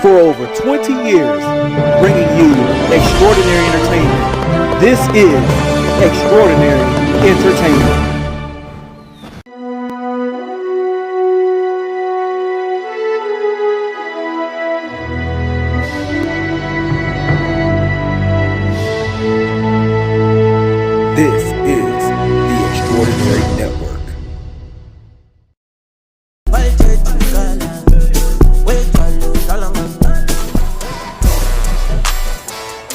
for over 20 years, bringing you extraordinary entertainment. This is Extraordinary Entertainment. This is the Extraordinary Network.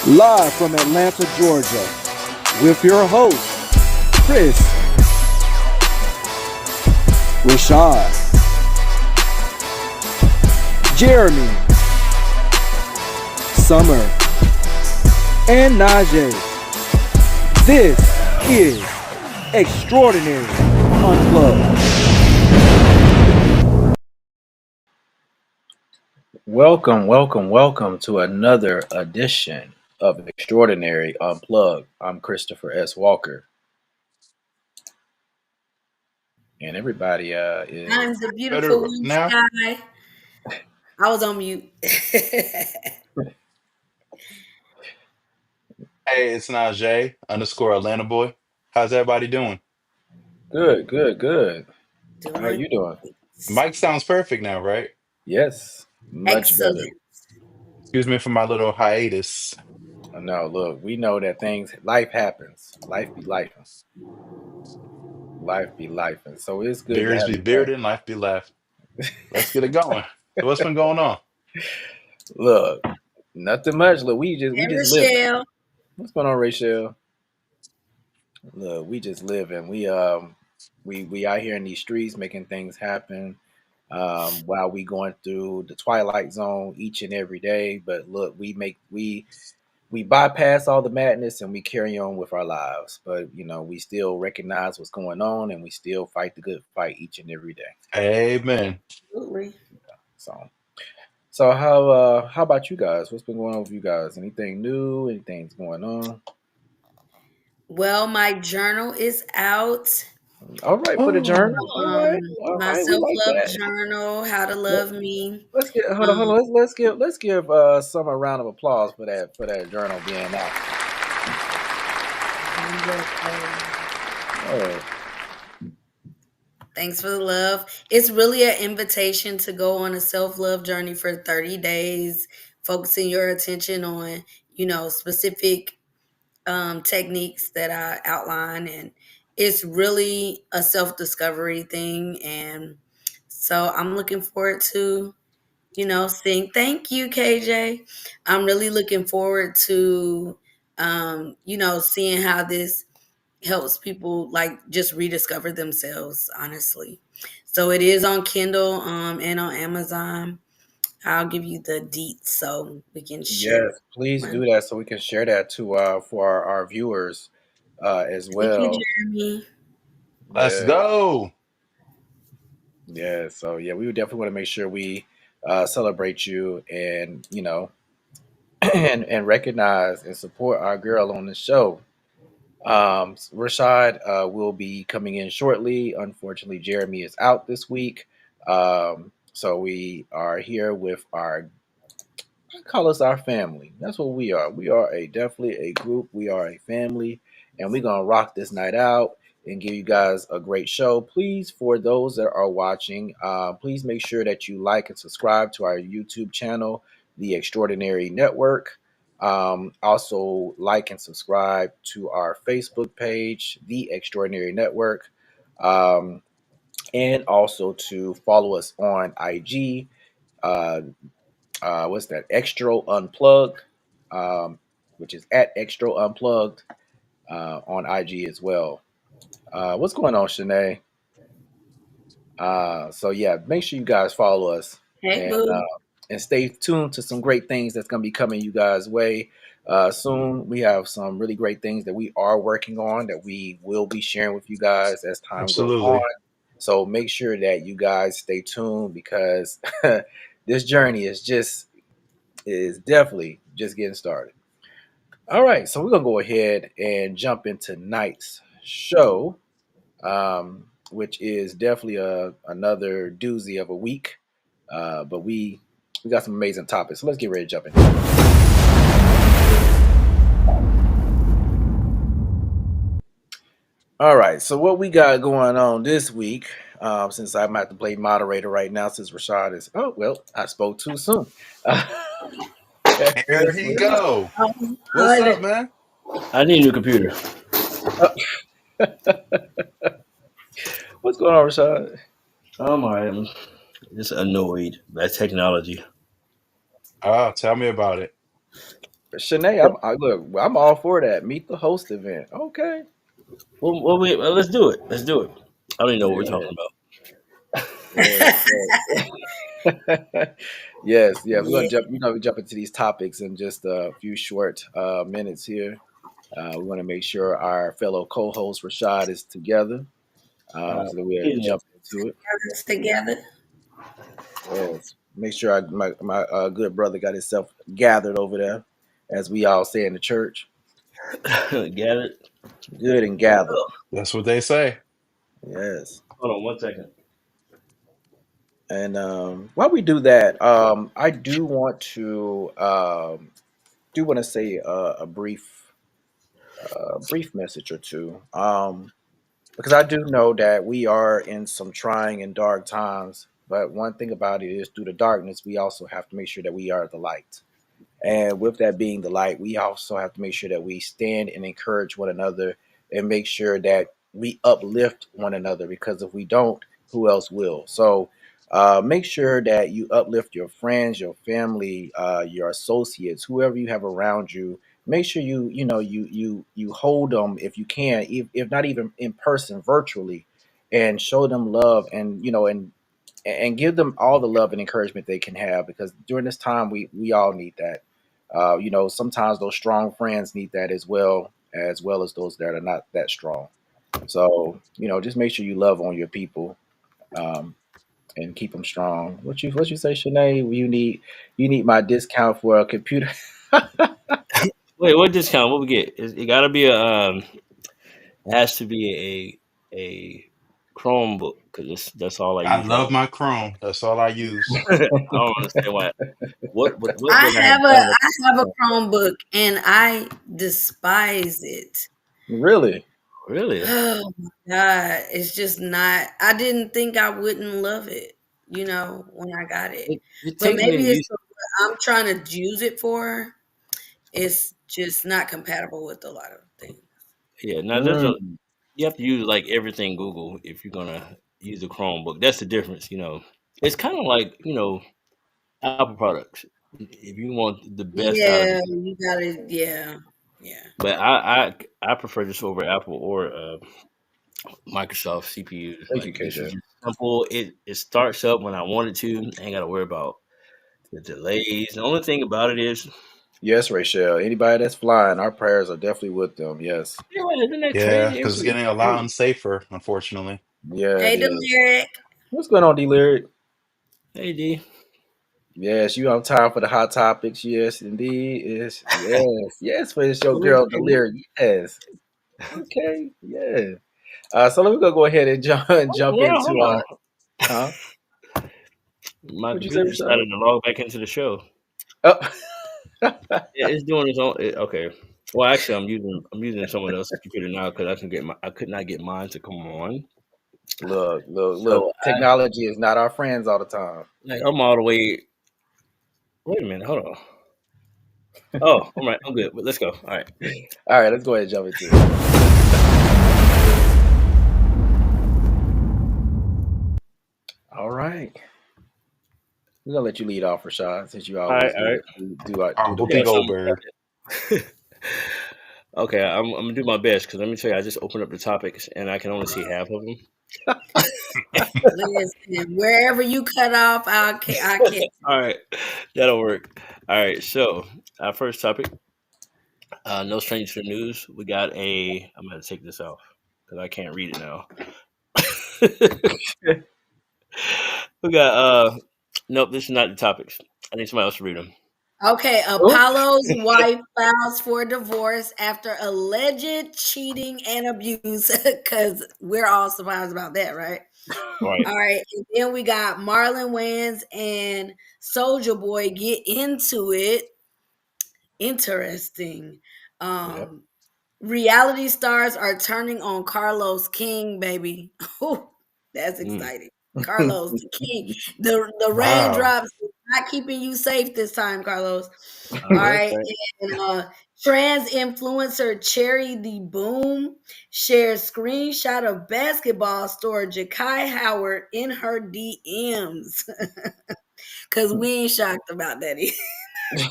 Live from Atlanta, Georgia, with your host, Chris, Rachàd, Jeremy, Summer, and Najee. This is Extraordinary Unplugged. Welcome to another edition of Extraordinary Unplugged. I'm Christopher S. Walker. And everybody is... I'm the beautiful sky. I was on mute. Hey, it's Najee _ Atlanta boy. How's everybody doing? Good. How are you doing? Mike sounds perfect now, right? Yes, much Excellent. better. Excuse me for my little hiatus. No, look, we know that life happens. Life be life. So it's good Beards to have be you back. bearding, life be laughing. Let's get it going. So what's been going on? Look, nothing much. Look, we just live. What's going on, Rachel? Look, we just live and we out here in these streets making things happen. While we going through the twilight zone each and every day. But look, we bypass all the madness and we carry on with our lives. But we still recognize what's going on and we still fight the good fight each and every day. Amen. Absolutely. So how about you guys? What's been going on with you guys? Anything new? Anything's going on? Well, my journal is out. All right, for the journal. All My right, self-love journal, How to Love Me. Let's get hold on. Let's give Summer a round of applause for that journal being out. Thanks for the love. It's really an invitation to go on a self-love journey for 30 days, focusing your attention on, specific techniques that I outline. And it's really a self-discovery thing. And so I'm looking forward to, seeing. Thank you, KJ. I'm really looking forward to, seeing how this helps people just rediscover themselves, honestly. So it is on Kindle and on Amazon. I'll give you the deets so we can share. Yes, please do that so we can share that to for our viewers as well. Thank you, Jeremy. Let's go. Yeah, so we would definitely want to make sure we celebrate you and and recognize and support our girl on the show. Rachàd will be coming in shortly. Unfortunately, Jeremy is out this week. So we are here with I call us our family. That's what we are. We are definitely a group. We are a family, and we're gonna rock this night out and give you guys a great show. Please, for those that are watching, please make sure that you like and subscribe to our YouTube channel, The Extraordinary Network. Also, like and subscribe to our Facebook page, The Extraordinary Network, and also to follow us on IG. What's that? XtrO Unplugged, which is at XtrO Unplugged on IG as well. What's going on, Shanae? So make sure you guys follow us and stay tuned to some great things that's going to be coming you guys' way. Soon we have some really great things that we are working on that we will be sharing with you guys as time goes on. So make sure that you guys stay tuned because this journey is definitely just getting started. All right, so we're gonna go ahead and jump into tonight's show, which is definitely another doozy of a week. But we We got some amazing topics. So let's get ready to jump in. All right. So what we got going on this week? Since I'm at to play moderator right now, since Rachàd is. Oh well, I spoke too soon. Here he go. What's Good. up, man? I need a new computer. What's going on, Rachàd? I'm all right. I'm just annoyed by technology. Ah, tell me about it. Shanae, look. I'm all for that. Meet the host event. Okay. Well, let's do it. Let's do it. I don't even know what we're Yeah. talking about. Yes, yeah. We're Yeah. gonna jump. We're gonna jump into these topics in just a few short minutes here. We want to make sure our fellow co-host Rachàd is together, so that we'll Getting there. jump into it. Us together. Yes, make sure my good brother got himself gathered over there, as we all say in the church. Got it. Good and gathered. That's what they say. Yes. Hold on 1 second. And while we do that, I do want to say a brief message or two, because I do know that we are in some trying and dark times. But one thing about it is, through the darkness, we also have to make sure that we are the light. And with that being the light, we also have to make sure that we stand and encourage one another and make sure that we uplift one another, because if we don't, who else will? So make sure that you uplift your friends, your family, your associates, whoever you have around you. Make sure you hold them if you can, if not even in person, virtually, and show them love, and give them all the love and encouragement they can have, because during this time we all need that. Sometimes those strong friends need that as well as those that are not that strong. So just make sure you love on your people, um, and keep them strong. What you say, Shanae? You need my discount for a computer. Wait, what discount? What we get? It got to be a. It has to be a Chromebook because that's all I I use right love my Chrome. That's all I use. now. I don't understand why. What I book I have have a done? I have a Chromebook and I despise it. Really? Really? Oh my God. It's just not, I didn't think I wouldn't love it, when I got it. It But takes me maybe it's used. for what I'm trying to use it for. It's just not compatible with a lot of things. Yeah. Now there's a. Mm, You have to use like everything Google if you're gonna use a Chromebook. That's the difference. It's kind of like Apple products. If you want the best out of Yeah, it, you gotta, yeah, yeah. but I prefer this over Apple or Microsoft CPUs. thank you, Like this is KJ. just simple. It starts up when I want it to. I ain't got to worry about the delays. The only thing about it is, Yes, Rachel. Anybody that's flying, our prayers are definitely with them. Yes. isn't that Yeah, crazy? because it's Everything's getting a lot crazy. unsafer, unfortunately. Yeah, it Hey, the is. lyric. What's going on, D Lyric? Hey D, Yes, you on time for the hot topics. Yes, indeed. Yes, for this your what girl, the you lyric. Yes. Okay. Yeah. So let me go ahead and jump well, into hold our. on. Huh? My What'd you say, computer Rashad? decided to log back into the show. Oh. Yeah, it's doing its own. Okay. Well, actually, I'm using someone else's computer now because I could not get mine to come on. Look. So Technology is not our friends all the time. I'm all the way. Wait a minute, hold on. Oh, all right, I'm good. But let's go. All right. All right, let's go ahead and jump into it. All right. We're gonna let you lead off, Rashad, since you All right, always all right. do Oh, the Whoopi Yeah, best. Goldberg. okay, I'm gonna do my best because let me tell you, I just opened up the topics and I can only see half of them. Listen, wherever you cut off, I can't. All right, that'll work. All right, so our first topic, no stranger to the news. We got a. I'm gonna take this off because I can't read it now. We got Nope, this is not the topics. I need somebody else to read them. Okay, Oh, Apollo's wife files for divorce after alleged cheating and abuse. Because we're all surprised about that, right? Right. All right, and then we got Marlon Wayans and Soulja Boy get into it. Interesting. Yep. Um, Reality stars are turning on Carlos King, baby. Ooh, that's Mm. exciting. Carlos the King. The Wow. raindrops is not keeping you safe this time, Carlos. I All know that's right. right. And trans influencer Cherry the Boom shares screenshot of basketball star Jakai Howard in her DMs. Cause we ain't shocked about that.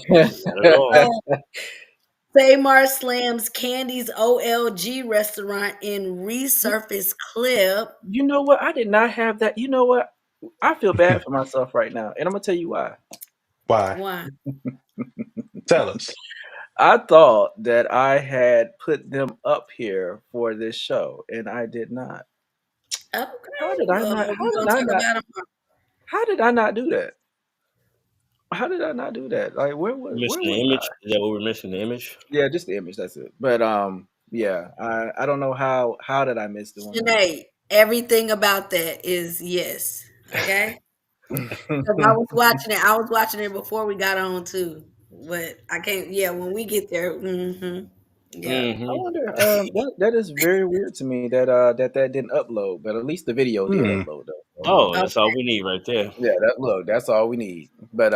Not at all. Tamar slams Kandi's OLG restaurant in resurfaced clip. You know what? I did not have that. You know what? I feel bad for myself right now, and I'm gonna tell you why. Why? Why? Tell us. I thought that I had put them up here for this show, and I did not. How Okay. did I Well, not? we're How did gonna I talk not? about it. How did I not do that? How did I not do that? Like, We're where missing was the I? image. Is that what we're missing? The image? Yeah, just the image. That's it. But yeah, I don't know how did I miss doing Sinead, everything about that is yes. Okay. that? Because I was watching it. I was watching it before we got on too. But I can't. Yeah, when we get there. Yeah. I Mm-hmm. wonder. That is very weird to me that that didn't upload, but at least the video did Hmm. upload though. So, Oh, Okay. that's all we need right there. yeah, that's all we need. But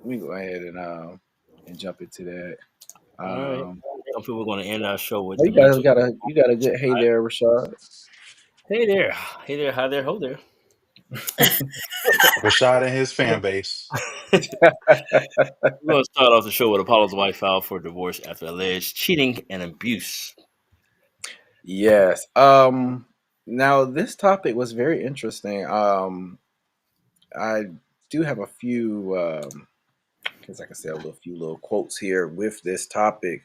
we go ahead and jump into that. All right. Um, Some people are going to end our show with oh, the mental. you got a good hey there, Rashad. Hey there. Hey there. Hi there. Ho there. Rashad and his fan base. We're going to start off the show with Apollo's wife filed for divorce after alleged cheating and abuse. Yes. Now this topic was very interesting. I do have a few, because I can say a few little quotes here with this topic.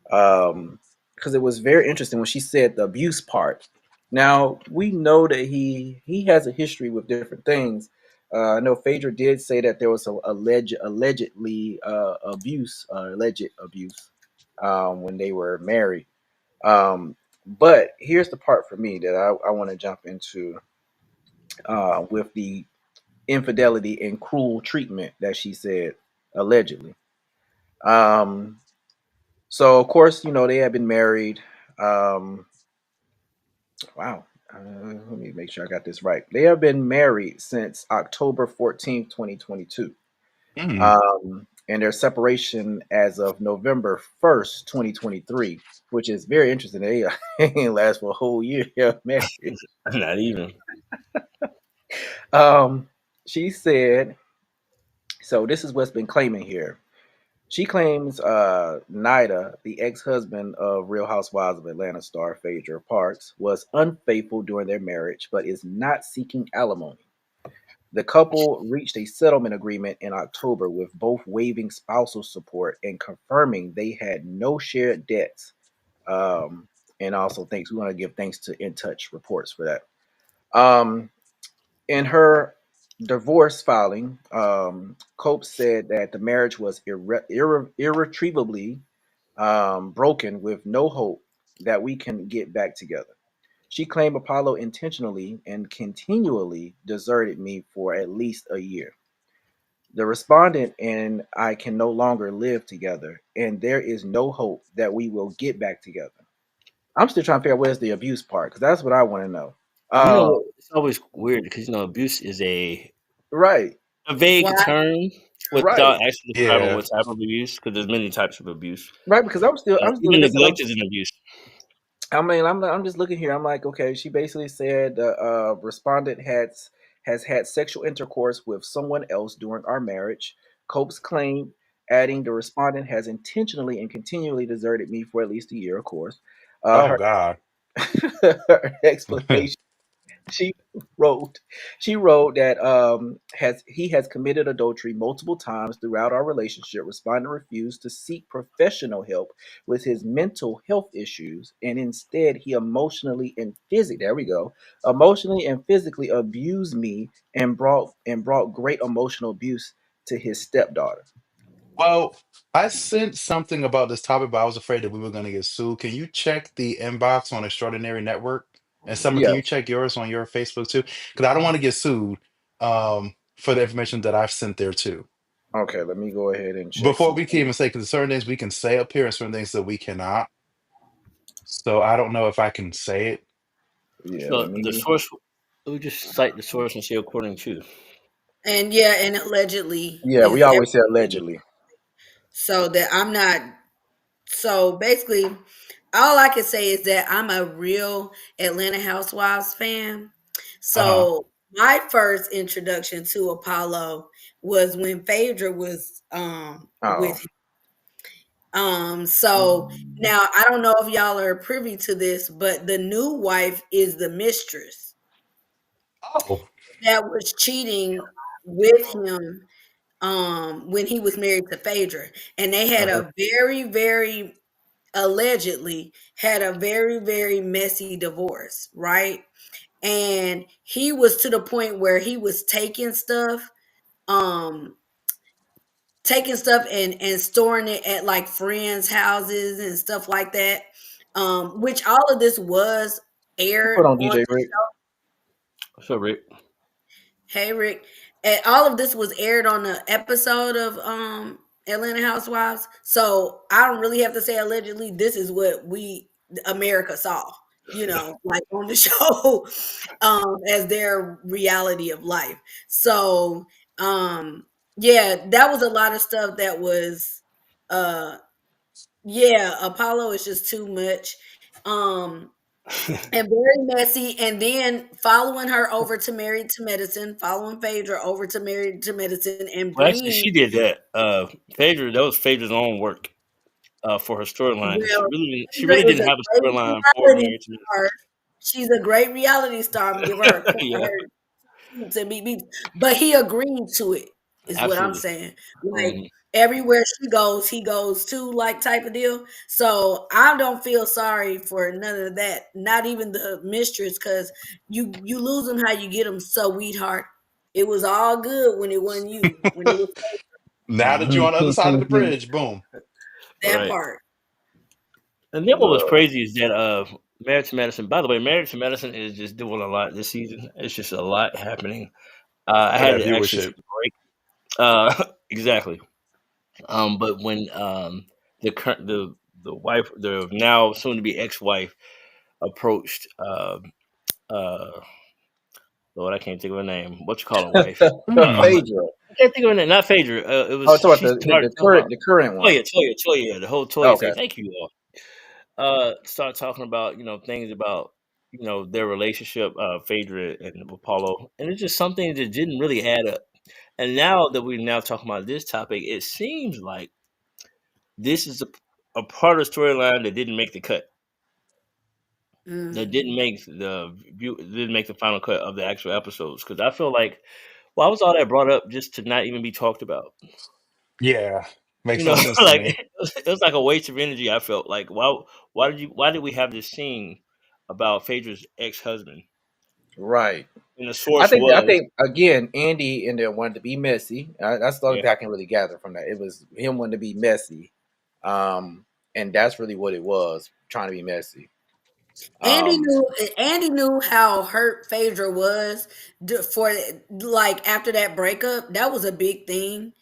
Because it was very interesting when she said the abuse part. Now we know that he has a history with different things. I know Phaedra did say that there was a allegedly alleged abuse when they were married. But here's the part for me that I want to jump into with the infidelity and cruel treatment that she said allegedly. Um, so of course, they had been married. Um, wow. Let me make sure I got this right. They have been married since October 14th, 2022. Hmm. And their separation as of November 1st, 2023, which is very interesting. They ain't last for a whole year married. Not even. Um, she said, so this is what's been claiming here. She claims Nida, the ex-husband of Real Housewives of Atlanta star Phaedra Parks, was unfaithful during their marriage, but is not seeking alimony. The couple reached a settlement agreement in October with both waiving spousal support and confirming they had no shared debts. Um, and also thanks, we want to give thanks to In Touch Reports for that. Um, in her divorce filing, Cope said that the marriage was irretrievably broken with no hope that we can get back together. She claimed Apollo intentionally and continually deserted me for at least a year. The respondent and I can no longer live together, and there is no hope that we will get back together. I'm still trying to figure out where's the abuse part because that's what I want to know. You know Uh, what? It's always weird because, abuse is right, a vague Why? term right, without actually describing Yeah. what type of abuse because there's many types of abuse. right. Because I'm still Even like I said, neglect is an abuse. I'm just looking here. I'm like, okay, she basically said the respondent has had sexual intercourse with someone else during our marriage. Cope's claim, adding the respondent has intentionally and continually deserted me for at least a year. Of course, Oh her God. her explanation. She wrote, she wrote that has he has committed adultery multiple times throughout our relationship. Respondent refused to seek professional help with his mental health issues, and instead he emotionally and physically there we go emotionally and physically abused me and brought great emotional abuse to his stepdaughter. Well, I sent something about this topic, but I was afraid that we were going to get sued. Can you check the inbox on Extraordinary Network? And Summer, can Yeah. you check yours on your Facebook too? Because I don't want to get sued for the information that I've sent there too. Okay, let me go ahead and check Before we can security. even say, because certain things we can say up here and certain things that we cannot. So I don't know if I can say it. Yeah, So let the me. source, we just cite the source and say according to. And yeah, and allegedly Yeah, we is always say everything. allegedly. So that I'm not. So basically, all I can say is that I'm a real Atlanta Housewives fan. Uh-huh. So my first introduction to Apollo was when Phaedra was Oh, with him. So now I don't know if y'all are privy to this, but the new wife is the mistress Oh. that was cheating with him when he was married to Phaedra. And they had okay. a very, very allegedly had a very, very messy divorce, right? And he was to the point where he was um taking stuff and storing it at like friends' houses and stuff like that. Which all of this was aired Put on on DJ the Rick. show. So Rick, Hey Rick. And all of this was aired on the episode of Atlanta Housewives. So I don't really have to say allegedly. This is what we America saw, like on the show, as their reality of life. So yeah, that was a lot of stuff that was uh yeah, Apollo is just too much. Um and very messy. And then following her over to Married to Medicine, following Phaedra over to Married to Medicine, and well, actually, bringing she did that. Phaedra, that was Phaedra's own work for her storyline because well, she really is didn't a have a great storyline for reality Married to star. She's a great reality star. I'm gonna give her Yeah, her to be, but he agreed to it. Is what I'm absolutely. saying. Like Hmm. everywhere she goes, he goes too, like type of deal. So I don't feel sorry for none of that. Not even the mistress, because you lose them how you get them. So sweetheart, it was all good when it wasn't you. When it was Now that you're on the other side of the bridge, boom. that Right. part. And then what was Look, crazy is that Married to Medicine. By the way, Married to Medicine is just doing a lot this season. It's just a lot happening. I had Yeah, to actually viewership. take a break. Exactly. But when the wife, the now soon to be ex wife, approached uh Lord, I can't think of her name. What you call her wife? Hmm. Phaedra. I can't think of her name. Not Phaedra. It Oh, was it's about she the, started the talking current about the current one. Toya, yeah, the whole Toya Okay. thing. Thank you all. Start talking about things about their relationship, Phaedra and Apollo, and it's just something that didn't really add up. And now that we're now talking about this topic, it seems like this is a part of the storyline that didn't make the cut. That Mm. didn't make the final cut of the actual episodes because I feel like why was all that brought up just to not even be talked about? Yeah. You Makes know, no sense to like me. it was like a waste of energy. I felt like why did we have this scene about Phaedra's ex husband? Right. And the I source think I was think again, Andy and them wanted to be messy. That's the only yeah, thing I can really gather from that. It was him wanting to be messy, um, and that's really what it was, trying to be messy. Andy Um, knew Andy knew how hurt Phaedra was for like after that breakup. That was a big thing,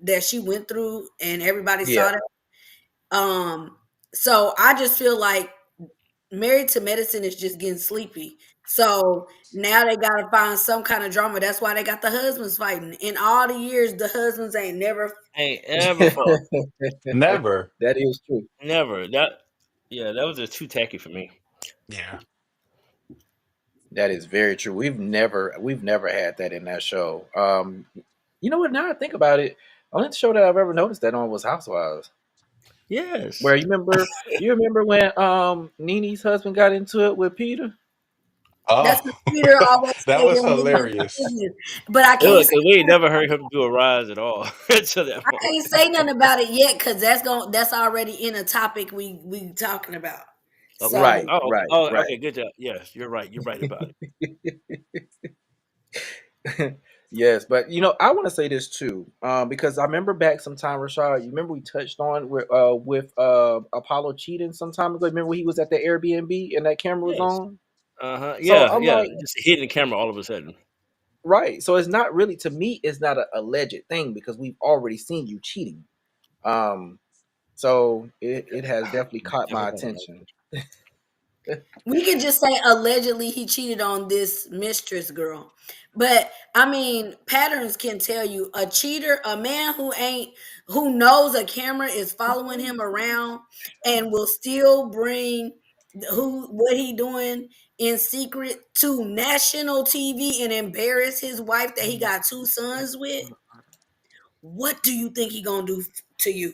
that she went through, and everybody yeah, saw that. Um, so I just feel like Married to Medicine is just getting sleepy. So now they gotta find some kind of drama. That's why they got the husbands fighting. In all the years, the husbands ain't never. ain't ever fought. Never. that is true. Never. That was just too tacky for me. Yeah. That is very true. We've never had that in that show. You know what? Now I think about it, only show that I've ever noticed that on was Housewives. Yes. Where you remember when Nene's husband got into it with Peter? That's Oh, what Peter always that said. They was don't get no hilarious. business. But I It can't was say 'cause we ain't never heard him do a rise at all to that I point. can't say nothing about it yet because that's already in a topic we talking about. Okay. So Right, Oh, okay. right, Oh, right. okay. Good job. Yes, you're right. You're right about it. Yeah, Yes, but I want to say this too, because I remember back sometime, Rashad. You remember we touched on with Apollo cheating some time ago. Remember he was at the Airbnb and that camera was Yes. on. Uh-huh. So Yeah, I'm yeah. like, Just hitting the camera all of a sudden. right. So it's not really, to me, it's not a alleged thing because we've already seen you cheating. Um, so it has definitely caught my Definitely got attention. We could just say allegedly he cheated on this mistress girl. But I mean, patterns can tell you a cheater, a man who knows a camera is following him around and will still bring who what he doing in secret to national TV and embarrass his wife that he got two sons with. What do you think he gonna do to you?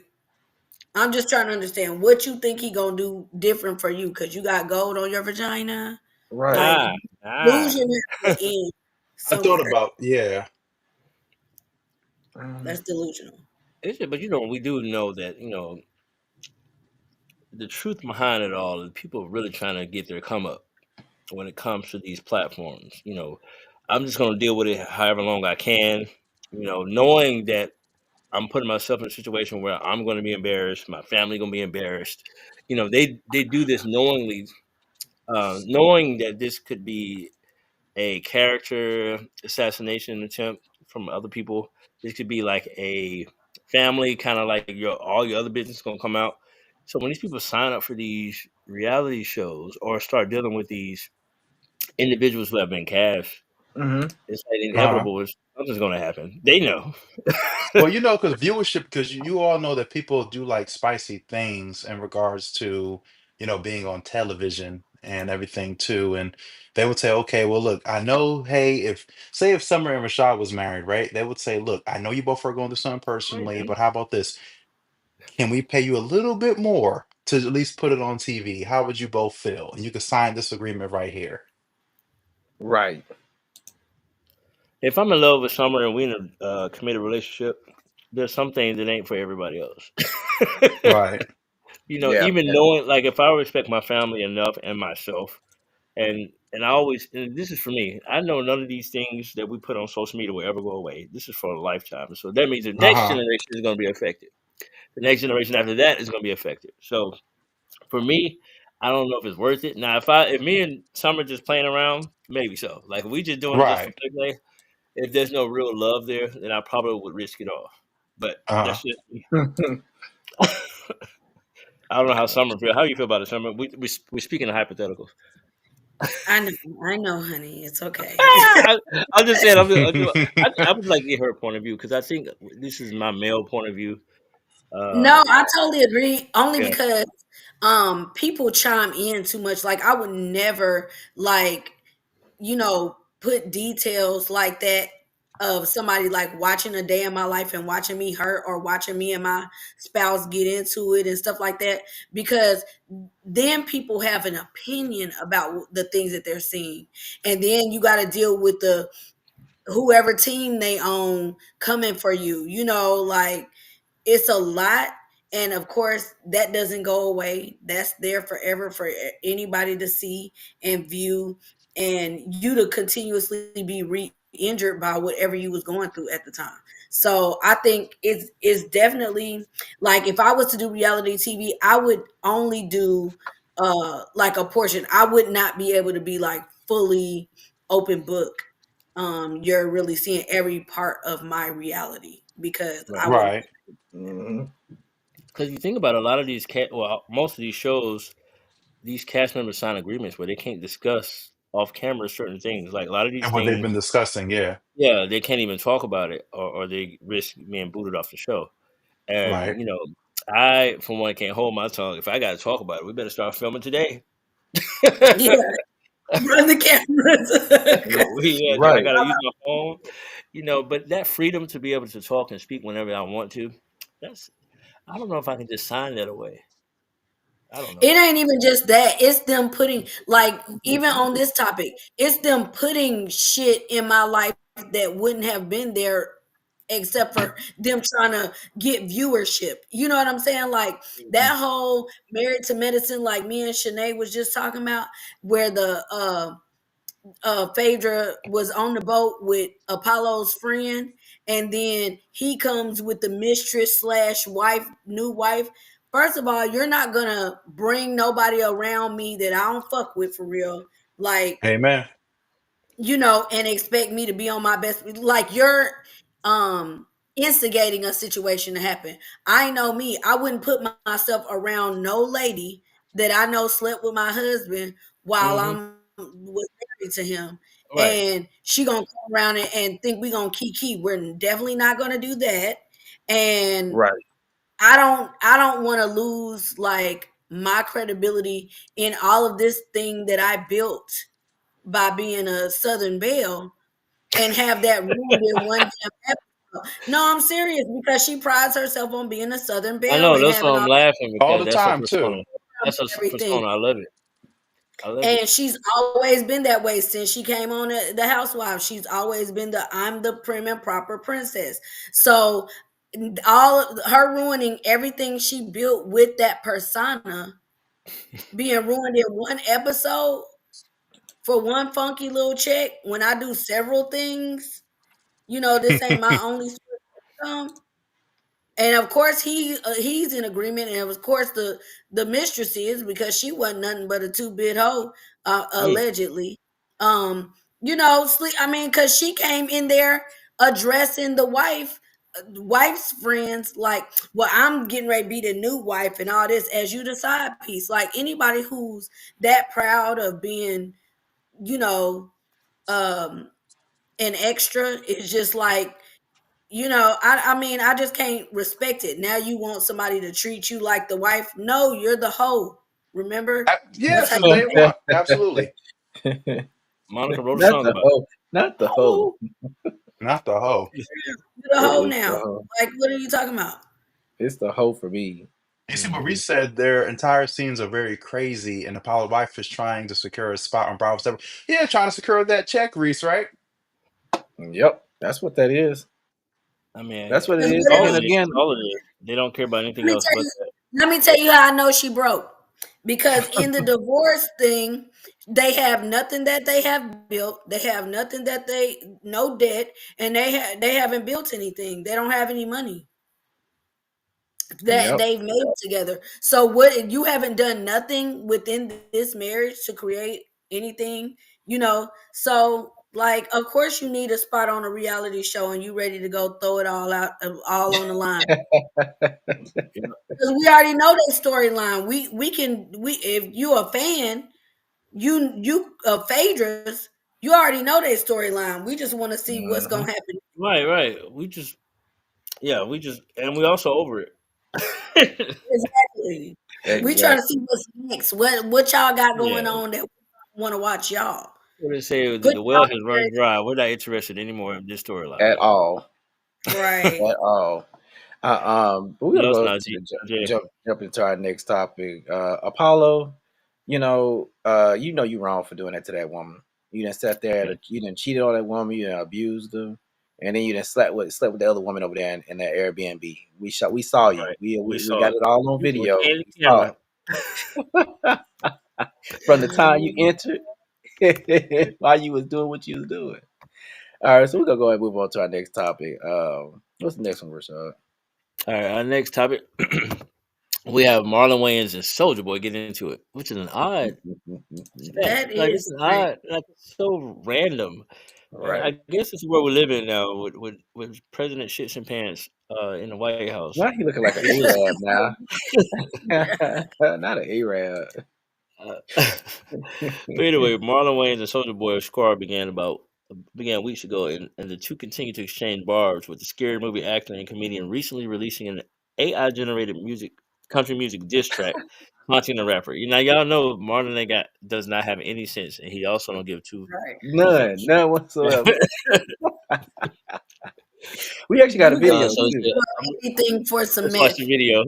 I'm just trying to understand what you think he gonna do different for you because you got gold on your vagina. Right. Like Nah, nah. delusion has to end I thought somewhere. about, yeah, Um, That's delusional. But we do know that the truth behind it all is people really trying to get their come up when it comes to these platforms. I'm just going to deal with it however long I can. Knowing that I'm putting myself in a situation where I'm going to be embarrassed, my family going to be embarrassed. They do this knowingly, knowing that this could be a character assassination attempt from other people. This could be like a family, kind of like all your other business gonna come out. So when these people sign up for these reality shows or start dealing with these individuals who have been cast, mhm. it's like uh-huh. inevitable. Something's gonna happen. They know. Well, because viewership, because you all know that people do like spicy things in regards to, being on television and everything too. And they would say, okay, well, look, I know, hey, if Summer and Rashad was married, right? They would say, look, I know you both are going through something personally, but how about this? Can we pay you a little bit more to at least put it on TV? How would you both feel? And you could sign this agreement right here. Right. If I'm in love with someone and we in a committed relationship, there's some things that ain't for everybody else. Right. Yeah. Even knowing, like, if I respect my family enough and myself, and I always, and this is for me, I know none of these things that we put on social media will ever go away. This is for a lifetime. So that means the next Uh-huh. generation is going to be affected. The next generation after that is going to be affected. So for me, I don't know if it's worth it. Now, if me and Summer just playing around, maybe so. Like, if we just doing it just for Right. play, if there's no real love there, then I probably would risk it off. But Uh-huh. that's just me. I don't know how Summer feel. How you feel about it, Summer? We speaking of hypotheticals. I know, honey. It's okay. I'm just saying. I would like to get her point of view because I think this is my male point of view. No, Um, I totally agree. Only yeah, because people chime in too much. Like I would never like put details like that of somebody like watching a day in my life and watching me hurt or watching me and my spouse get into it and stuff like that because then people have an opinion about the things that they're seeing and then you got to deal with the whoever team they own coming for you, like it's a lot. And of course that doesn't go away, that's there forever for anybody to see and view, and you to continuously be re-injured by whatever you was going through at the time. So I think it's definitely like if I was to do reality TV I would only do like a portion. I would not be able to be like fully open book. You're really seeing every part of my reality because I right. wouldn't. Right. Mhm. Because you think about a lot of these most of these shows, these cast members sign agreements where they can't discuss off camera certain things. Like a lot of these And what they've things, been discussing, yeah. yeah, they can't even talk about it, or they risk being booted off the show. And Right. I, for one, can't hold my tongue. If I got to talk about it, we better start filming today. Yeah, run the cameras. If I Right. got to use my phone, but that freedom to be able to talk and speak whenever I want to, that's, I don't know if I can just sign that away. I don't know. It ain't even just that. It's them putting like even on this topic, it's them putting shit in my life that wouldn't have been there except for them trying to get viewership. You know what I'm saying? Like Mhm. that whole married to medicine, like me and Shanae was just talking about, where Phaedra was on the boat with Apollo's friend, and then he comes with the mistress slash wife, new wife. First of all, you're not gonna bring nobody around me that I don't fuck with for real. Like, Amen. and expect me to be on my best. Like, you're um instigating a situation to happen. I know me. I wouldn't put myself around no lady that I know slept with my husband while Hmm. I'm was married to him. Right. And she gonna come around and think we gonna kiki. We're definitely not gonna do that. And Right. I don't want to lose like my credibility in all of this thing that I built by being a Southern Belle and have that ruined in one damn episode. No, I'm serious because she prides herself on being a Southern I Belle know. and That's why having I'm all laughing All because the that's her time persona. too. That's her everything. persona. I love it. I love it. And she's always been that way since she came on the Housewives. She's always been I'm the prim and proper princess. So all of her ruining everything she built with that persona being ruined in one episode for one funky little check when I do several things. This ain't my only source of income. And of course he's in agreement, and of course the mistress is, because she wasn't nothing but a two-bit hoe, Mm. allegedly. Sleep. I mean, because she came in there addressing the wife's friends like, well, I'm getting ready to be the new wife and all this as you the side piece. Like, anybody who's that proud of being, you know, um, an extra is just like, I mean, I just can't respect it. Now you want somebody to treat you like the wife? No, you're the hoe. Remember? Yeah, That's how since you day one. Absolutely. Monica wrote a Not song the about hoe. Not the hoe. it. Not the hoe. Oh, you're the hoe It's the now. hoe. Like, what are you talking about? It's the hoe for me. You see what Reese said, their entire scenes are very crazy, and Apollo wife is trying to secure a spot on Bravo 7. Yeah, trying to secure that check, Reese, right? Yep, that's what that is. I mean, That's what it Because is. what all it And of is, this, again, all of this. They don't care about let anything me else tell but you, that. let me tell you how I know she broke. Because in the divorce thing, they have nothing that they have built. They have nothing that no debt, and they haven't built anything. They don't have any money that yep. they've made together. So what, you haven't done nothing within this marriage to create anything, So, like, of course you need a spot on a reality show and you ready to go throw it all out, all on the line. You know, Because we already know that storyline. We if you a fan, you of Phaedra's, you already know that storyline. We just want to see what's Mhm. gonna happen. right, right. And we also over it. Exactly. We trying to see Exactly. what's next. What y'all got going Yeah. on that we want to watch y'all. What they say, Put the well y'all has in run dry. We're not interested anymore in this storyline. At all. right. At all. But we're What gonna else, go to Najee? the Najee. jump into our next topic. Apollo, you know you wrong for doing that to that woman. You done sat there, Okay. you done cheated on that woman, you done abused her, and then you done slept with the other woman over there in that Airbnb. We saw you. Right. We We saw got it. it all on You were video. candid We saw camera. it from the time you entered while you was doing what you was doing. All right, so we're gonna go ahead and move on to our next topic. What's the next one, Rashad? All right, our next topic. We have Marlon Wayans and Soldier Boy getting into it, which is an odd fact. That Like, it's is an strange. odd, like, it's so random. I Right. guess this is where we live in now with President Shits and Pants in the White House. Now he looking like an It's just Arab now. Not an Arab. uh, but anyway, Marlon Wayans and Soldier Boy's squad began weeks ago, and the two continue to exchange barbs with the scary movie actor and comedian recently releasing an AI generated country music diss track haunting the rapper. Y'all know Marlon ain't does not have any sense, and he also don't give Right. two None, fucks. none whatsoever. We actually got a We gonna video So we too. yeah, do anything for some let's watch meth. the video.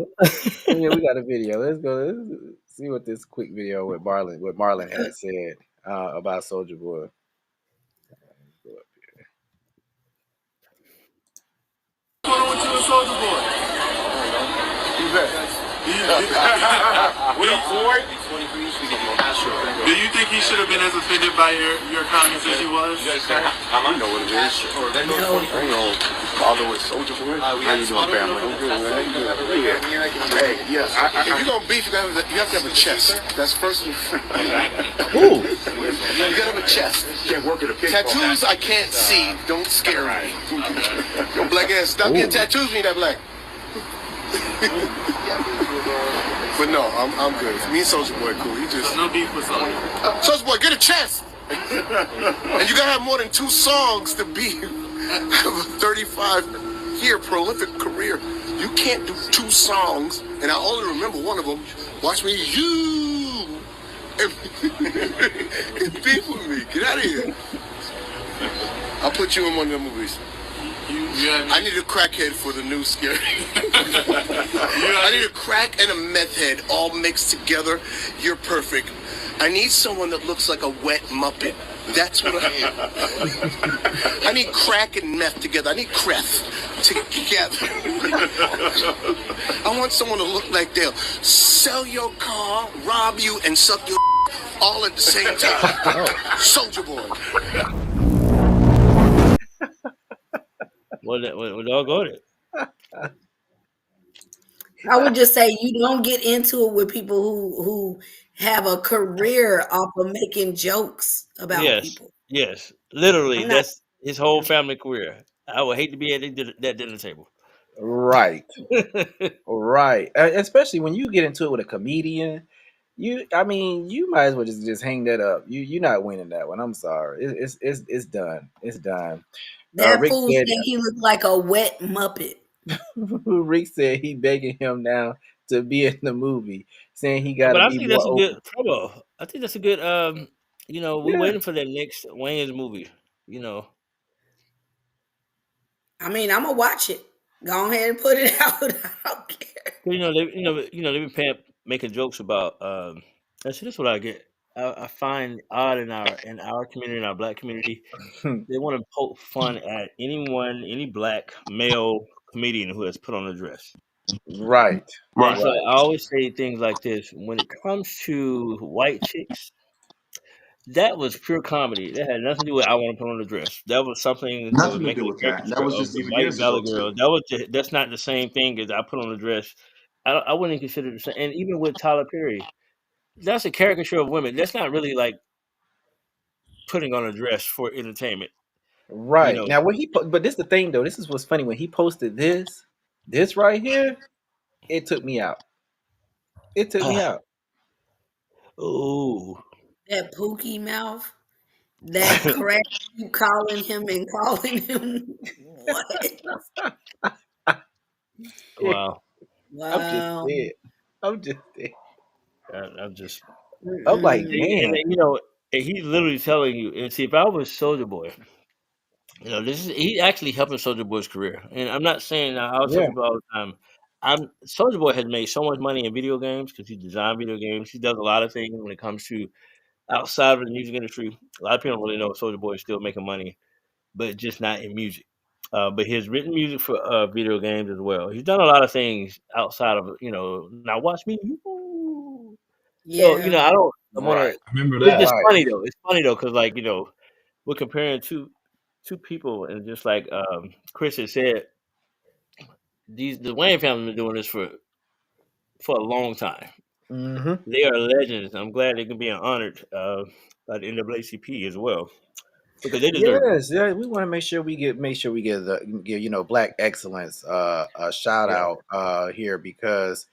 Yeah, we got a video. Let's go. Let's see what this quick video with Marlon had said about Soldier Boy. What's going on with you and Soulja Boy? You bet. With a Ford? Do you think he should have been as offended by your comments as he was? I know what it is. No. I know. Father with Soulja Boy. How you doing, family? I'm good, man. Hey, yes. If you're gonna beef, you have to have a chest. That's first. Ooh. You gotta have a chest. Can't work at a pig Tattoos I can't see don't scare me. Yo, black ass, stop getting tattoos when you that black. But no, I'm good. Me and Soulja Boy cool. He just no beef with Soulja. Soulja Boy, get a chest. And you gotta have more than 2 songs to be have a 35-year prolific career. You can't do 2 songs, and I only remember one of them. Watch me, you, and beef with me. Get out of here. I'll put you in one of the movies. I need a crackhead for the new scary. I need a crack and a meth head all mixed together. You're perfect. I need someone that looks like a wet Muppet. That's what I am. I need crack and meth together. I need creth together. I want someone to look like they'll sell your car, rob you, and suck your all at the same time. Soulja Boy. Well, all go there. I would just say you don't get into it with people who have a career off of making jokes about Yes, people. yes. Literally, I'm not. that's his whole family career. I would hate to be at that dinner table. Right. Right. Especially when you get into it with a comedian. I mean, you might as well just hang that up. You're not winning that one. I'm sorry. It's done. It's done. That Rick fool said said he looked like a wet Muppet. Rick said he begging him now to be in the movie, saying he got But to I be think more that's a open. good promo. I think that's a good. We're Yeah. waiting for that next Wayans movie. You know, I mean, I'm gonna watch it. Go ahead and put it out. I don't care. they've been making jokes about. And see, this is what I get. I find odd in our community, in our black community, they want to poke fun at any black male comedian who has put on a dress. Right. And so Right. I always say things like this: when it comes to white chicks, that was pure comedy. That had nothing to do with I want to put on a dress. That was something they were Nothing to do making with a that. That caricature was of just the even white years ago valley too. girl. That's not the same thing as I put on a dress. I wouldn't consider it the same. And even with Tyler Perry, that's a caricature of women. That's not really like putting on a dress for entertainment. You Right. know, Now but this is the thing though. This is what's funny when he posted this right here. It took me out. It took me out. ooh, That pookie mouth. That crack. You calling him and calling him. What? wow. I'm just Wow. dead. I'm just dead. I'm just I'm like, Mm-mm. man. and he's literally telling you. And see, if I was Soldier Boy, this is he actually helping Soldier Boy's career. And I'm not saying I always tell Yeah. people all the time. Soldier Boy has made so much money in video games because he designed video games. He does a lot of things when it comes to outside of the music industry. A lot of people don't really know Soldier Boy is still making money, but just not in music. But he's written music for video games as well. He's done a lot of things outside of Now watch me. Ooh. So Yeah. I don't want Right. to. I remember It's that. just Right. funny though. It's funny though because we're comparing two people, and just like Chris had said, the Wayne family been doing this for a long time. Mm-hmm. They are legends. I'm glad they can be honored by the NAACP as well because they deserve it. Yes, yeah. We want to make sure we get Black excellence a shout Yeah. out here because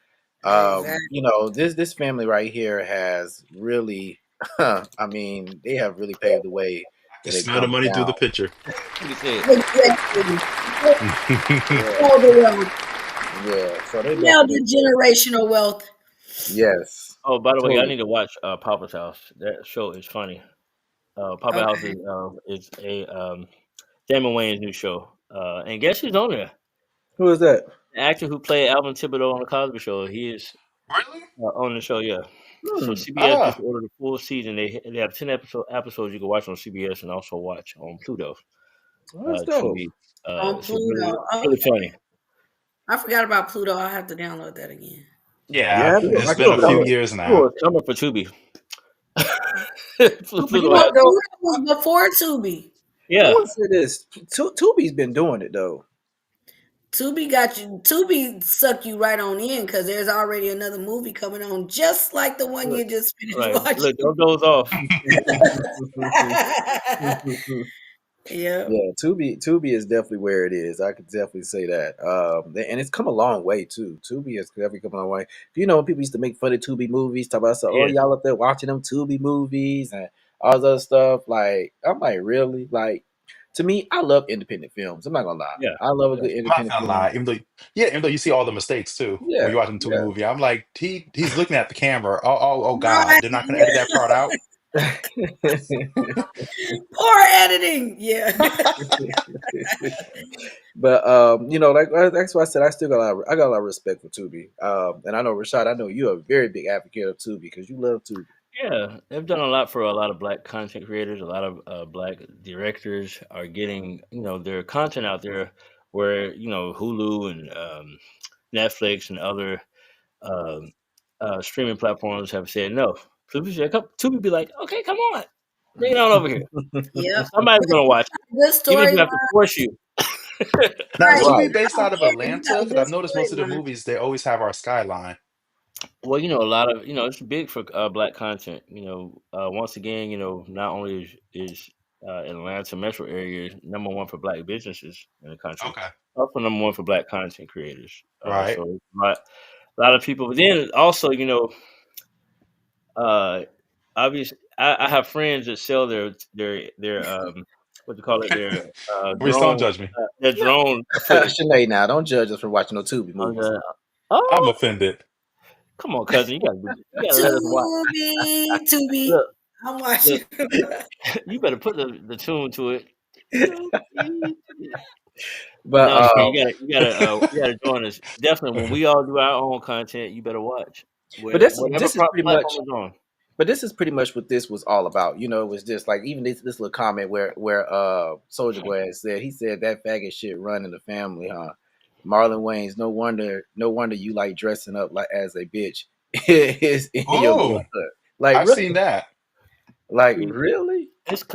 Exactly. this family right here has really I mean they have really paved the way I can when it smell the comes money through down. the picture. Like I said, Exactly. Yeah, All the wealth. yeah. So they Now definitely the generational wealth. yes, oh, by the way, I totally. need to watch Papa's House. That show is funny. Papa House Okay. is a Damon Wayans' new show. And guess who's on there? Who is that? The actor who played Alvin Thibodeau on the Cosby Show. He is Really? on the show. Yeah. So Hmm. CBS just Ah, ordered a full season. They have 10 episodes you can watch on CBS and also watch on Pluto that's dope. TV. On It's really Pluto. really Okay. funny. I forgot about Pluto. I'll have to download that again. Yeah, Yeah, it's I been still a got few it. years Fugo now. is coming for Tubi. You You Fugo know what know, has, though? Pluto was before Tubi. I yeah, want to say this. Tubi's been doing it though. Tubi got you. Tubi suck you right on in because there's already another movie coming on, just like the one look, you just finished right. Look, watching. don't doze off. Yep. Yeah, Tubi is definitely where it is. I could definitely say that. And it's come a long way too. Tubi has definitely come a long way. You know, when people used to make fun of Tubi movies, talk about so, oh, Yeah, y'all up there watching them Tubi movies and all this other stuff. Like, I'm like, really? Like, to me, I love independent films. I'm not gonna lie. yeah, I love a yeah. good I'm not independent gonna lie, film. even though you see all the mistakes too when Yeah, you're watching to a yeah. movie, I'm like, he's looking at the camera. Oh God, Right. they're not gonna edit that part out. Poor editing. Yeah. But you know, like that's why I said I still got I got a lot of respect for Tubi. And I know Rachàd, I know you're a very big advocate of Tubi because you love Tubi. Yeah, they've done a lot for a lot of black content creators. A lot of black directors are getting, their content out there where, Hulu and Netflix and other um, streaming platforms have said no. Tubi be like, okay, come on, bring it on over here. Yep. Somebody's gonna watch it, Good even if storyline. we have to force you. Now, is Right. Tubi Right. based I don't out of care. You Atlanta? got a Because I've good noticed most of the storyline. movies they always have our skyline. Well, a lot of it's big for black content. Once again, not only is Atlanta metro area number one for black businesses in the country, Okay. also number one for black content creators. Right. So a lot of people. But then also, uh, obviously, I have friends that sell their what do you call it, Please don't judge me. their No. drone footage. Sinead, now don't judge us for watching no Tubi On movies. the, I'm oh, offended. come on, cousin, you gotta let us watch. Tubi. Look, I'm look, watching. you better put the tune to it. But No, sir, you gotta join us. Definitely, when we all do our own content, you better watch but whatever this is pretty much platform is on. but this is pretty much what this was all about. You know, it was just like even this little comment where Soldier Boy had said he said that faggot shit run in the family, huh? Marlon Wayans, no wonder you like dressing up like as a bitch is in your Oh, blood. Like I've seen really? that. Like See, really?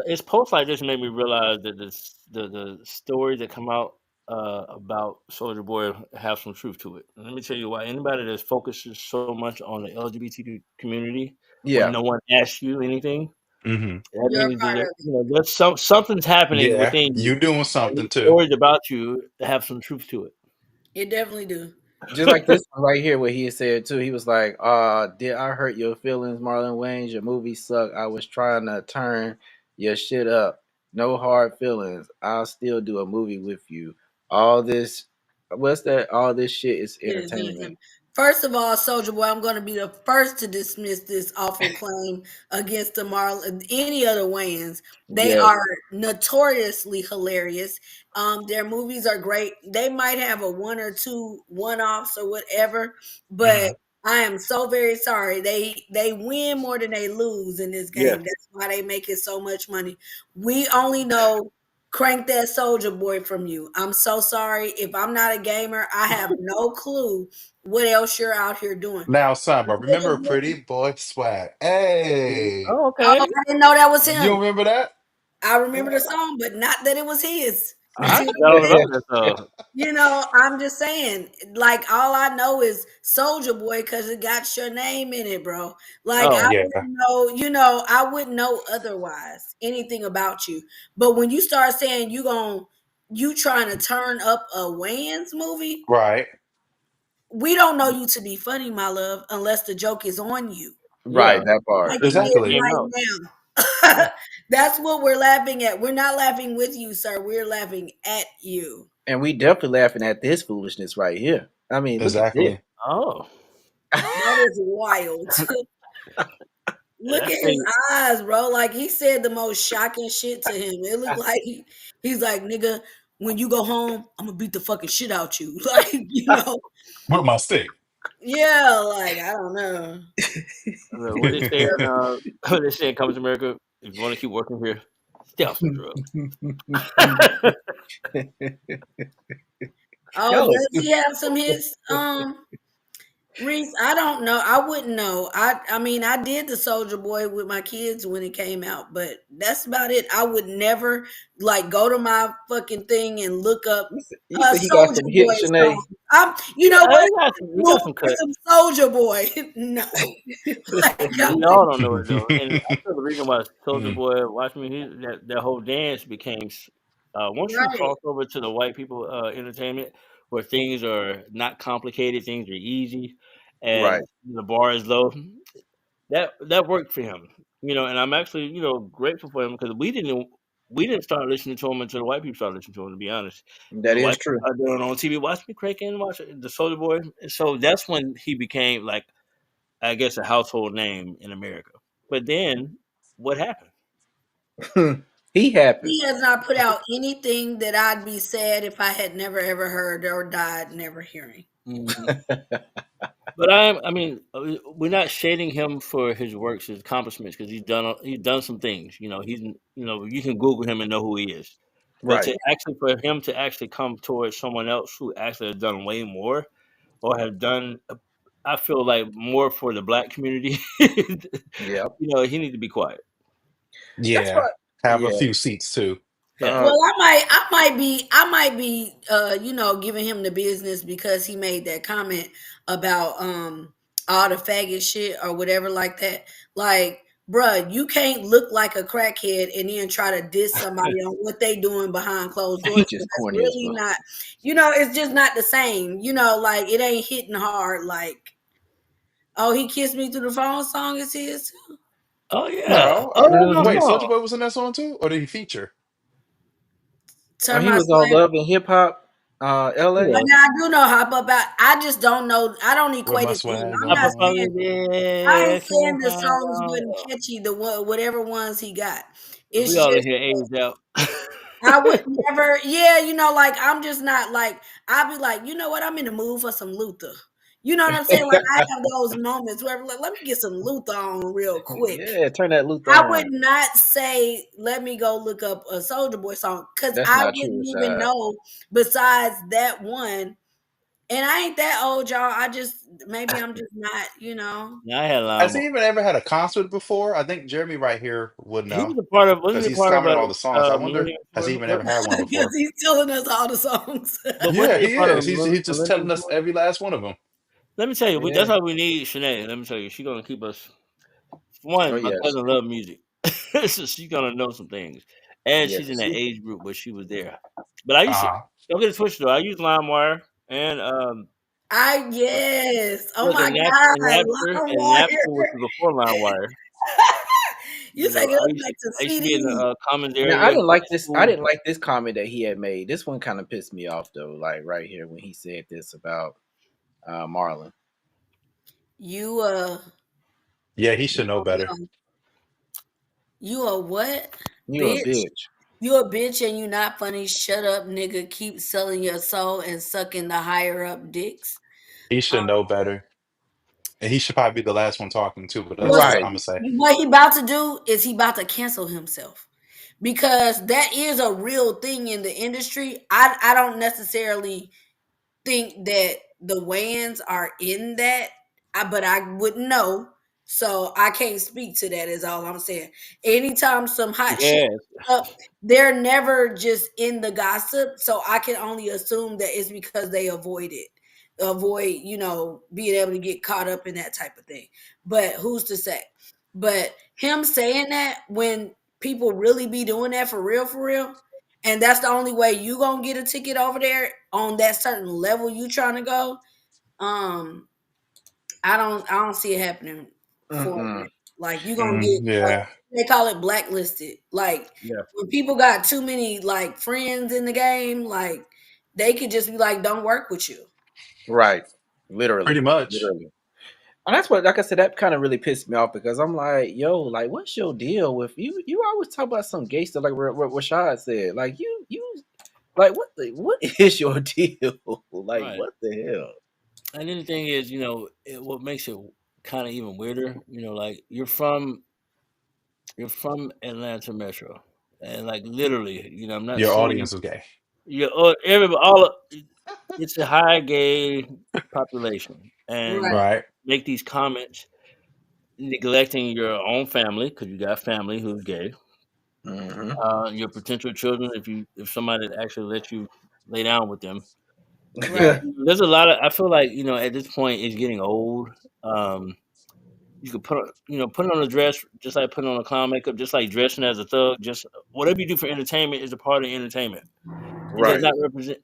it's posts like this made me realize that the stories that come out about Soldier Boy have some truth to it. And let me tell you why. Anybody that focuses so much on the LGBT community when Yeah. no one asks you anything, Hmm. that You're a means that part of it. there's something's happening Yeah, within you. you doing And something these too. stories about you have some truth to You definitely do. Just like it. this one right here, where he said too, he was like, did I hurt your feelings, Marlon Wayans? Your movie sucked. I was trying to turn your shit up. No hard feelings. I'll still do a movie with you. All this, what's that? All this shit is It is entertainment. entertainment. First of all, Soldier Boy, I'm going to be the first to dismiss this awful claim against the Marlon, any other Wayans. They Yeah, are notoriously hilarious. Their movies are great. They might have a one or two one-offs or whatever, but Hmm. I am so very sorry. They win more than they lose in this yeah. game. That's why they make it so much money. We only know crank that Soldier Boy from you. I'm so sorry. If I'm not a gamer, I have no clue what else you're out here doing. Now, Samba, remember Pretty Boy Swag? Hey, Oh, Oh, okay. I didn't know that was you him. remember that? I remember the song, but not that it was his. I You forgot know, all about that. I'm just saying, like, all I know is Soldier Boy because it got your name in it, bro. Like, I Oh, Yeah, wouldn't know, I wouldn't know otherwise anything about you. But when you start saying you trying to turn up a Wayans movie, right. we don't know you to be funny, my love, unless the joke is on you, Right, yeah. that like part. it That's what is Exactly. came right out. now. That's what we're laughing at. We're not laughing with you, sir. We're laughing at you. And we definitely laughing at this foolishness right here. I mean, look at this. Exactly. Oh, That is wild. Look at that's his the eyes, bro. Like he said the most shocking shit to him. It looked like he's like, nigga, when you go home, I'm gonna beat the fucking shit out you. Like, With my stick. yeah, like I don't know. what they say in what they say in Coming to America. If you want to keep working here, stay off some drugs. Oh, Yo, does he have some hits? Reese, I don't know. I wouldn't know. I mean, I did the Soulja Boy with my kids when it came out, but that's about it. I would never like go to my fucking thing and look up You a said he got some Soulja Boy hits, song. Shanae. You know what? You Move got some for cut. some Soulja Boy. No, like I'm We all don't know it though, and I feel the reason why Soldier Mm. Boy, watch me, that whole dance became. Once you right. cross over to the white people entertainment, where things are not complicated, things are easy, Right. and the bar is low, that worked for him, And I'm actually grateful for him because we didn't start listening to him until the white people started listening to him. To be honest, That the is white people true. started doing it on TV. Watch me cranking, watch the Soldier Boy. And so that's when he became like I guess a household name in America. But then what happened? He happened. He has not put out anything that I'd be sad if I had never ever heard or died never hearing. Mhm. But I mean, we're not shading him for his works, his accomplishments, because he's done some things. You can Google him and know who he is. But Right. for him to actually come towards someone else who actually has done way more, or have done, I feel like more for the black community. Yep. He needs to be quiet. That's Yeah. what. Have a Yeah. few seats too. Yeah. Well, I might be, giving him the business because he made that comment about all the faggot shit or whatever like that. Like, bruh, you can't look like a crackhead and then try to diss somebody on what they doing behind closed He doors. just That's corny as really fuck. not, it's just not the same. Like it ain't hitting hard. Like, oh, he kissed me through the phone song is his. Oh yeah. No, Oh, no, wait, Hmm. Soulja no. Boy was in that song too, or did he feature? Turn He my was on slang. Love and Hip Hop, He L.A. But was. now I do know hop about. I just don't know. I don't With equate my it to him. swag I'm not Up on saying on. your I ain't day, saying can't the find songs wasn't out. catchy. The whatever ones he got. We It's all in just here aged out. I would never. Yeah, like I'm just not like. I'd be like, you know what? I'm in the mood for some Luther. You know what I'm saying? Like I have those moments where I'm like, let me get some Luther on real quick. Yeah, turn that Luther I would on. not say, let me go look up a Soldier Boy song because That's I not true, wouldn't even Rashad. know besides that one. And I ain't that old, y'all. I just maybe I'm just not. Now, I had Has Lime. he even ever had a concert before? I think Jeremy right here would He know was a part of. Wasn't because he a he's part of commented a all the songs. I wonder, Millennium has Tour he even before? ever had one Because before? he's telling us all the songs. But Yeah, wasn't he a he part of a is. He's just Millennium telling us Tour? every last one of them. Let me tell you, Yeah. that's how we need Shanae. Let me tell you, she's gonna keep us. Oh One, my yes. cousin love music, so she's gonna know some things, and she's in Yes. that age group where she was there. But I used to Uh-huh. don't get it twisted though. I use LimeWire and Yes. Oh look my and God. Napster Long and Napster, wire. which was before LimeWire. You taking I us used to back to I used to be in the CD. commons Now I area, didn't go like to this. I school. didn't like this comment that he had made. This one kind of pissed me off though. Like right here when he said this about Marlon. You Yeah, he should know hold better. on. You a what? You a Bitch. bitch. You a bitch and you not funny. Shut up, nigga. Keep selling your soul and sucking the higher up dicks. He should know better. And he should probably be the last one talking too, but that's Well, just what Right. I'm gonna say. what he about to do is he about to cancel himself because that is a real thing in the industry. I don't necessarily think that the Wayans are in that, but I wouldn't know. So I can't speak to that is all I'm saying. Anytime some hot shit Yeah, comes up, they're never just in the gossip. So I can only assume that it's because they avoid it. Avoid, being able to get caught up in that type of thing. But who's to say? But him saying that when people really be doing that for real, and that's the only way you gonna get a ticket over there on that certain level you trying to go. Um, I don't see it happening for Mm-mm. real. Like you gonna get Yeah. they call it blacklisted. Like yeah. when people got too many like friends in the game, like they could just be like, don't work with you. Right. Literally. Pretty much. Literally. And that's what, like I said, that kind of really pissed me off because I'm like, yo, like, what's your deal with you? You always talk about some gay stuff, like what Rashad said. Like, like, what is your deal? Like, Right. what the hell? And then the thing is, what makes it kind of even weirder, like you're from Atlanta Metro, and like literally, I'm not Your saying audience is gay. everybody, all it's a high gay population. and Right. Right. make these comments neglecting your own family because you got family who's gay, Mm-hmm. your potential children if somebody actually lets you lay down with them. Right. There's a lot of I feel like at this point it's getting old. You could put on a dress just like putting on a clown makeup, just like dressing as a thug. Just whatever you do for entertainment is a part of entertainment. It Right.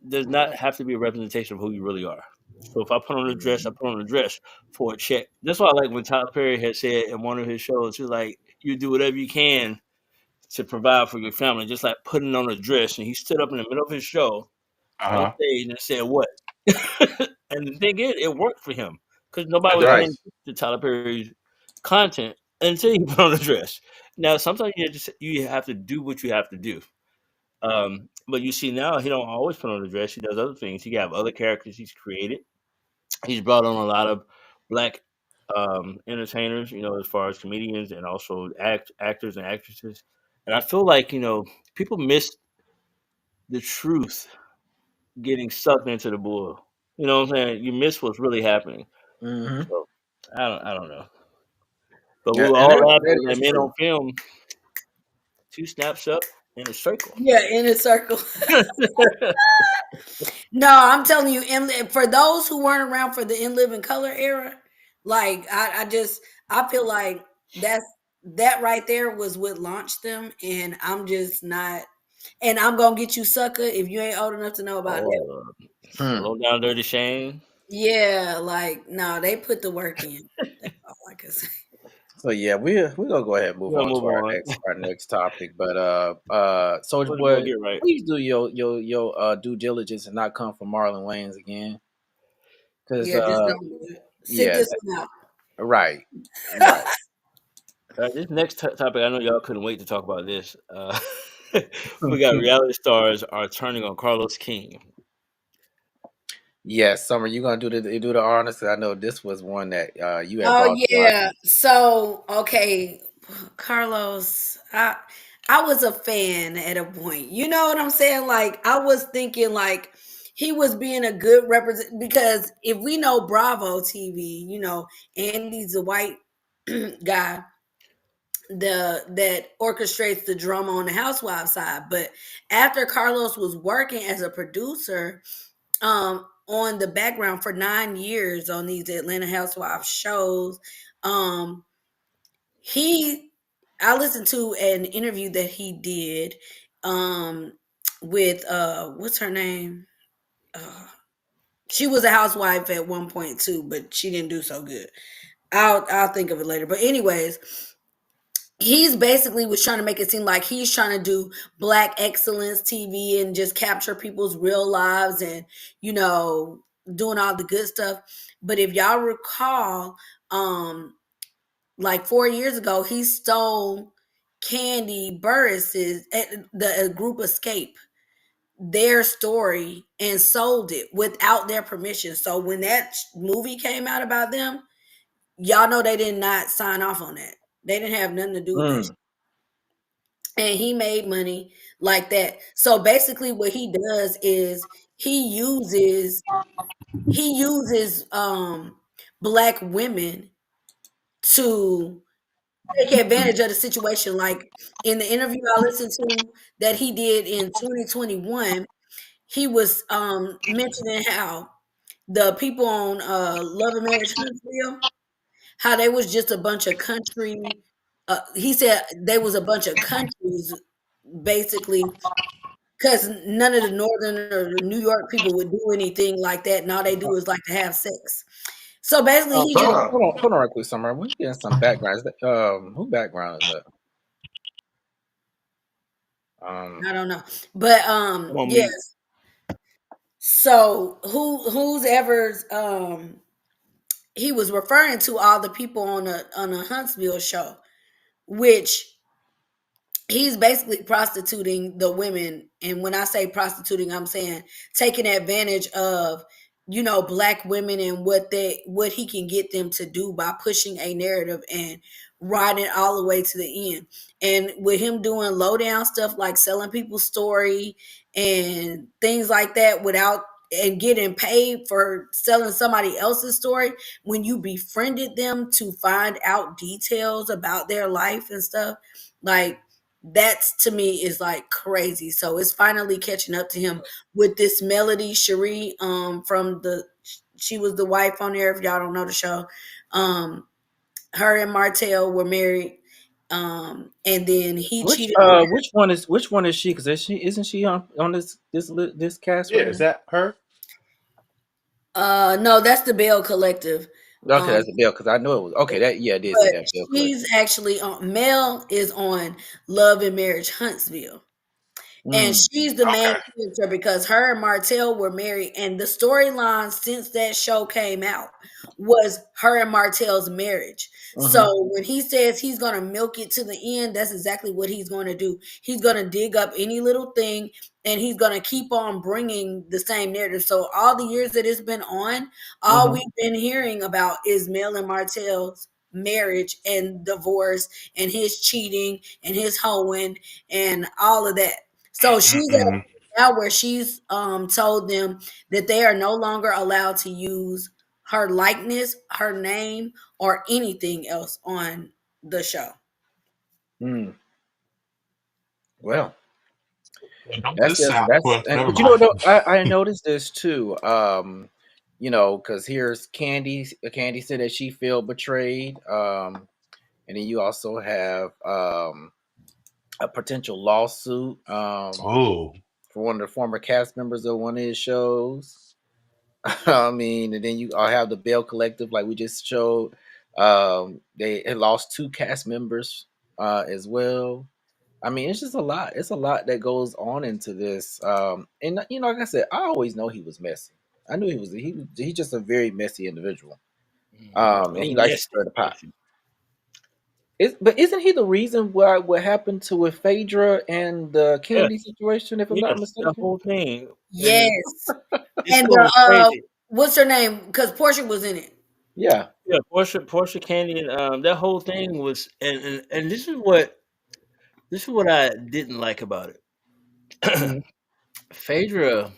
does not have to be a representation of who you really are. So if I put on a dress, I put on a dress for a check. That's why I like when Tyler Perry had said in one of his shows, he was like, you do whatever you can to provide for your family, just like putting on a dress. And he stood up in the middle of his show on Uh-huh. stage and said what? And the thing is, it worked for him because nobody It was Right. paying does. attention to Tyler Perry's content until he put on a dress. Now, sometimes you have to do what you have to do. But you see now he don't always put on a dress. He does other things. He have other characters he's created. He's brought on a lot of black entertainers, as far as comedians and also actors and actresses. And I feel like people miss the truth getting sucked into the bull. You know what I'm saying? You miss what's really happening. Mm-hmm. So I don't know. But we Yeah, were and all that laughing when is that man true. on film two snaps up in a circle. Yeah, in a circle. No, I'm telling you, for those who weren't around for the In Living Color era, like I feel like that right there was what launched them, and I'm just not. And I'm gonna get you, sucker, if you ain't old enough to know about that. Oh, Hmm. low down dirty Shane. Yeah, like no, they put the work in. That's all I can say. So yeah, we're gonna go ahead and move We're gonna on move to our on. next topic. But Soulja Soulja Boy, Boy, get right. please do your due diligence and not come for Marlon Wayans again. Cause Yeah, just don't do it. Sit yeah, this one out. right, right. This next topic, I know y'all couldn't wait to talk about this. We got reality stars are turning on Carlos King. Yes, Summer, you gonna do the honors? 'Cause I know this was one that you had Oh brought to our yeah. So okay, Carlos, I was a fan at a point. You know what I'm saying? Like I was thinking like he was being a good represent because if we know Bravo TV, Andy's a white guy that orchestrates the drama on the housewives side. But after Carlos was working as a producer on the background for 9 years on these Atlanta Housewives shows, um he I listened to an interview that he did um with what's her name? She was a housewife at one point too, but she didn't do so good. I'll think of it later. But anyways, he's basically was trying to make it seem like he's trying to do black excellence TV and just capture people's real lives and doing all the good stuff. But if y'all recall, like 4 years ago, he stole Kandi Burris's the group Escape their story and sold it without their permission. So when that movie came out about them, y'all know they did not sign off on that. They didn't have nothing to do with that. Mm, And he made money like that. So basically what he does is he uses black women to take advantage of the situation. Like in the interview I listened to that he did in 2021, he was mentioning how the people on Love and Marriage Huntsville, how they was just a bunch of country. He said they was a bunch of countries, basically, because none of the northern or the New York people would do anything like that, and all they do is like to have sex. So basically, he just hold on, right quick, Summer. We're getting some background. Who background is that? I don't know, but I'm on yes. mute. So who's ever's he was referring to all the people on a Huntsville show, which he's basically prostituting the women. And when I say prostituting, I'm saying taking advantage of black women and what he can get them to do by pushing a narrative and riding it all the way to the end. And with him doing low down stuff like selling people's story and things like that without and getting paid for selling somebody else's story when you befriended them to find out details about their life and stuff. Like, that's to me is like crazy. So it's finally catching up to him with this Melody Cherie, from she was the wife on there, if y'all don't know the show. Her and Martell were married. And then he cheated on her. Which one is she? Because isn't she on this cast Yeah, right is here? that her? No, that's the Bell Collective. Okay, Um, that's a Bell because I know it was okay. That I did see but that Bell collector. she's actually on. Mel is on Love and Marriage Huntsville. And Mm, she's the main Okay. character because her and Martell were married. And the storyline since that show came out was her and Martell's marriage. mm-hmm, So when he says he's going to milk it to the end, that's exactly what he's going to do. He's going to dig up any little thing and he's going to keep on bringing the same narrative. So all the years that it's been on, all mm-hmm, we've been hearing about is Mel and Martell's marriage and divorce and his cheating and his hoeing and all of that. So she's at a Mm-mm. point now where she's told them that they are no longer allowed to use her likeness, her name, or anything else on the show. mm. Well, Don't that's this just sound? that's Well, never but you know mind. no, I noticed this too. Because here's Candy. Candy said that she felt betrayed. And then you also have a potential lawsuit Oh, for one of the former cast members of one of his shows. I mean, and then you have the Bell Collective, like we just showed. They had lost two cast members as well. I mean, it's just a lot. It's a lot that goes on into this. And like I said, I always know he was messy. I knew he's just a very messy individual. And A he likes to nasty stir the pot. person. But isn't he the reason why what happened to with Phaedra and the Yeah, Candy situation, if I'm not yes, that mistaken? whole thing. And Yes. this And what was crazy. what's her name? Because Portia was in it. Yeah. Yeah, Portia Candy, and that whole thing was, and this is what I didn't like about it. Hmm. Phaedra,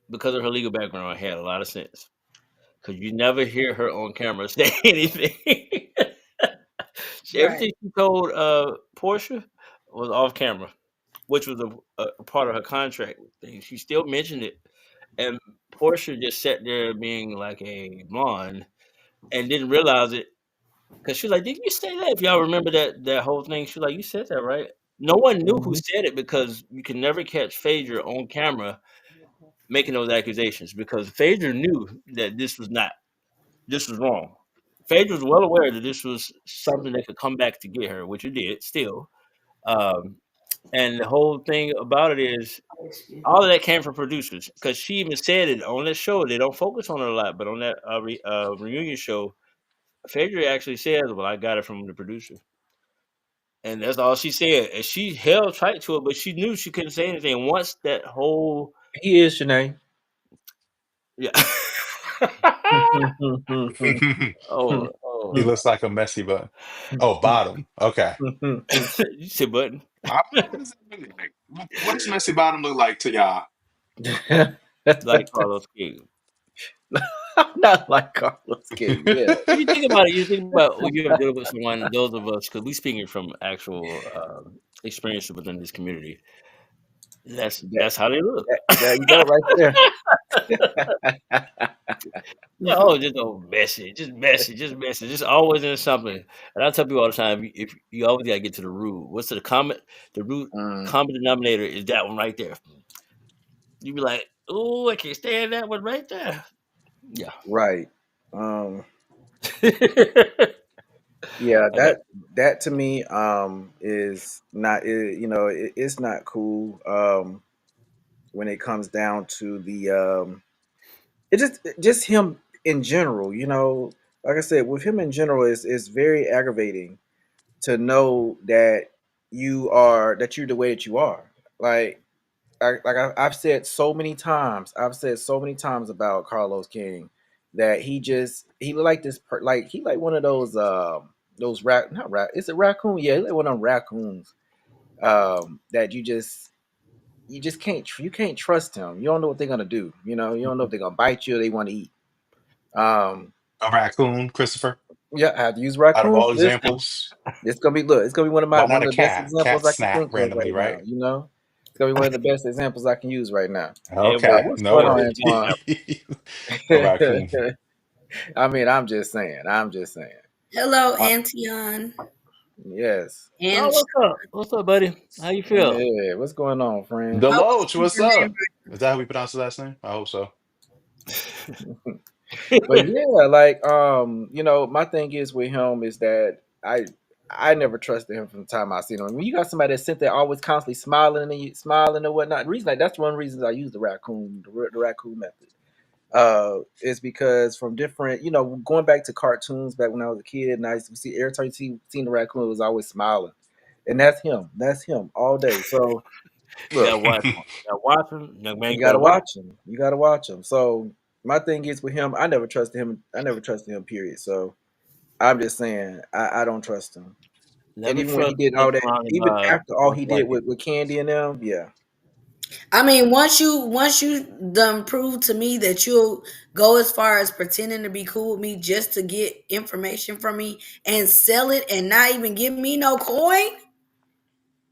because of her legal background, had a lot of sense because you never hear her on camera say anything. Right. Everything she told Portia was off camera, which was a part of her contract thing. She still mentioned it, and Portia just sat there being like a blonde and didn't realize it because she's like, "Didn't you say that?" If y'all remember that whole thing, she's like, "You said that, right?" No one knew who Hmm. said it because you can never catch Phaedra on camera making those accusations because Phaedra knew that this was wrong. Phaedra was well aware that this was something that could come back to get her, which it did still. Um, and the whole thing about it is all of that came from producers because she even said it on that show. They don't focus on it a lot, but on that reunion show, Phaedra actually says, "Well, I got it from the producer," and that's all she said. And she held tight to it, but she knew she couldn't say anything. Once that whole He is Shanae. yeah, he oh, looks like a messy button. Oh, bottom. Okay. you said button What does that look like? What does messy bottom look like to y'all? like Carlos King. Not like Carlos King. Yeah. If you think about it, you think about when you're dealing with someone, those of us, because we speaking from actual experience within this community. That, That's how they look. that you got it right there. Yeah, oh, just oh, messy, just always in something. And I tell people all the time, if you always gotta get to the root. What's the root Mm, common denominator is that one right there. You be like, oh, I can't stand that one right there. Yeah. right. Um, I yeah, got that to me is not it's not cool when it comes down to the it just him in general, like I said, with him in general is very aggravating to know that you're the way that you are. Like I've said so many times, about Carlos King that he like this like he like one of those not rat it's a raccoon, yeah, he like one of them raccoons that you just you just you can't trust him. You don't know what they're gonna do. You know, you don't know if they're gonna bite you or they want to eat. Um, A raccoon, Christopher. yeah, I have to use Out of raccoon all for this. examples, It's gonna be look. It's gonna be why one not a of the best cat? examples I Cats can snap think of randomly, right now. right? You know, it's gonna be one of the best examples I can use right now. Okay, But Everybody, what's no going on, worries. everybody Antoine? A raccoon. I mean, I'm just saying. I'm just saying. Hello, Uh, Antion yes. and oh, what's up? What's up, buddy? How you feel? Yeah. What's going on, friend? I was Deloach, what's thinking that up? Is that how we pronounce the last name? I hope so. But yeah, like you know, my thing is with him is that I never trusted him from the time I seen him. When you got somebody that's sit there always constantly smiling and smiling and whatnot, the reason like that's one of the reasons I use the raccoon method. Is because from different, you know, going back to cartoons back when I was a kid, and I used to see every time you seen the raccoon, it was always smiling, and that's him. That's him all day. So You look, gotta watch him. You gotta watch him. No, man, you you got to gotta watch. watch him. You got to watch him. So my thing is with him, I never trusted him. I never trusted him. Period. So I'm just saying I don't trust him. And Never even when he trust did him all that, surrounded even by a after all bunch he of did white people. with Candy and them, yeah, I mean, once you done prove to me that you'll go as far as pretending to be cool with me just to get information from me and sell it and not even give me no coin,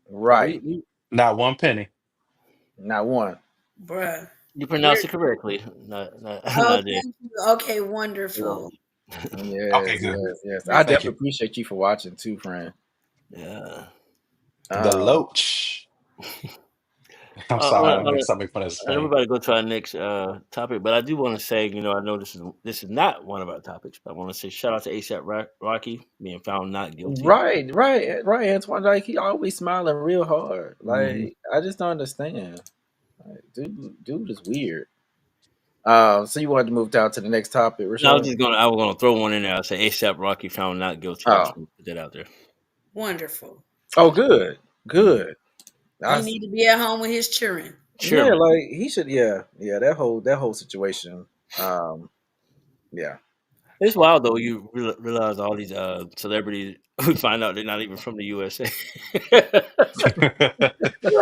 No, right, Not one penny. not one. bruh. you You're pronounced it correctly. Not oh, not there. thank you. Okay, Yeah. wonderful. Okay, Yes, good. yes, yes. I Thank definitely you. appreciate you for watching too, friend. Yeah. Um, Deloach. I'm Uh, sorry, I uh, don't make uh, stop making fun of his and name. everybody go to our next topic, but I do want to say, I know this is not one of our topics, but I want to say shout out to ASAP Rocky being found not guilty. right, Antoine. Like he always smiling real hard. Hmm. Like I just don't understand. Like, dude is weird. So you wanted to move down to the next topic, No, Rashad? I was gonna throw one in there. I say ASAP Rocky found not guilty. I just Oh, want to put that out there. Wonderful. oh, good, Mhm. good. He That's need to be at home with his children. yeah, Chairman. like he should. Yeah, yeah. That whole situation. Um, yeah. It's wild though. You realize all these celebrities. We find out they're not even from the USA. You're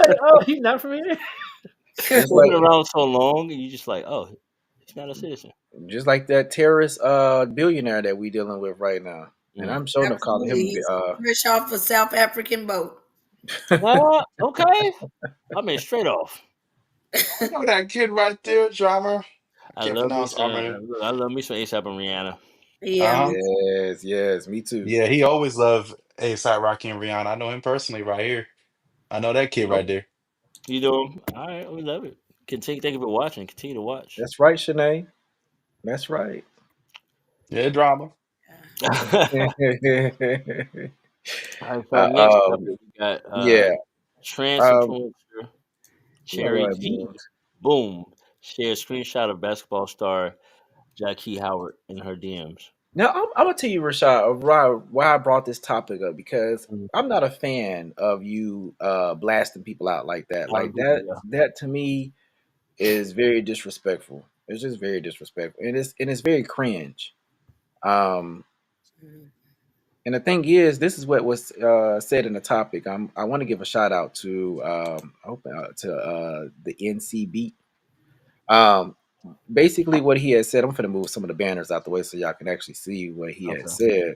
like, oh, he's not from here. Just They've like been around so long, and you just like, oh, he's not a citizen. just like that terrorist billionaire that we dealing with right now. And Mm. I'm showing up calling Absolutely. him He's fresh off a South African boat. Okay. I mean, straight off. I know that kid right there, drummer. I I can't love me pronounce some. Armin. I love me some ASAP and Rihanna. Yeah, Uh-huh. me Yes, yes, me too. Yeah, he always loved A$AP Rocky and Rihanna. I know him personally right here. I know that kid right Oh, there. you know, all right, we love it. Continue. Thank you for watching. Continue to watch. That's right, Shanae. That's right. Yeah, drama. All right, so next up we got yeah. trans Um, influencer what do Cherry I T. mean? Boom. Shared screenshot of basketball star Jackie Howard in her DMs. Now I'm gonna tell you, Rashad, why I brought this topic up because Mhm. I'm not a fan of you blasting people out like that. A lot of Like people, yeah. that to me is very disrespectful. It's just very disrespectful, and it's very cringe. Um, too. and the thing is, this is what was said in the topic. I want to give a shout out to the NCB. Um, basically, what he had said. I'm going to move some of the banners out the way so y'all can actually see what he had Okay. said.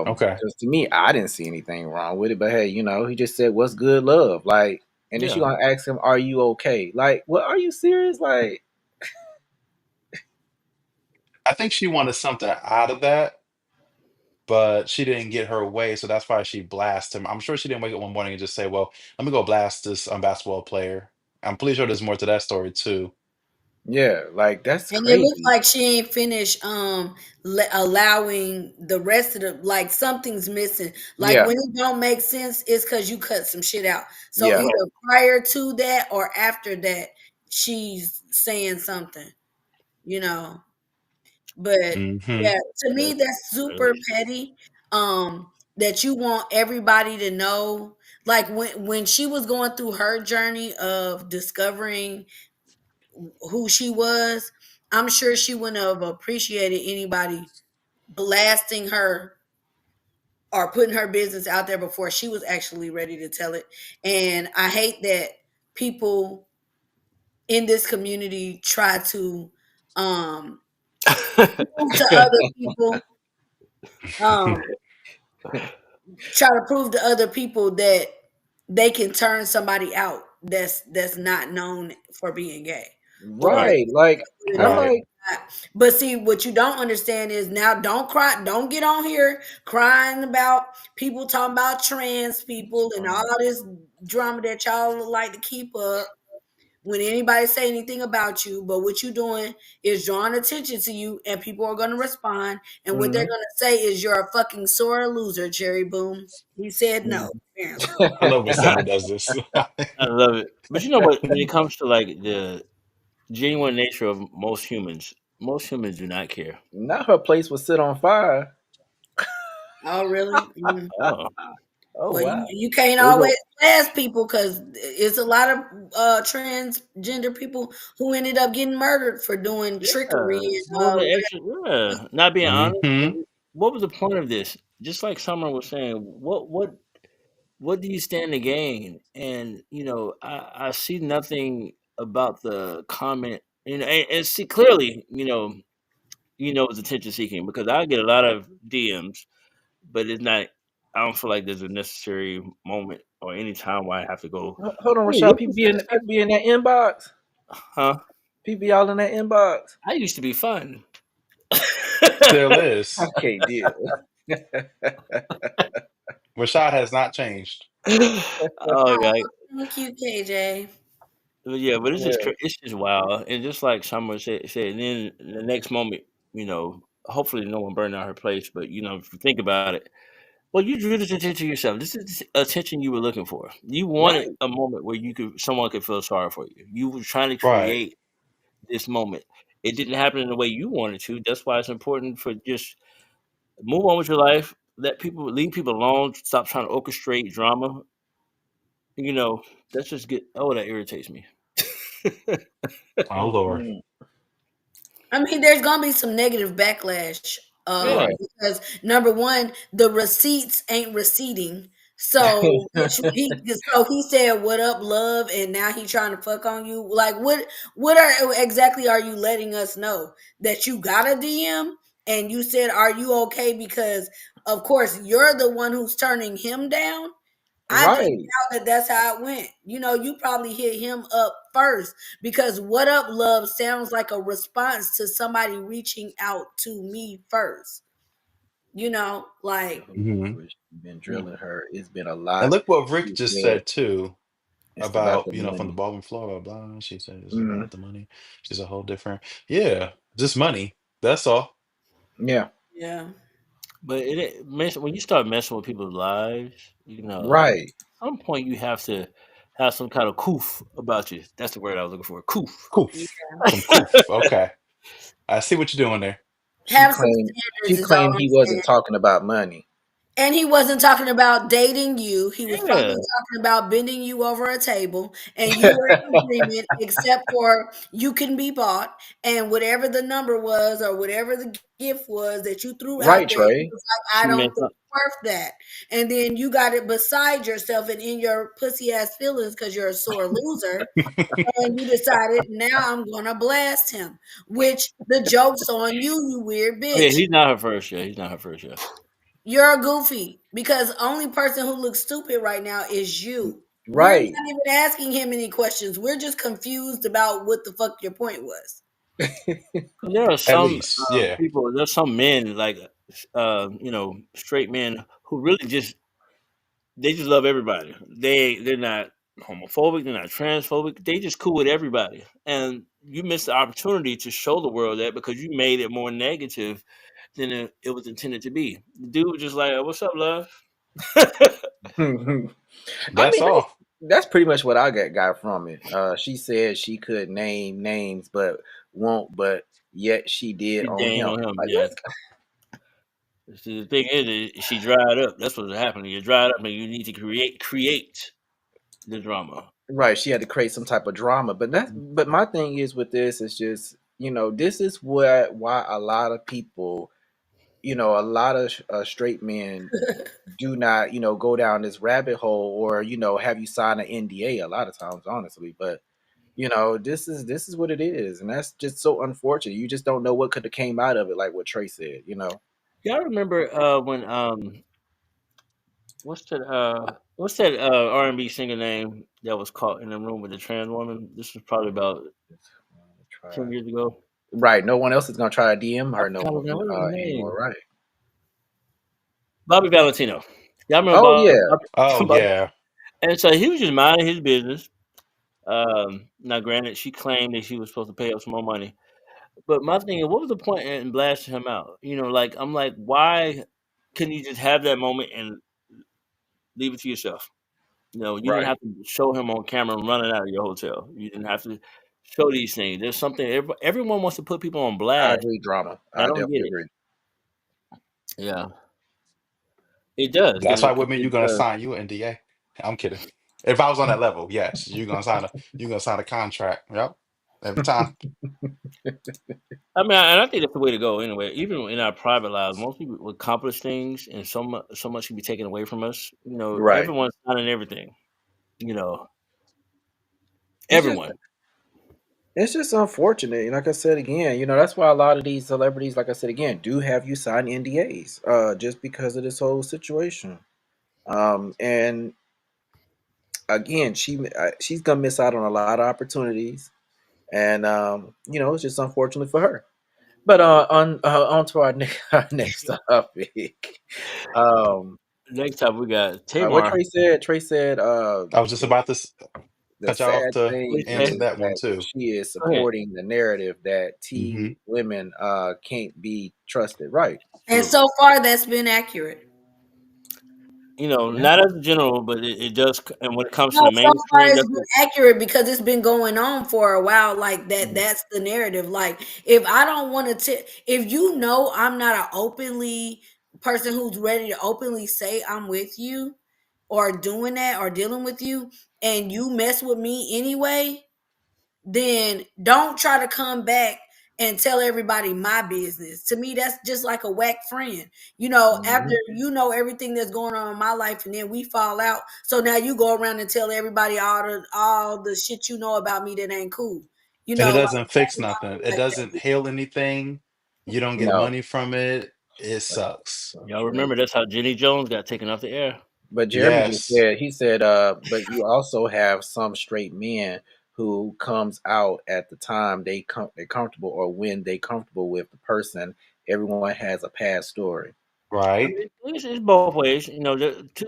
Okay. Because to me, I didn't see anything wrong with it. But hey, you know, he just said, "What's good, love?" Like, and then she Yeah. gonna ask him, "Are you okay?" Like, well, are you serious? Like, I think she wanted something out of that, but she didn't get her way, so that's why she blasted him. I'm sure she didn't wake up one morning and just say, "Well, let me go blast this basketball player." I'm pretty sure there's more to that story too. yeah, like that's And it looks crazy. like she ain't finished allowing the rest of the like something's missing. Like Yeah, when it don't make sense, it's because you cut some shit out. So yeah, either Right. prior to that or after that, she's saying something, you know. But Hmm. yeah, to Yeah. me that's super petty. That you want everybody to know. Like when she was going through her journey of discovering who she was, I'm sure she wouldn't have appreciated anybody blasting her or putting her business out there before she was actually ready to tell it. And I hate that people in this community try to prove to other people, um, try to prove to other people that they can turn somebody out that's not known for being gay, or Right. Like I'm Right. like, but see, what you don't understand is now don't cry, don't get on here crying about people talking about trans people and all this drama that y'all like to keep up when anybody say anything about you. But what you doing is drawing attention to you, and people are gonna respond, and what they're mhm, gonna say is you're a fucking sore loser, Cherry Boom. He said no, apparently. I love when Summer does this. I love it. But you know what? When it comes to like the genuine nature of most humans do not care. not her place was set on fire. Oh, really? Mm. Oh, Oh Well, wow. you can't It was always class people because it's a lot of transgender people who ended up getting murdered for doing trickery yeah. and Doing the whatever. extra, yeah. Not being honest. Hmm. What was the point of this? Just like Summer was saying, what do you stand to gain? And I see nothing about the comment. And see clearly, it's attention seeking because I get a lot of DMs, but it's not. I don't feel like there's a necessary moment or any time where I have to go. hold on, "Hey, Rashad. what People this be in guy people be in that inbox. say?" Huh? People be all in that inbox. I used to be fun. Still is. Okay, deal. Rashad has not changed. Oh Oh, god. thank you, KJ. But yeah, but Yeah. it's just wild. And just like Summer said, and then the next moment, hopefully no one burned out her place. But if you think about it, well, you drew this attention to yourself. This is the attention you were looking for. You wanted Right. a moment where someone could feel sorry for you. You were trying to Right. create this moment. It didn't happen in the way you wanted to. That's why it's important for just move on with your life. Leave people alone. Stop trying to orchestrate drama. You know, that's just get. Oh, that irritates me. Oh Lord. Mm-mm. I mean, there's gonna be some negative backlash, Yeah, Right. because number one, the receipts ain't receipting. So he said, "What up, love?" And now he trying to fuck on you. Like, what are exactly are you letting us know that you got a DM? And you said, "Are you okay?" Because of course you're the one who's turning him down. I just Right. doubt that that's how it went. You probably hit him up first because "What up, love" sounds like a response to somebody reaching out to me first. Like, Hmm. Whoever's been mm, drilling her, it's been a And lot. look what Rick She just said said too it's about about, the from the money. ballroom floor, blah, blah. She said it's Mm, about the money. She's a whole different, yeah, just money. That's all. yeah. yeah. but when you start messing with people's lives, Right. at some point you have to have some kind of coof about you. That's the word I was looking for. Coof. Coof. Some coof. Okay. I see what you're doing there. She Have some claimed she standards is all claimed I'm he saying. wasn't talking about money. And he wasn't talking about dating you. He was probably Yeah, talking about bending you over a table, and you were in agreement, except for you can be bought, and whatever the number was or whatever the gift was that you threw out Right, there, he Trey. was like, "I she don't meant think it's worth that." And then you got it beside yourself and in your pussy ass feelings because you're a sore loser, and you decided now I'm gonna blast him. Which the joke's on you, you weird Oh yeah, bitch. he's not her first. Yeah, he's not her first. Yeah. You're a goofy because only person who looks stupid right now is you. We're Right. not even asking him any questions. We're just confused about what the fuck your point was. There are At some least, yeah. people. There's some men like straight men who really just love everybody. They're not homophobic. They're not transphobic. They just cool with everybody. And you missed the opportunity to show the world that because you made it more negative than it was intended to be. The dude was just like, "What's up, love?" I That's mean, all. that's pretty much what I got from it. She said she could name names, but won't. But yet she did She on dang him. on him. Like Yeah. See, the thing is she dried up. That's what's happening. You dried up, and you need to create the drama. right? She had to create some type of drama. But my thing is with this is just this is why a lot of people a lot of straight men do not, go down this rabbit hole or, have you sign an NDA a lot of times, honestly. But this is what it is, and that's just so unfortunate. You just don't know what could have came out of it, like what Trey said. Y'all remember when what's that R&B singer name that was caught in the room with the trans woman? This was probably about Try. 10 years ago. Right. No one else is gonna try to DM I her no forgot more his name. What was his anymore. name? Right. Bobby Valentino. Y'all remember Oh yeah. Oh Bobby? yeah. And so he was just minding his business. Now, granted, she claimed that she was supposed to pay up some more money, but my thing is, what was the point in blasting him out? Like I'm like, why couldn't you just have that moment and leave it to yourself? You didn't Right. have to show him on camera running out of your hotel. You didn't have to show these things. There's something everyone wants to put people on I blast. agree, drama. I I don't get definitely it. agree. Yeah, it does That's because why it, with me, you're it gonna does. sign you an NDA. I'm kidding. If I was on that level, yes, you're gonna sign a contract. Yep. Every time. I mean, and I think that's the way to go. Anyway, even in our private lives, most people accomplish things, and so much can be taken away from us. Right. Everyone's signing everything. You know, It's just everyone. it's just unfortunate. And like I said again, that's why a lot of these celebrities, like I said again, do have you sign NDAs, just because of this whole situation. And again, she's gonna miss out on a lot of opportunities, and it's just unfortunate for her. But on to our next topic. Um, Next time we got what Tamar. Trey said, I was just about to the cut y'all off sad to thing What you answer say? is that one that too. she is Go ahead. supporting the narrative that Hmm. women can't be trusted. Right. And True. so far, that's been accurate. Yeah. Not as a general, but it does. And when it comes No, to the so far mainstream, it's that's been what. accurate because it's been going on for a while. Like that, Mhm. that's the narrative. Like if I don't want to, if you know I'm not an openly person who's ready to openly say I'm with you, or doing that, or dealing with you, and you mess with me anyway, then don't try to come back and tell everybody my business. To me, that's just like a whack friend. After Mhm. everything that's going on in my life, and then we fall out. So now you go around and tell everybody all the shit you know about me that ain't cool. And it Like doesn't fix nothing. It like doesn't heal anything. You don't get No. money from it. It sucks. Y'all remember that's how Jenny Jones got taken off the air. But Jeremy just Yes. said, he said, but you also have some straight men who comes out at the time they're comfortable, or when they comfortable with the person. Everyone has a past story. I Right. mean, it's both ways.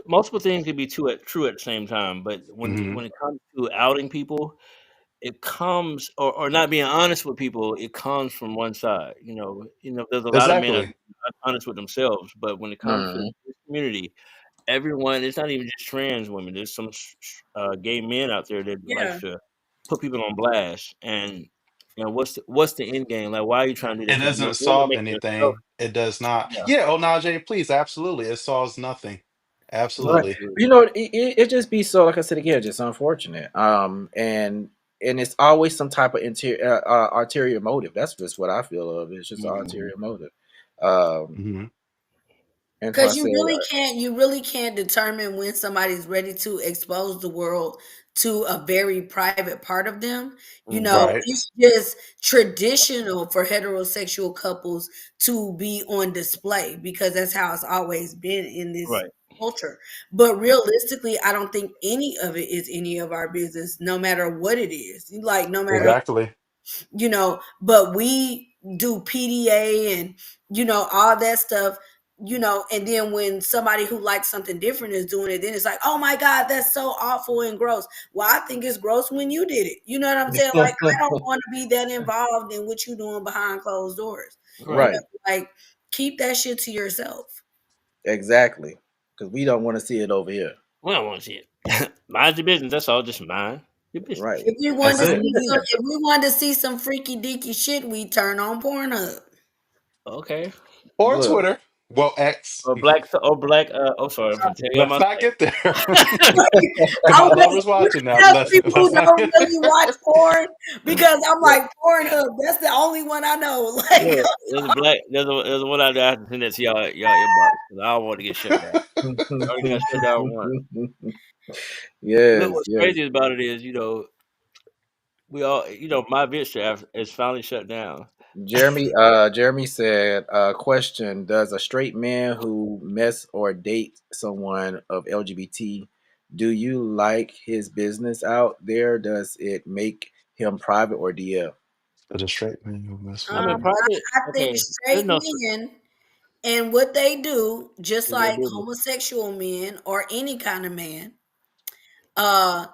Multiple things can be true at the same time. But when Hmm. when it comes to outing people, it comes or not being honest with people. It comes from one side. There's a lot of men are Exactly. not honest with themselves. But when it comes to Mhm. this community, everyone, it's not even just trans women. There's some gay men out there that yeah. likes to put people on blast. And what's the end game? Like, why are you trying to do It that? Because doesn't you want to solve make yourself. anything. It does not. Yeah, Yeah. Oh, Najee, please. Absolutely. It solves nothing. Right. Absolutely. You it just be so, like I said again, just unfortunate. And it's always some type of ulterior motive. That's just what I feel of. It's just an mhm. ulterior motive. Um, Hmm. and so I Because said, you really can't determine when somebody's ready to expose the world to a very private part of them. mhm. Right. It's just traditional for heterosexual couples to be on display because that's how it's always been in this Right. culture. But realistically, I don't think any of it is any of our business, no matter what it is. Like no matter Exactly. but we do PDA and all that stuff, and then when somebody who likes something different is doing it, then it's like, oh my God, that's so awful and gross. Well, I think it's gross when you did it. You know what I'm saying? Like, I don't want to be that involved in what you're doing behind closed doors. Right. Right. Like, keep that shit to yourself. Exactly. Because we don't want to see it over here. We don't want to see it. Mind your business. That's all. Just mind your business. Right. That's it. If we wanted to see some freaky deaky shit, we turn on Pornhub. Okay. Or Look, Twitter. Well, X. or black. Or black. Oh, sorry. I'm gonna tell you on Let's my not get there. If I'm my waiting. daughter's watching now, Enough people who let's not don't get really watch porn because I'm Yeah. like Pornhub. That's the only one I know. Like, Look, there's a black. There's a one out there. I have to send that to y'all inbox because I don't want to get shut down. I already got shut down once. Look, Yes, what's yes. crazy about it is, we all, my VidStrap is finally shut down. Jeremy said, question, does a straight man who mess or date someone of LGBT, do you like his business out there? Does it make him private or DL? to the straight man who mess I with mean, me. private. I think Okay, there's straight no. men and what they do, just Is their like business. homosexual men or any kind of man, uh,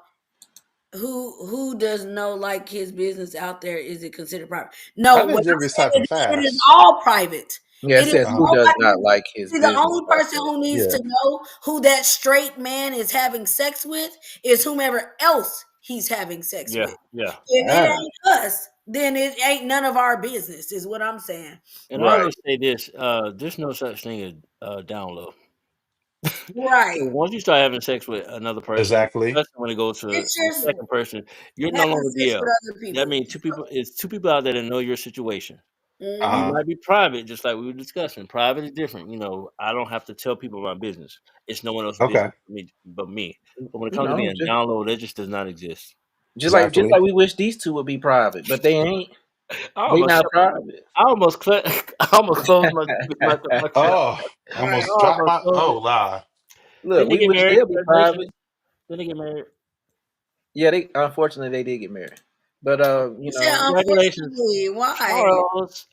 who does know like his business out there, is it considered private? I No, what think I'm Jimmy's typing saying is it is fast. all private. Yeah, it It is says who does nobody. not like his See, the business only out person there. who needs Yeah. to know who that straight man is having sex with is whomever else he's having sex Yeah, with. yeah. If it Ah, ain't us, then it ain't none of our business, is what I'm saying. And I right. always say this: there's no such thing as down low. Right. Once you start having sex with another person, Exactly. especially when it goes to It's the just second person, you're no having longer sex with DL. other That people. means two people. It's two people out there that know your situation. You Mhm. Uh-huh. might be private, just like we were discussing. Private is different. I don't have to tell people my business. It's no one else's Okay. business but me. But when it You comes to know, being down low, that just does not exist. just Exactly. like we wish these two would be private, but they ain't. I They almost, not shut- private. I almost, I almost closed my crap. Oh, Right. I almost dropped almost my. closed Oh, it. la. Didn't Look, they we get wish married? they'd be private. Congratulations. Didn't they get married? Yeah, they unfortunately they did get married. But You said Congratulations, unfortunately. Why? Charles.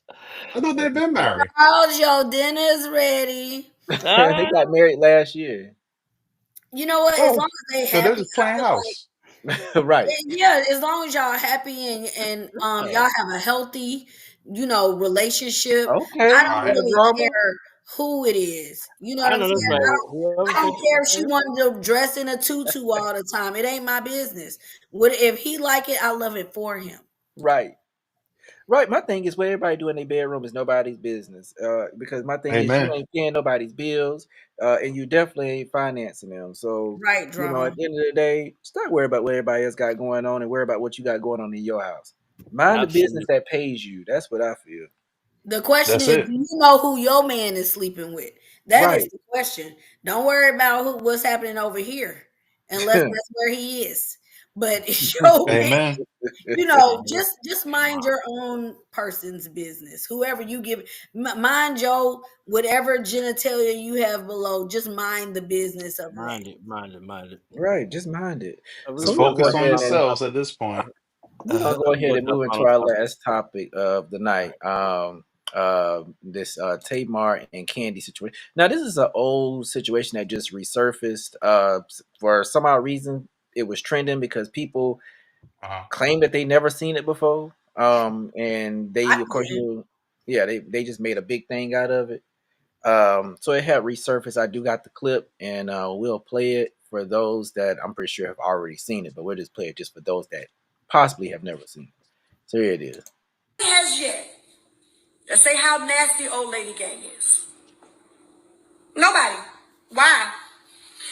I thought they'd been married. Charles, your dinner's ready. they Ah, got married last year. You know what? As long Oh, as they so they're happy, just I playing feel like house. Right. yeah, as long as y'all happy and yeah. y'all have a healthy, relationship, I Okay. don't All right. No really drama. care who it is. You know what I I'm know that's saying? right. I Whoever don't takes care if she wanted to dress in a tutu all the time. It ain't my business. What if he like it? I love it for him. Right. Right. My thing is what everybody do in their bedroom is nobody's business. Because my thing is you Amen. ain't paying nobody's bills, and you definitely ain't financing them. So, Right, at draw. the end of the day, stop worrying about what everybody else got going on and worry about what you got going on in your house. Mind the business absolutely. that pays you. That's what I feel. The question That's is, it. do you know who your man is sleeping with? That is Right. the question. Don't worry about what's happening over here, unless that's where he is. But your man, Amen. just mind your own person's business. Whoever you give, mind your whatever genitalia you have below. Just mind the business of that. Mind it. Right. Just mind it. A So Just we're gonna go focus on ahead and yourselves at this point. move into our last topic of the night. This Tamar and Kandi situation. Now, this is an old situation that just resurfaced. For some odd reason, it was trending because people Uh-huh. claim that they never seen it before. And I they, of course, didn't. they just made a big thing out of it. So it had resurfaced. I do got the clip, and we'll play it for those that I'm pretty sure have already seen it, but we'll just play it just for those that possibly have never seen it. So here it is. Has yet to say how nasty old lady gang is. Nobody. Why?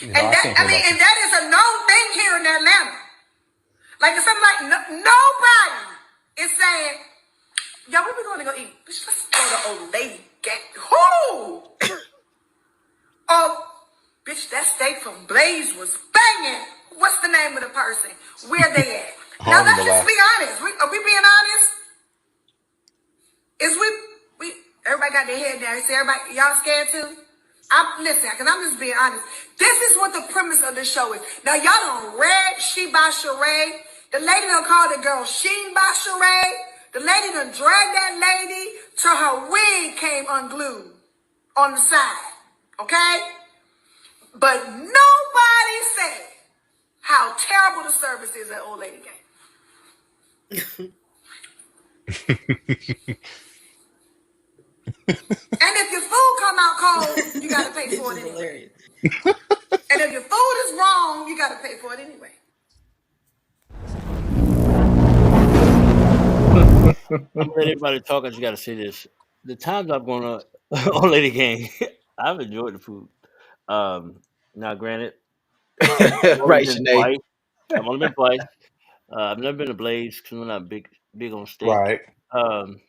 And I that can't I hear mean, nothing. and that is a known thing here in Atlanta. Like if something like nobody is saying, "Yo, where we going to go eat? Bitch, let's go to old lady gang." Who? Oh, bitch, that steak from Blaze was banging. What's the name of the person? Where they at? I Now don't let's even just lie. be honest. Are we being honest? Is we everybody got their head down? Is everybody y'all scared too? I'm listen, because I'm just being honest. This is what the premise of the show is. Now y'all done read She by Sheree. The lady done called the girl Sheen by Sheree. The lady done dragged that lady till her wig came unglued on the side. Okay? But nobody said how terrible the service is at Old Lady Game. And if your food come out cold, you gotta pay for it anyway. Hilarious. And if your food is wrong, you gotta pay for it anyway. I'm gonna let everybody talk. I just gotta say this: the times I've gone on Lady Gang, I've enjoyed the food. Now, granted, I've only Right, been Shanae. twice. I've only been twice. I've never been to Blaze because we're not big on steak. Right. Um,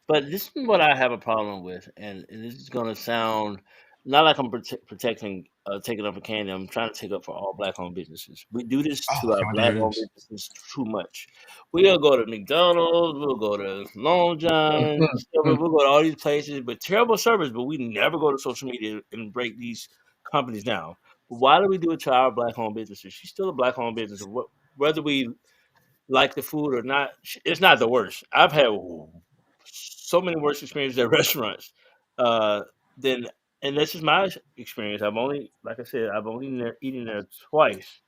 but this is what I have a problem with, and this is gonna sound not like I'm protecting taking up for Candy. I'm trying to take up for all black-owned businesses. We do this Oh, to I our can't wait to hear black-owned this. businesses too much. We'll go to McDonald's, we'll go to Long John, Silver, we'll go to all these places, but terrible service. But we never go to social media and break these companies down. Why do we do it to our black-owned businesses? She's still a black-owned business. Whether we like the food or not, it's not the worst. I've had so many worse experiences at restaurants than, and this is my experience. Like I said, I've only eaten there twice,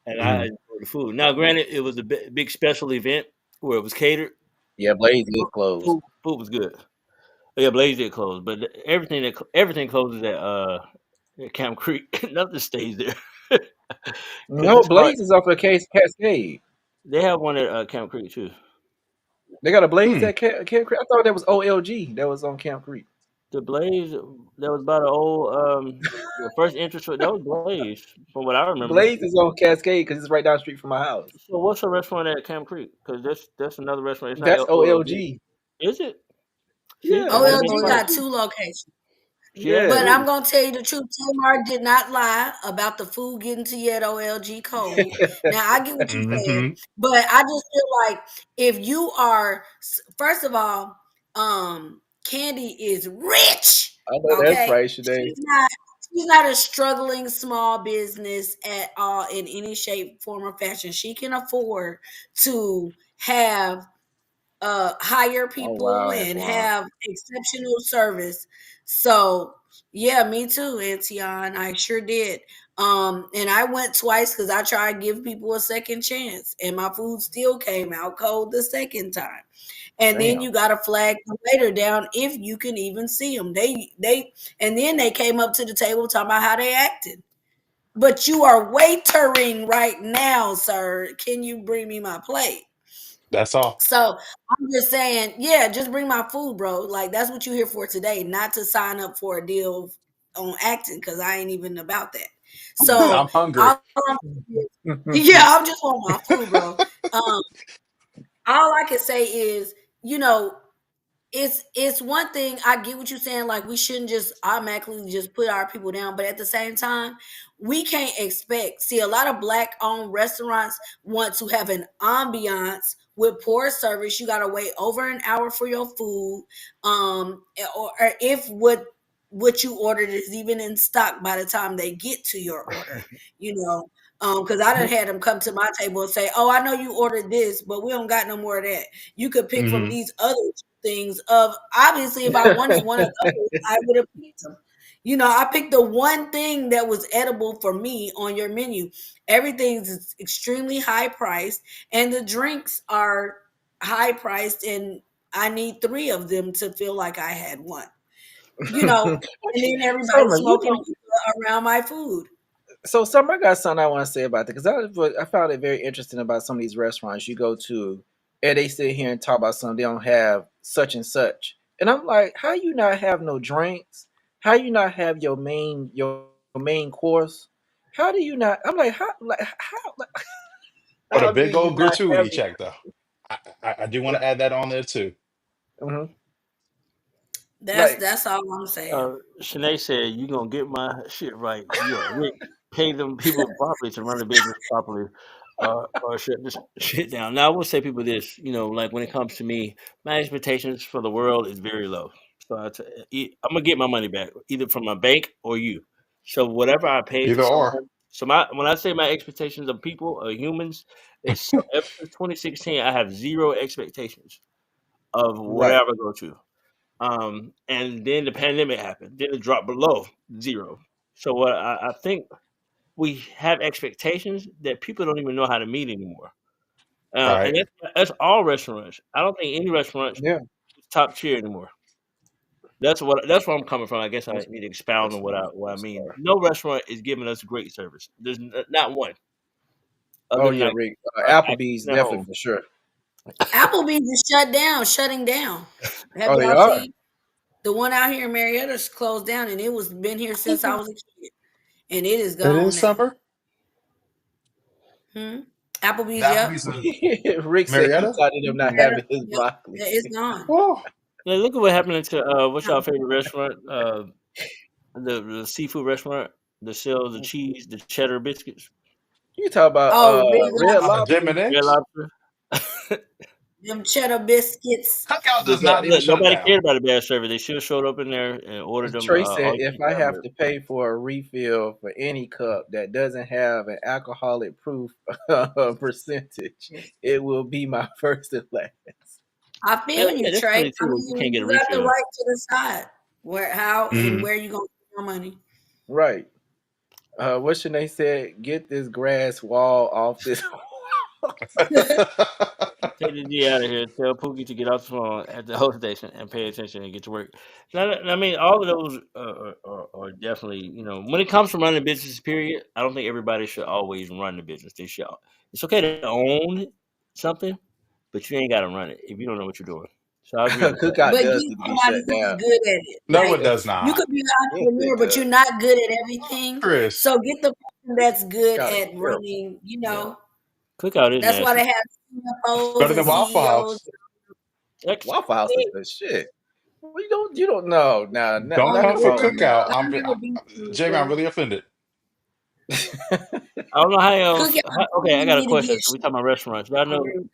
and I Mhm. enjoyed the food. Now, granted, it was a big special event where it was catered. Yeah, Blaze is closed. Food was good. Yeah, Blaze did close, but everything closes at Camp Creek. Nothing stays there because No, it's hard. Blaze is off of Case Cascade. They have one at Camp Creek too. They got a Blaze Hmm. at Camp Creek. I thought that was OLG. That was on Camp Creek. The Blaze that was by the old the first entrance that was Blaze from what I remember. Blaze is on Cascade because it's right down the street from my house. So what's the restaurant at Camp Creek? Because that's another restaurant. It's not That's OLG. OLG. Is it? See, Yeah, I might that's have been OLG twice. got OLG. 2 locations. Yeah, Yeah. But dude. I'm gonna tell you the truth. Tamar did not lie about the food getting to you at OLG cold. Now I get what you're saying, Hmm. but I just feel like if you are, first of all, Kandi is rich. I know that's Okay, right, Shanae. she's not a struggling small business at all in any shape, form, or fashion. She can afford to have hire Oh people wow, and Antoine. have exceptional service. So yeah, me too, Antion. I sure did. And I went twice because I try to give people a second chance, and my food still came out cold the second time. And then Damn. you got to flag the waiter down if you can even see them. And then they came up to the table talking about how they acted. But you are waitering right now, sir. Can you bring me my plate? That's all. So I'm just saying, yeah, just bring my food, bro. Like that's what you're here for today, not to sign up for a deal on acting because I ain't even about that. So I'm hungry. all I'm yeah, I just want my food, bro. Um, all I can say is, you know, it's one thing. I get what you're saying, like we shouldn't just automatically just put our people down, but at the same time we can't expect, see, a lot of black owned restaurants want to have an ambiance with poor service. You got to wait over an hour for your food, or if what you ordered is even in stock by the time they get to your order, you know. Because I done had them come to my table and say, "Oh, I know you ordered this, but we don't got no more of that. You could pick from Hmm. these other things." Of obviously, if I wanted one of those, I would have picked them. You know, I picked the one thing that was edible for me on your menu. Everything's extremely high priced, and the drinks are high priced, and I need 3 of them to feel like I had one. You know, and then everybody's Summer, you smoking know, hookah around my food. so Summer, I got something I want to say about that because I found it very interesting about some of these restaurants you go to, and they sit here and talk about something they don't have such and such, and I'm like, how you not have no drinks? How you not have your main course? How do you not? I'm like, But a how do big you old not have gratuity it? check, though. I do want Like, to add that on there too. mhm. That's Like that's all I'm saying. Shanae said, "You gonna get my shit right. You are rich. Pay them people properly to run the business properly, or shut this shit down." Now, I will say people this, like when it comes to me, my expectations for the world is very low. So I'm gonna get my money back either from my bank or you. So whatever I pay to Either or. someone. So when I say my expectations of people or humans, is so ever since 2016, I have zero expectations of right. whatever I go to. And then the pandemic happened. Then it dropped below zero. So what I think we have expectations that people don't even know how to meet anymore. And Right. that's all restaurants. I don't think any restaurant Yeah. is top tier anymore. That's where I'm coming from. I guess I That's need to expound that's on fine. what I That's mean. fine. No restaurant is giving us great service. There's not one other Oh than yeah, like Rick. I Applebee's at definitely home. for sure. Applebee's is shutting down. Have Oh, they y'all are. seen? The one out here in Marietta's closed down, and it was been here since I was a kid, and it is It gone is now. summer. Hmm? Applebee's, yep. Applebee's in Rick said he Marietta. tired of them not Marietta, having his yep. broccoli. Yeah, it's gone. Oh, Now look at what happened to what's your favorite restaurant? The seafood restaurant that sells the cheese, the cheddar biscuits, You talk about Oh, Red Red Lobster, Jim Lobster? and Red X. Lobster. them cheddar biscuits. Cookout does not need to Look, shut nobody down. cared about the bad service. They should have showed up in there and ordered them Trey all said you if can I grab. have to pay for a refill for any cup that doesn't have an alcoholic proof percentage, it will be my first and last. I feel Yeah, you, that's Trey. really I true. You can't mean, get a you got the refill. right to decide how and Mhm. where you gonna spend your money. Right. What should they say? Get this grass wall off this. Take the D out of here. Tell Pookie to get off the phone at the host station and pay attention and get to work. Now, I mean, all of those are definitely, when it comes to running business, period, I don't think everybody should always run the business. They should. It's okay to own something, but you ain't got to run it if you don't know what you're doing. So I agree with that. Cookout But does get need to be somebody shut who's down. good at it. No, Like it does you not. could be an Yes, entrepreneur, it but you're does. not good at everything. Chris. So get the person that's good Cookout is at terrible. running. Yeah. Cookout is That's why they nasty. have CFOs Better and than Waffle CEOs. House. Waffle House is the shit. Well, you don't know. Now, Don't not come come for on. Cookout. I've never been to Jamie, I'm really offended. I don't know how else. Cookout. Okay, I got a Need to question. get So we shit. talking about restaurants. Y'all I know, agree with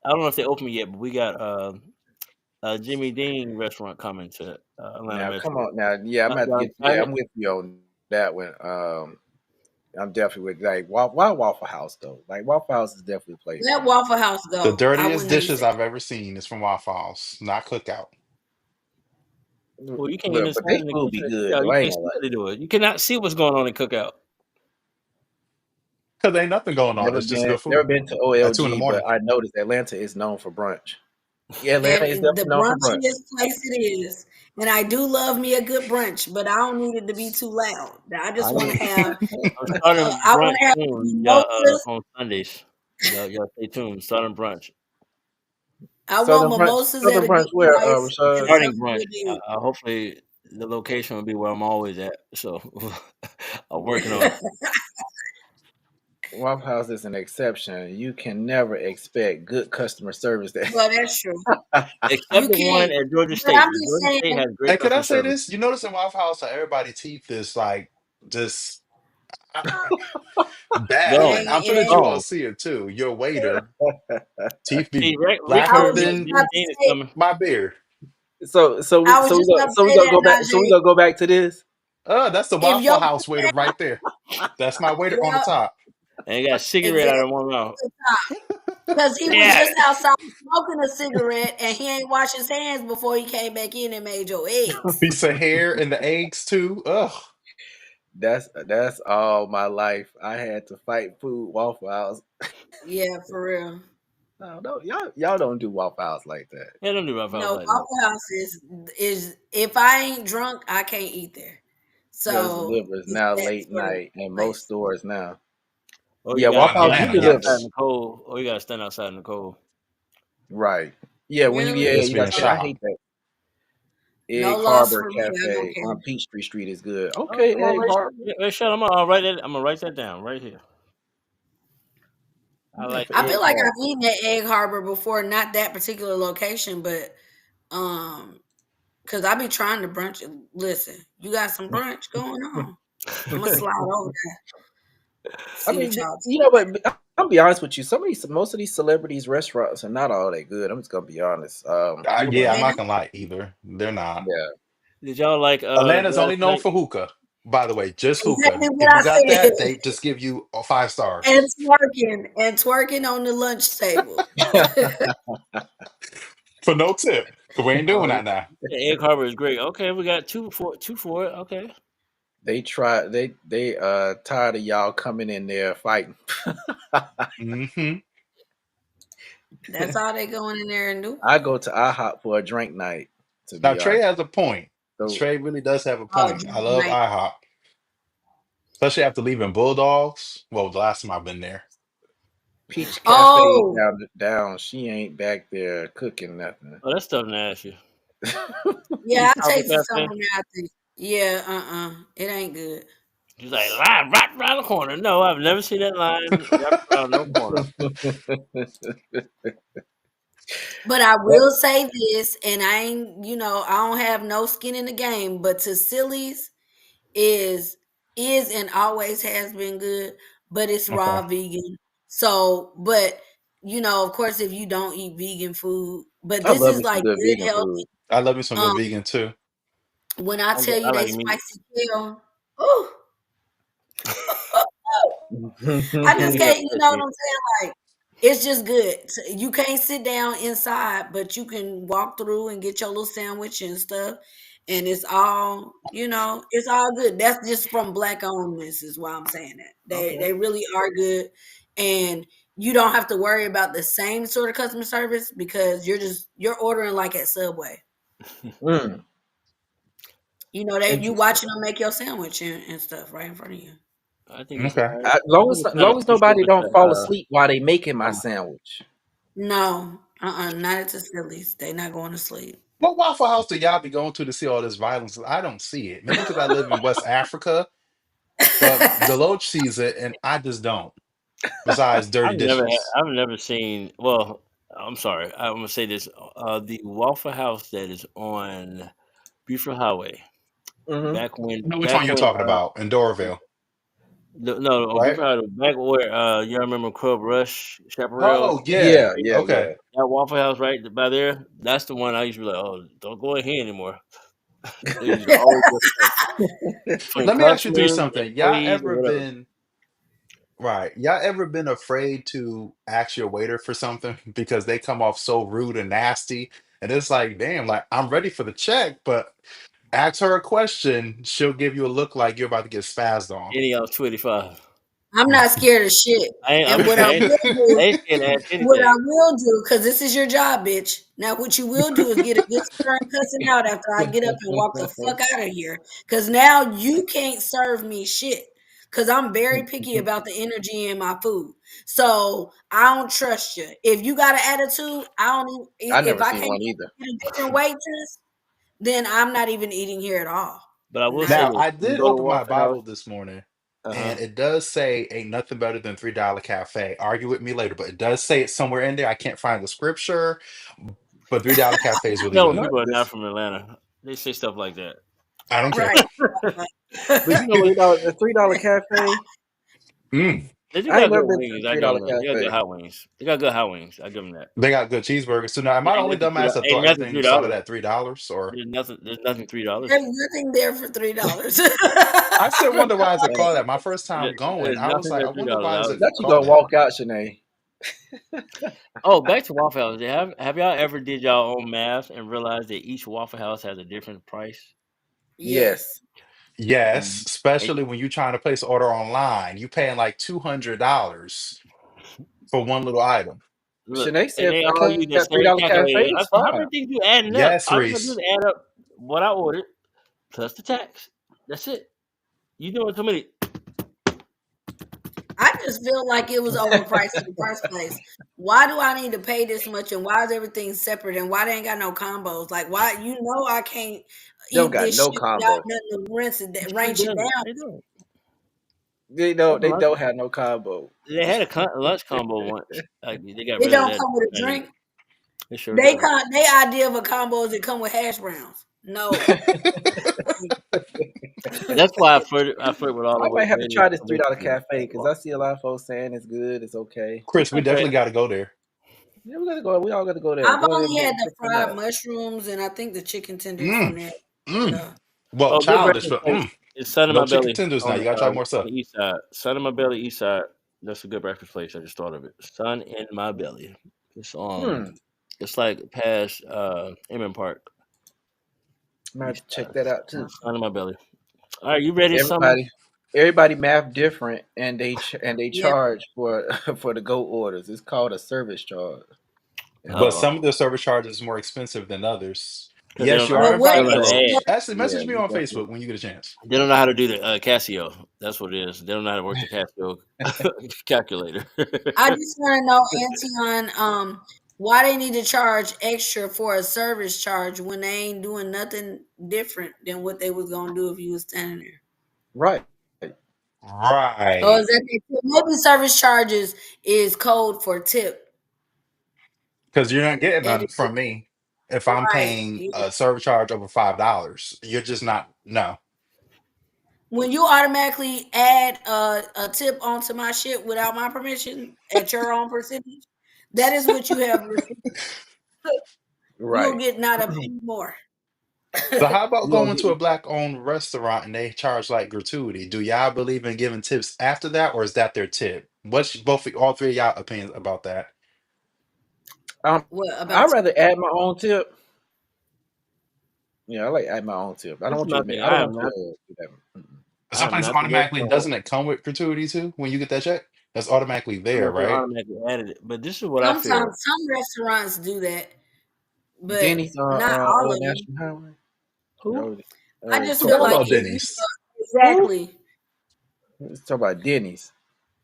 I don't know if they open yet, but we got Jimmy Dean restaurant coming to Atlanta Now, come Metro. on. Now, yeah, I'm gonna have to Y'all get. Yeah, excited? I'm with you on that one. I'm definitely with like why Waffle House though. Like Waffle House is definitely a place for Let me. Waffle House The go. I dirtiest wouldn't even dishes say. I've ever seen is from Waffle House, not Cookout. Well, you can't get But inside they in the food be kitchen at good Cookout. though. You I ain't can't gonna see lie. what they do. You cannot see what's going on in Cookout. Because ain't nothing going on. It's just good Never food been to at 2 in the OLG, but morning. I noticed Atlanta is known for brunch. Yeah, Atlanta is And the definitely known for brunch. brunchiest place it is. And I do love me a good brunch, but I don't need it to be too loud. I I just want to need. have. I'm starting I want brunch to have soon, y'all. mimosas. On Sundays, y'all stay tuned. Starting brunch. I want mimosas at Southern a good brunch where, price and Rashad? some Starting brunch. good deal. Hopefully, the location will be where I'm always at. So I'm working on it. Waffle House is an exception. You can never expect good customer service there. Well, that's true. Except You the one can't. at Georgia But State. I'm just Georgia State saying. has great Hey, could I customer say service. this? You notice in Waffle House how everybody's teeth is like just It bad. Like Gone. I'm ain't. It finna let you ain't. all Gone. see it too. Your waiter teeth be See, Rick I blacker was heard just that than about Jimmy to Dean is say. coming. my beard. I was just about to So we say gonna that, go back. So we Najee. gonna go back to this. That's the If your Waffle House waiter right there. That's my waiter on the yeah, top. And he got a cigarette out of exactly. one mouth. Because he was Yeah. just outside smoking a cigarette and he ain't washed his hands before he came back in and made your eggs. Piece of hair and the eggs too. Ugh. That's all my life. I had to fight food Waffle House. Yeah, for real. No, y'all don't do Waffle House like that. Yeah, don't do Waffle House No, like that. Waffle House is if I ain't drunk, I can't eat there. Because So deliver is it's now that late sort of night in most place. stores now. Or Yeah, Well, Waffle House do Atlanta, stand deliver. outside in yes. the cold. Or you gotta stand outside in the cold. Right. Yeah, when Really? It's you gotta being say I Okay. shot. hate that. No Egg loss Harbor for me. I don't Cafe care. on Peachtree Street is good. Oh, Okay, come on, Egg Harbor. Rachàd. I'm gonna write that down right here. I Yeah, like for I Egg feel Egg like Harbor. I've eaten at Egg Harbor before, not that particular location, but um, because I be trying to brunch. Listen, you got some brunch going on. I'm gonna slide over there. I See what mean, y'all but I'll be honest with you. Most of these celebrities restaurants are not all that good. I'm just gonna be honest. Yeah, I'm man. not gonna lie either. They're not. Yeah, Did y'all like Atlanta's only last known night? for hookah. By the way, just hookah. Exactly what If you I got said. that, they just give you 5 And stars. twerking on the lunch table. For no tip. 'Cause we ain't doing uh, that now. Yeah, Egg Harbor is great. Okay, we got two for it. Okay. they tired of y'all coming in there fighting. Hmm. That's all they going in there and do. I go to IHOP for a drink night. To Now be Trey honest, has a point. so Trey really does have a Oh, point. I drink love night. IHOP, especially after leaving Bulldogs. Well, the last time I've been there. Peach Cafe Oh, down. She ain't back there cooking nothing. Oh, that stuff nasty. Yeah, I Coffee tasted some cafe. on there. I think. Yeah, it ain't good. She's like, line right around the corner. No, I've never seen that line wrapped around no corner. But I Well, will say this, and I ain't, I don't have no skin in the game, but Cecili's is and always has been good, but it's raw Okay. vegan. So, but of course, if you don't eat vegan food, but I this love is me some like good good vegan health. food. I love me some good Um, vegan too. when I tell I you they like meat. spicy kale, ooh, I just Yeah, can't, you know what meat. I'm saying? Like, it's just good. You can't sit down inside, but you can walk through and get your little sandwich and stuff. And it's all good. That's just from black owned. This is why I'm saying that. They Okay. they really are good. And you don't have to worry about the same sort of customer service because you're ordering like at Subway. Mm, You interesting. watching them make your sandwich and stuff right in front of you. I think it's all Okay. right. As I long think as, it's as kind long of as too nobody similar don't fall to asleep while they making my um, sandwich. No, not at the Sillies. They not going to sleep. What Waffle House do y'all be going to see all this violence? I don't see it. Maybe because I live in West Africa, but Deloach sees it and I just don't. Besides dirty dishes. I've never seen. Well, I'm sorry. I'm gonna say this. The Waffle House that is on Buford Highway. Hmm. I know which Back one you're when, talking about in Doraville, no, on right? Buford Highway, back where, y'all remember Club Rush, Chaparral, Oh yeah. Yeah, yeah, Okay. yeah. that Waffle House right by there. That's the one I used to be like, oh, don't go in here anymore. They used to always go between Let me ask you three customers, something. Y'all employees, or ever whatever. been right? Y'all ever been afraid to ask your waiter for something because they come off so rude and nasty? And it's like, damn, like I'm ready for the check, but ask her a question, she'll give you a look like you're about to get spazzed on. Any else 285. I'm not scared of shit. And what I will I do, ain't scared to ask what I anything. will do, because this is your job, bitch. Now, what you will do is get a good stern cussing out after I get up and walk the fuck out of here. Because now you can't serve me shit. Because I'm very picky about the energy in my food. So I don't trust you. If you got an attitude, I don't. I If never I seen can't one either. get a different waitress, then I'm not even eating here at all. But I will Not say at Now, all. this: I when you did go to open my Waffle House, Bible this morning, uh-huh. and it does say ain't nothing better than $3 cafe. Argue with me later, but it does say it somewhere in there. I can't find the scripture, but $3 cafe is really You know when good. What people are not this? from Atlanta, they say stuff like that. I don't care. Right. But you know, the $3 cafe. Mm, They do I got ain't good never been to wings. the I three give dollar them that. They got good cafe. hot wings. They got good hot wings. I give them that. they got good cheeseburgers too. Now, am I the Ain't only nothing dumbass that thought Ain't nothing everything three started dollars. at $3? Or There's nothing $3. There's nothing there for $3. I still wonder why is it Man, called that. My first time going, There's I was nothing like, there I wonder why is $3. it that you called gonna that. walk out, Shanae. Oh, back to Waffle House. Have y'all ever did y'all own math and realized that each Waffle House has a different price? Yes. Yes. Yes, And, and especially when you're trying to place an order online, you paying like $200 for one little item. look, Shanae and said they for all her, use the that $3 same cafe calculator. I is said, how fine. many things you adding up? Yes, All you gotta do is Reese. add up what I ordered plus the tax. That's it. You doing too many. I just feel like it was overpriced in the first place. Why do I need to pay this much and why is everything separate and why they ain't got no combos? Like why I can't They don't eat got this no shit without combo. nothing to They range it don't. down. They don't. They They don't have no combo. had a lunch combo once. Like, they got It rid of don't that. come with a And drink. it sure They does. con they idea of a combo is it come with hash browns. No. That's why I flirt with all I the might have to ladies try this and $3 waitresses cafe at because Waffle I see a lot of folks saying it's good, it's okay. Chris, It's we okay. definitely got to go there. Yeah, we gotta go. We all gotta go there. I've Go there and only had the get some fried more. mushrooms and I think the chicken tenders from Mm, there. mm. Yeah. Well, Oh, good childish, breakfast but place is Sun in no My chicken Belly tenders now. You got to try more on stuff. the east side. Sun in My Belly, east side. That's a good breakfast place. I just thought of it. Sun in My Belly. It's Hmm. it's like past Inman Park, Might have east to side. check that out too. Sun in My Belly. All right, you ready, Summer? Everybody math different, and they Yeah. charge for for the go orders. It's called a service charge. Uh But oh, some of the service charges are more expensive than others. because Yes, you they are But what don't invited know how though. to add. Actually, Yeah, message me you on definitely. Facebook when you get a chance. They don't know how to do the Casio. That's what it is. They don't know how to work the Casio calculator. I just want to know, Antion, Why they need to charge extra for a service charge when they ain't doing nothing different than what they was gonna do if you was standing there? Right. Or Right. is that maybe service charges is code for tip? Because you're not getting And none it's from me if I'm right. paying a service charge over $5. You're just not, no. When you automatically add a tip onto my shit without my permission at your own percentage, that is what you have received. You'll Right. get not a penny more. So how about You gonna going get to a black owned restaurant and they charge like gratuity? Do y'all believe in giving tips after that, or is that their tip? What's all three of y'all opinions about that? um What about I'd rather add my own tip. Yeah, I like add my own tip. I don't This is want you my to make thing. I don't want you to do that. Mm-mm. I am Sometimes not the automatically restaurant. doesn't it come with gratuity too when you get that check? That's automatically I'm there, not sure right? automatically added it, but this is what I feel. sometimes some restaurants do that, but Denny's on not all Old of them. National Highway. Who? No, I just Forgot feel like about if Denny's. you Denny's. Who? exactly. Let's talk about Denny's.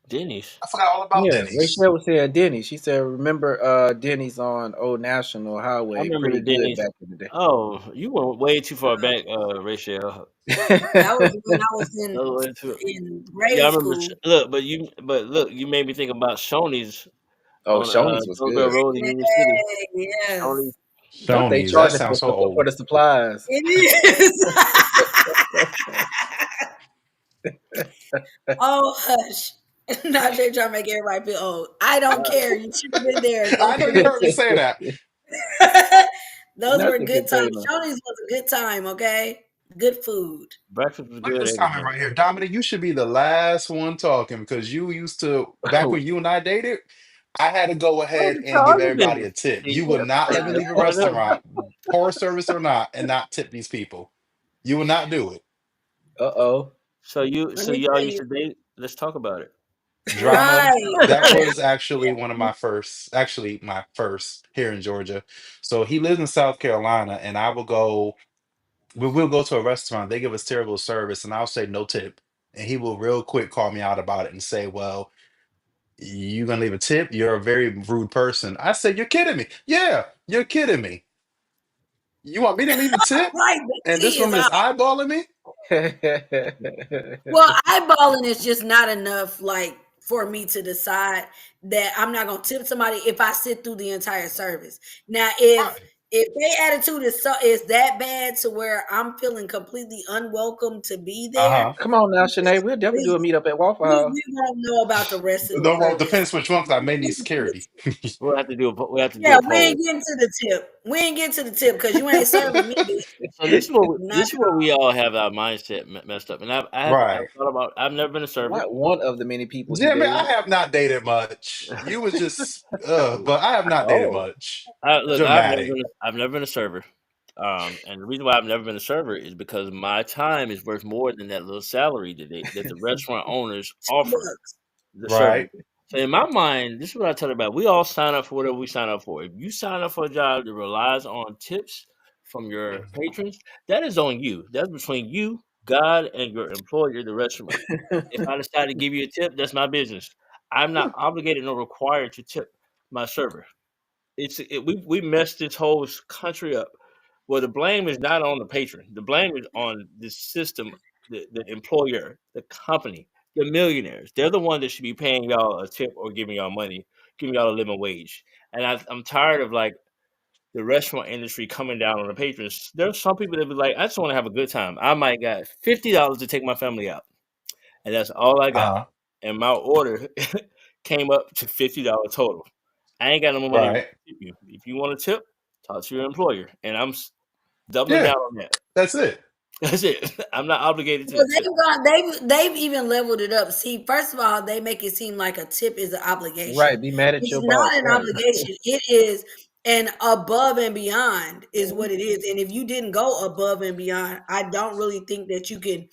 Denny's. I forgot all about Yeah, Denny's. Rachel was saying Denny's. She said, "Remember Denny's on Old National I Highway? remember the Pretty good Denny's. back in the day." Oh, you went way too far back, Rachel. That was when I was That was way too. in Yeah, I grade remember. school. But look, you made me think about Shoney's Oh, on Shoney's was Hillsborough good. Road in Union City. Yes, Shoney's. But they Shoney's. That charging sounds so for old. the supplies. it is. Oh hush. Najee trying to make everybody feel old. I don't care. You should have been there. Those I know were you good heard me say that. those were Nothing good can times. tame them. Shoney's was a good time, okay? Good food. Breakfast was Look at good. this comment Everything. right here. Dominic, you should be the last one talking because you used to, back when you and I dated, I had to go Well, ahead the and give charging everybody business. a tip. See, You would not let me that's leave a part of them. restaurant, poor service or not, and not tip these people. You would not do it. Uh-oh. Let So me y'all tell used you. to date. Let's talk about it. Drama, Right. that was actually one of my first, actually my first here in Georgia. So he lives in South Carolina, and I will go, we'll go to a restaurant, they give us terrible service, and I'll say no tip. And he will real quick call me out about it and say, well, you gonna leave a tip? You're a very rude person. I said, you're kidding me. Yeah, you're kidding me. You want me to leave a tip? Right. The And this tea is woman is hot. eyeballing me? Well, eyeballing is just not enough, like for me to decide that I'm not gonna tip somebody if I sit through the entire service. Now, Right. if their attitude is that bad to where I'm feeling completely unwelcome to be there, Uh-huh. Come on now, Shanae. We'll definitely do a meetup at Waffle House. we won't know about the rest of the No, well, service. depends which one, because I may need security. We'll have to do a. We have to do Yeah, a we ain't poll. getting to the tip. We ain't getting to the tip because you ain't serving me, bitch. So this is what Not this is where we all have our mindset messed up. And I've Right. thought about. I've never been a server. Not one of the many people he Yeah, man, I dated. have not dated much. You was just, but I have not dated Oh. much. Look, Dramatic. I've never been a server. And the reason why I've never been a server is because my time is worth more than that little salary that the restaurant owners offer $2. the server. Right. So in my mind, this is what I tell everybody: we all sign up for whatever we sign up for. If you sign up for a job that relies on tips from your Mhm. patrons, that is on you. That's between you, God, and your employer, the restaurant. If I decide to give you a tip, that's my business. I'm not obligated nor required to tip my server. We messed this whole country up. Well, the blame is not on the patron. The blame is on the system, the employer, the company, the millionaires. They're the one that should be paying y'all a tip or giving y'all money, giving y'all a living wage. And I'm tired of like the restaurant industry coming down on the patrons. There's some people that be like, I just want to have a good time. I might got $50 to take my family out, and that's all I got. Uh-huh. And my order came up to $50 total. I ain't got no more money to Right. tip you. If you want a tip, talk to your employer, and I'm doubling Yeah, down on that. that's it. That's it. I'm not obligated to Well, tip. they've even leveled it up. See, first of all, they make it seem like a tip is an obligation. Right. Be mad at It's your not boss. an Right. obligation. It is an above and beyond is what it is. And if you didn't go above and beyond, I don't really think that you can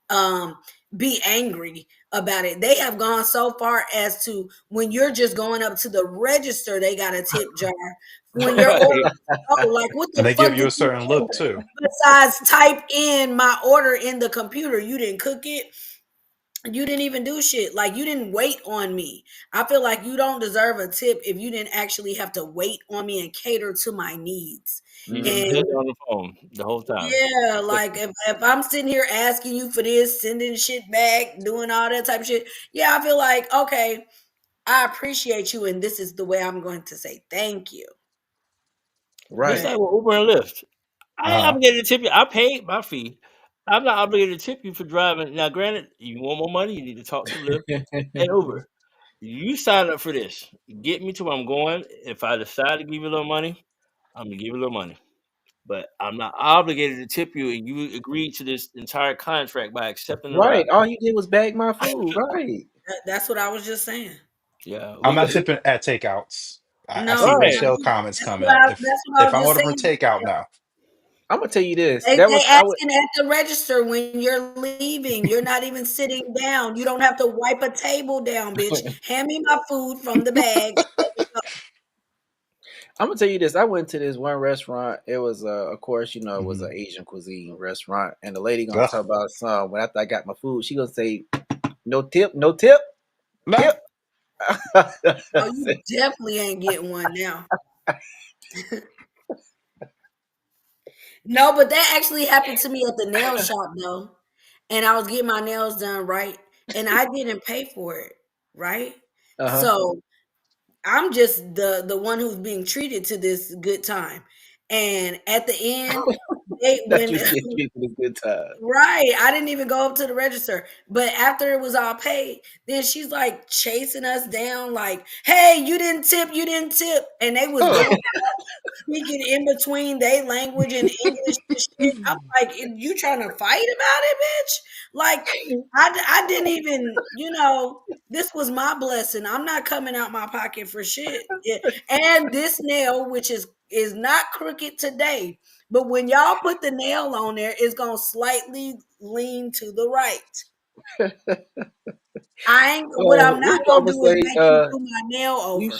um be angry about it. They have gone so far as to when you're just going up to the register, they got a tip jar. When you're Right. ordering, oh, like what And the they give fuck you did a you certain do? look too. Besides type in my order in the computer, you didn't cook it. you didn't even do shit. Like, you didn't wait on me. I feel like you don't deserve a tip if you didn't actually have to wait on me and cater to my needs. You just And been on the phone the whole time. yeah, like if I'm sitting here asking you for this, sending shit back, doing all that type of shit, yeah, I feel like, okay, I appreciate you, and this is the way I'm going to say thank you. Just Right. But like with Uber and Lyft. I ain't Uh-huh. obligated to tip you. I paid my fee. I'm not obligated to tip you for driving. Now, granted, you want more money, you need to talk to Lyft and Uber. You sign up for this. Get me to where I'm going. If I decide to give you a little money, I'm gonna give you a little money. But I'm not obligated to tip you, and you agreed to this entire contract by accepting the ride. Right. All you did was bag my food. Right. that's what I was just saying. Yeah, I'm we not got tipping at takeouts. I No, see right. Rachel comments that's what coming. I If was I'm just ordering saying. takeout now. I'm gonna tell you this. They That was I would. asking at the register when you're leaving. You're not even sitting down. You don't have to wipe a table down, bitch. Hand me my food from the bag. I'm gonna tell you this. I went to this one restaurant. It was, of course, it was an Mhm. Asian cuisine restaurant, and the lady gonna Ugh. talk about some. When after I got my food, she gonna say, "No tip, no tip, No. tip." I Oh, you said, definitely ain't getting one now. No, but that actually happened to me at the nail shop though. And I was getting my nails done, right? And I didn't pay for it, right? uh-huh. So I'm just the one who's being treated to this good time. And at the end, they That when you was getting treated for this good time. right, I didn't even go up to the register. But after it was all paid, then she's like chasing us down, like, "Hey, you didn't tip, you didn't tip," and they was Ugh. going speaking in between their language and English and shit. I'm like, you trying to fight about it, bitch? Like, I didn't even, this was my blessing. I'm not coming out my pocket for shit. Yeah. And this nail, which is not crooked today, but when y'all put the nail on there, it's gonna slightly lean to the right. I ain't what I'm What not mama gonna do is say? make you do my nail You over.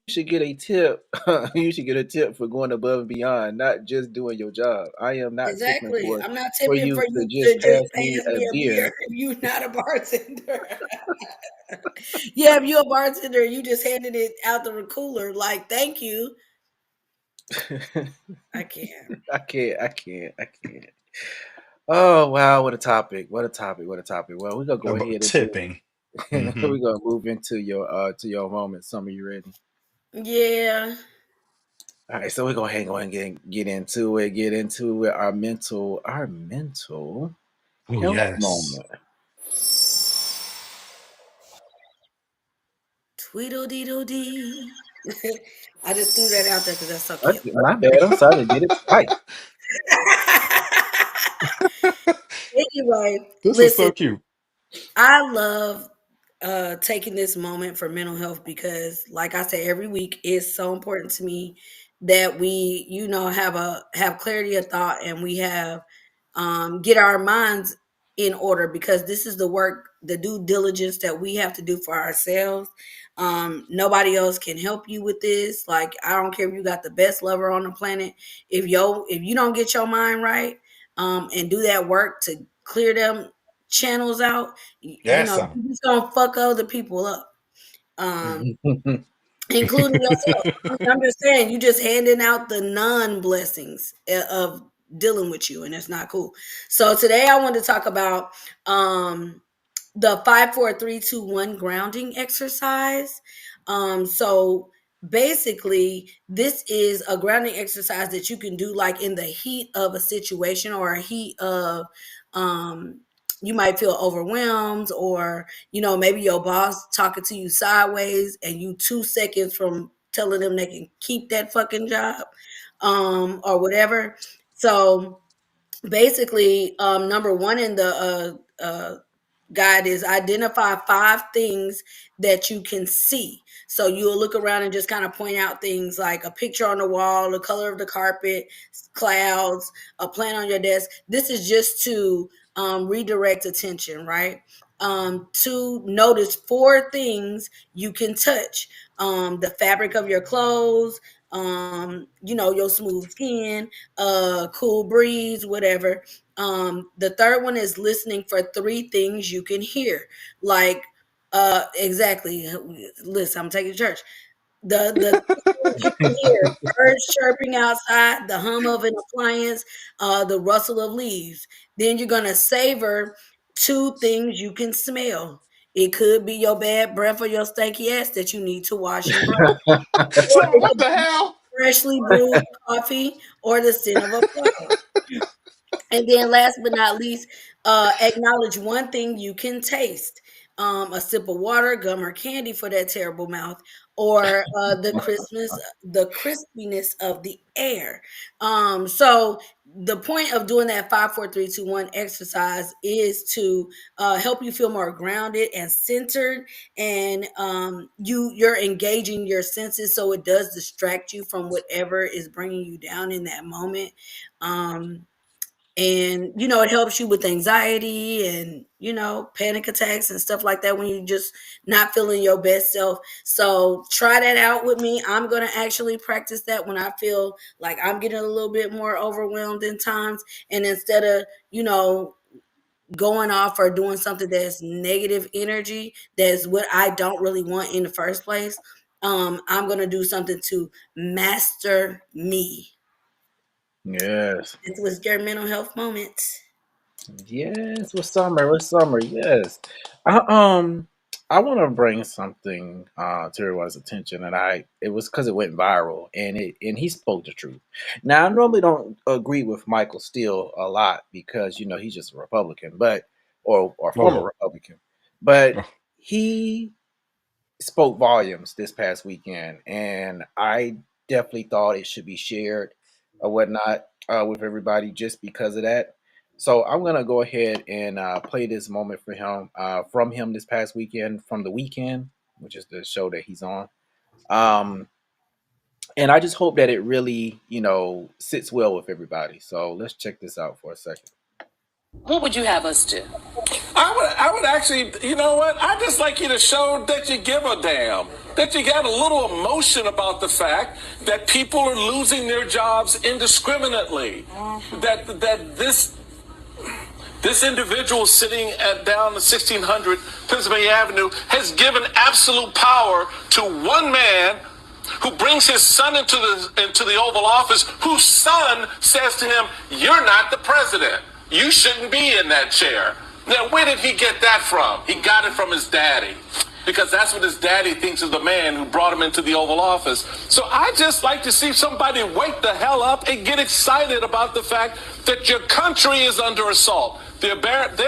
should get a tip. You should get a tip for going above and beyond, not just doing your job. I am not tipping Exactly. for I'm not for tipping you for to you to just just pass me pass a me a beer beer. if you not a bartender. Yeah, if you a bartender, you just handed it out the cooler. Like, thank you. I can't. I can't. I can't. I can't. Oh wow, what a topic! What a topic! What a topic! Well, we're gonna go About ahead into tipping. we're gonna move into your moment. Some of you ready? Yeah. All right, so we're gonna hang on and get into it. Get into it. Our mental Oh health yes. moment. Tweedledee. I just threw that out there because that's so cute. My bad. I'm sorry. I did it twice. Anyway, This is listen, so cute. I love taking this moment for mental health because, like I say, every week is so important to me that we, have clarity of thought and we have get our minds in order because this is the work, the due diligence that we have to do for ourselves. Nobody else can help you with this. Like, I don't care if you got the best lover on the planet. If you don't get your mind right, and do that work to clear them channels out, Yes, son. you're just gonna fuck other people up, um, including yourself. I'm just saying, you just handing out the non blessings of dealing with you, and it's not cool. So today I want to talk about the 5 4 3 2 1 grounding exercise. So basically, this is a grounding exercise that you can do like in the heat of a situation or a heat of um you might feel overwhelmed, or maybe your boss talking to you sideways and you 2 seconds from telling them they can keep that fucking job, or whatever. So basically, number one in the guide is identify 5 things that you can see. So you'll look around and just kind of point out things like a picture on the wall, the color of the carpet, clouds, a plant on your desk. This is just to redirect attention, right? To notice 4 things you can touch: the fabric of your clothes, your smooth skin, cool breeze, whatever. The third one is listening for three things you can hear. Like, exactly. Listen, I'm taking to church. The things you can hear: birds chirping outside, the hum of an appliance, the rustle of leaves. Then you're gonna savor two things you can smell. It could be your bad breath or your stanky ass that you need to wash and brush. Or So it what could the be hell? freshly brewed coffee or the scent of a flower. And then last but not least, acknowledge one thing you can taste. A sip of water, gum, or candy for that terrible mouth, or the crispiness of the air. So the point of doing that 5, 4, 3, 2, 1 exercise is to help you feel more grounded and centered, and you're engaging your senses, so it does distract you from whatever is bringing you down in that moment. Um, and it helps you with anxiety and panic attacks and stuff like that when you're just not feeling your best self. So try that out with me. I'm going to actually practice that when I feel like I'm getting a little bit more overwhelmed in times, and instead of going off or doing something that's negative energy, that's what I don't really want in the first place, I'm going to do something to master me. Yes. This was your mental health moment. Yes, with summer, with summer, yes. I I want to bring something to everyone's attention, and it was because it went viral, and he spoke the truth. Now I normally don't agree with Michael Steele a lot because he's just a Republican, but or Oh former yeah. Republican, but he spoke volumes this past weekend, and I definitely thought it should be shared or whatnot with everybody just because of that. So I'm gonna go ahead and play this moment for him from him this past weekend from the weekend, which is the show that he's on. Um, and I just hope that it really, sits well with everybody. So let's check this out for a second. What would you have us do? I would actually, you know what? I'd just like you to show that you give a damn. That you got a little emotion about the fact that people are losing their jobs indiscriminately. That this individual sitting down the 1600 Pennsylvania Avenue has given absolute power to one man who brings his son into the Oval Office, whose son says to him, "You're not the president. You shouldn't be in that chair." Now, where did he get that from? He got it from his daddy, because that's what his daddy thinks is the man who brought him into the Oval Office. So I just like to see somebody wake the hell up and get excited about the fact that your country is under assault. They're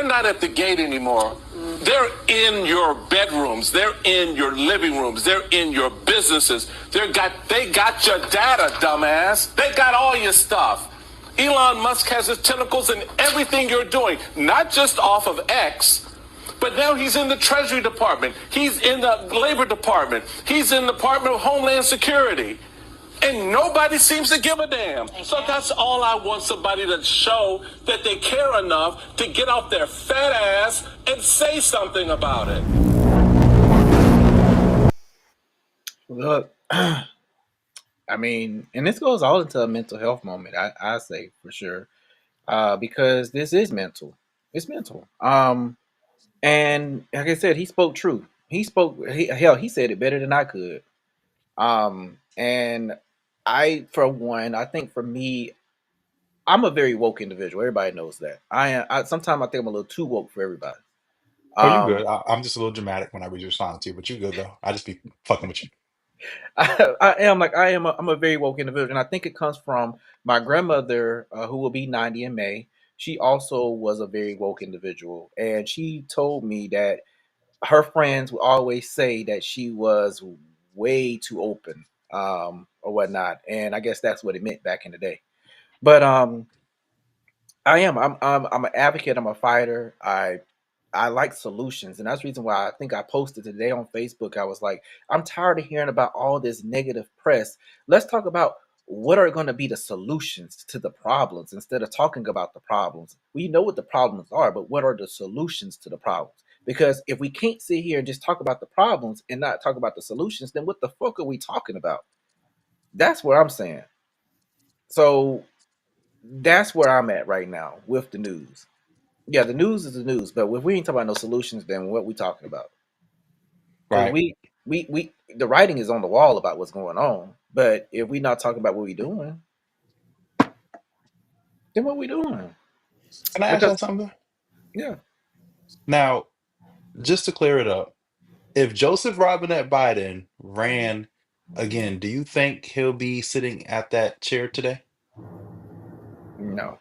not at the gate anymore. They're in your bedrooms. They're in your living rooms. They're in your businesses. They got your data, dumbass. They got all your stuff. Elon Musk has his tentacles in everything you're doing, not just off of X, but now he's in the Treasury Department. He's in the Labor Department. He's in the Department of Homeland Security. And nobody seems to give a damn. So that's all I want, somebody to show that they care enough to get off their fat ass and say something about it. Look, I mean, and this goes all into a mental health moment. I say for sure, because this is mental. It's mental. And like I said, he spoke truth. Hell, he said it better than I could. And I, for one, I think for me, I'm a very woke individual. Everybody knows that. Sometimes I think I'm a little too woke for everybody. Oh, you good. Um, I'm just a little dramatic when I read your respond to you, but you good though. I just be fucking with you. I'm a very woke individual, and I think it comes from my grandmother, who will be 90 in May. She also was a very woke individual, and she told me that her friends would always say that she was way too open, or whatnot, and I guess that's what it meant back in the day. But I am. I'm an advocate. I'm a fighter. I like solutions, and that's the reason why I think I posted today on Facebook. I was like, I'm tired of hearing about all this negative press. Let's talk about what are going to be the solutions to the problems instead of talking about the problems. We know what the problems are, but what are the solutions to the problems? Because if we can't sit here and just talk about the problems and not talk about the solutions, then what the fuck are we talking about? That's what I'm saying. So that's where I'm at right now with the news. Yeah, the news is the news, but if we ain't talking about no solutions, then what we talking about? Because Right. we the writing is on the wall about what's going on, but if we not talking about what we doing, then what we doing? Can I ask Because y'all something? yeah, Now, just to clear it up, if Joseph Robinette Biden ran again, do you think he'll be sitting at that chair today? no.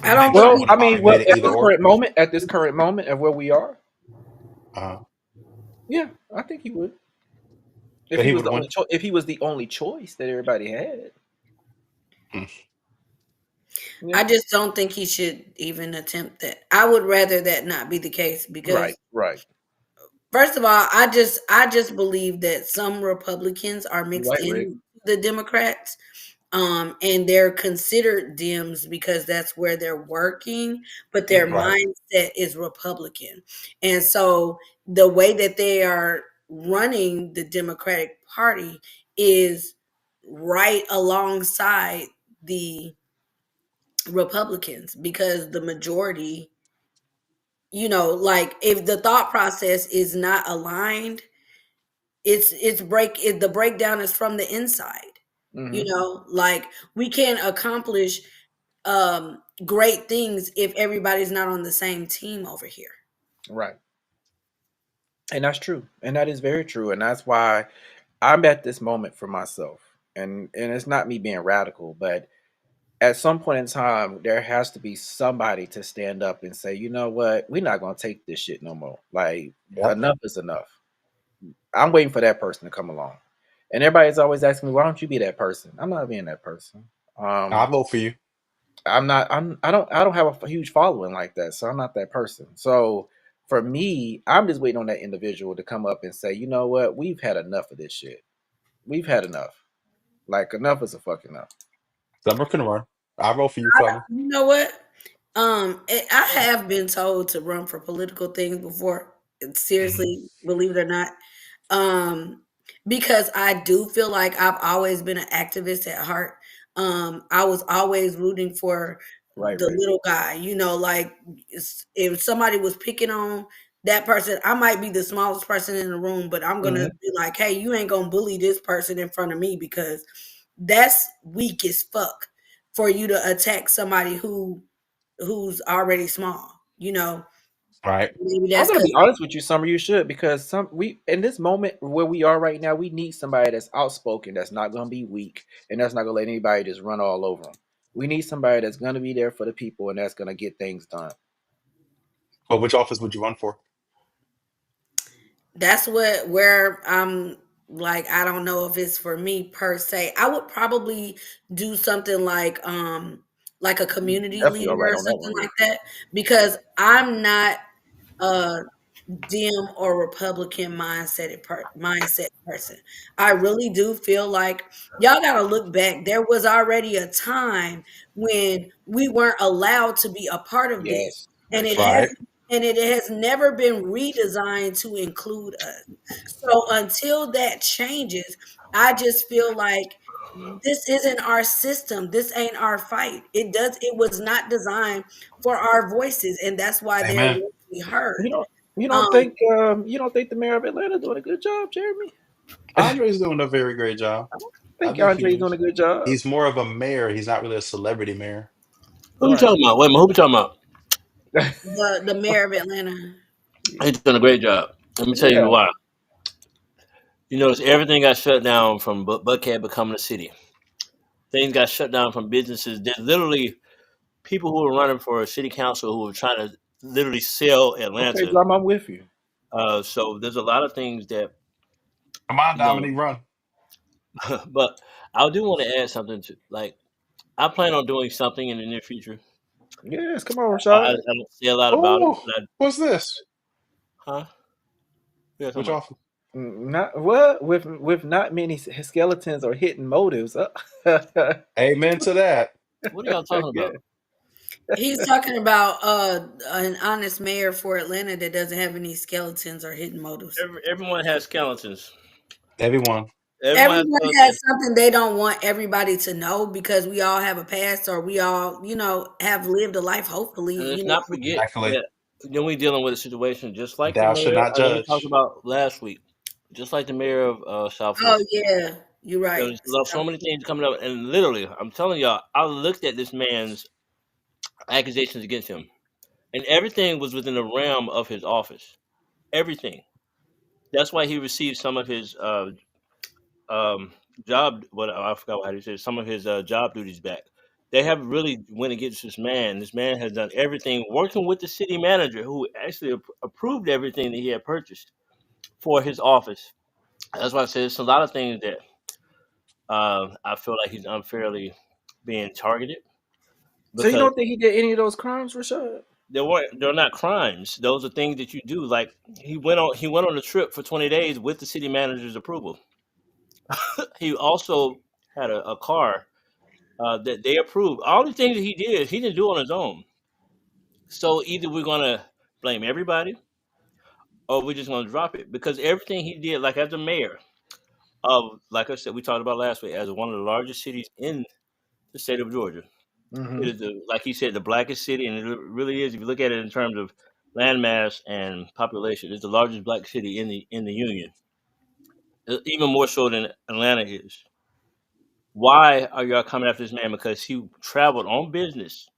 I I don't think think people Well, would he have I probably mean, made well, it either or. at this current moment of where we are, yeah, I think he would. If But he he was would the only win. if he was the only choice that everybody had, Hmm. yeah, I just don't think he should even attempt that. I would rather that not be the case right, because right, first of all, I just believe that some Republicans are you're mixed right, Rick, in the Democrats, and they're considered Dems because that's where they're working, but their hmm Right. mindset is Republican, and so the way that they are running the Democratic Party is right alongside the Republicans because the majority, like if the thought process is not aligned, the breakdown is from the inside. hmm Like we can't accomplish great things if everybody's not on the same team over here. right, and that's true, and that is very true, and that's why I'm at this moment for myself, and it's not me being radical, but at some point in time, there has to be somebody to stand up and say, you know what, we're not gonna take this shit no more. Like Yep. enough is enough. I'm waiting for that person to come along. And everybody's always asking me, why don't you be that person? I'm not being that person. I'll Um, vote for you. I'm not. I don't have a huge following like that, so I'm not that person. So for me, I'm just waiting on that individual to come up and say, you know what, we've had enough of this shit. We've had enough. Like enough is a fucking enough. Summer can run. I'll vote for you, Summer. You know what? I have been told to run for political things before. Hmm. Seriously, believe it or not. Um, because I do feel like I've always been an activist at heart. I was always rooting for Right, the Rick. little guy, like if somebody was picking on that person, I might be the smallest person in the room, but I'm gonna hmm be like, hey, you ain't gonna bully this person in front of me because that's weak as fuck for you to attack somebody who's already small. Right. Maybe I'm that's gonna be because honest with you, Summer. You should because some we in this moment where we are right now, we need somebody that's outspoken, that's not gonna be weak, and that's not gonna let anybody just run all over them. We need somebody that's gonna be there for the people and that's gonna get things done. But which office would you run for? that's where I'm like, I don't know if it's for me per se. I would probably do something like a community Definitely all leader right or on that something one, like Rick. that because I'm not uh Dem or Republican mindset person. I really do feel like y'all got to look back. There was already a time when we weren't allowed to be a part of this, Yes, and that's it true. has Right. and it has never been redesigned to include us. So until that changes, I just feel like this isn't our system. This ain't our fight. It was not designed for our voices, and that's why there Amen. won't be heard. You don't Um, you don't think the mayor of Atlanta doing a good job, Jeremy? Andre's doing a very great job. I don't I think think he Andre's doing is. a good job. He's more of a mayor. He's not really a celebrity mayor. Who you Right. talking about? Wait a minute, who you talking about? the mayor of Atlanta. He's doing a great job. Let me tell you Yeah. why. You notice everything got shut down from Buckhead becoming a city. Things got shut down from businesses. There's literally people who were running for city council who were trying to literally sell Okay, Atlanta. Drum, I'm with you. So there's a lot of things that Come on, you know. Dominique, run. But I do want to add something to like I plan on doing something in the near future. Yes, come on, I Rashad. don't say a lot about it, Oh, but what's this? huh? Yeah, talking Which about. office? Not what with not many skeletons or hidden motives. Amen to that. What are y'all talking Yeah. about? He's talking about an honest mayor for Atlanta that doesn't have any skeletons or hidden motives. Everyone has skeletons. Everyone. Everyone has Everyone to has understand. something they don't want everybody to know because we all have a past or we all, have lived a life, hopefully, And let's not forget Exactly. that then we dealing with a situation just like the Thou should mayor not I know we talked judge. about last week, just like the mayor of South Oh, Fulton. yeah. You're right. There's so many things coming up, and literally, I'm telling y'all, I looked at this man's accusations against him, and everything was within the realm of his office. Everything. That's why he received some of his um, job. What I forgot how he said some of his job duties back. They have really went against this man. This man has done everything, working with the city manager, who actually approved everything that he had purchased for his office. That's why I said it's a lot of things that I feel like he's unfairly being targeted So you because don't think he did any of those crimes, Rashad? they're not crimes. Those are things that you do. Like he went on a trip for 20 days with the city manager's approval. He also had a car that they approved. All the things that he did, he didn't do on his own. So either we're gonna blame everybody or we're just gonna drop it because everything he did, like as a mayor of, like I said, we talked about last week, as one of the largest cities in the state of Georgia. It Mm-hmm. is, like he said, the blackest city, and it really is. If you look at it in terms of landmass and population, it's the largest black city in the union, even more so than Atlanta is. Why are y'all coming after this man? Because he traveled on business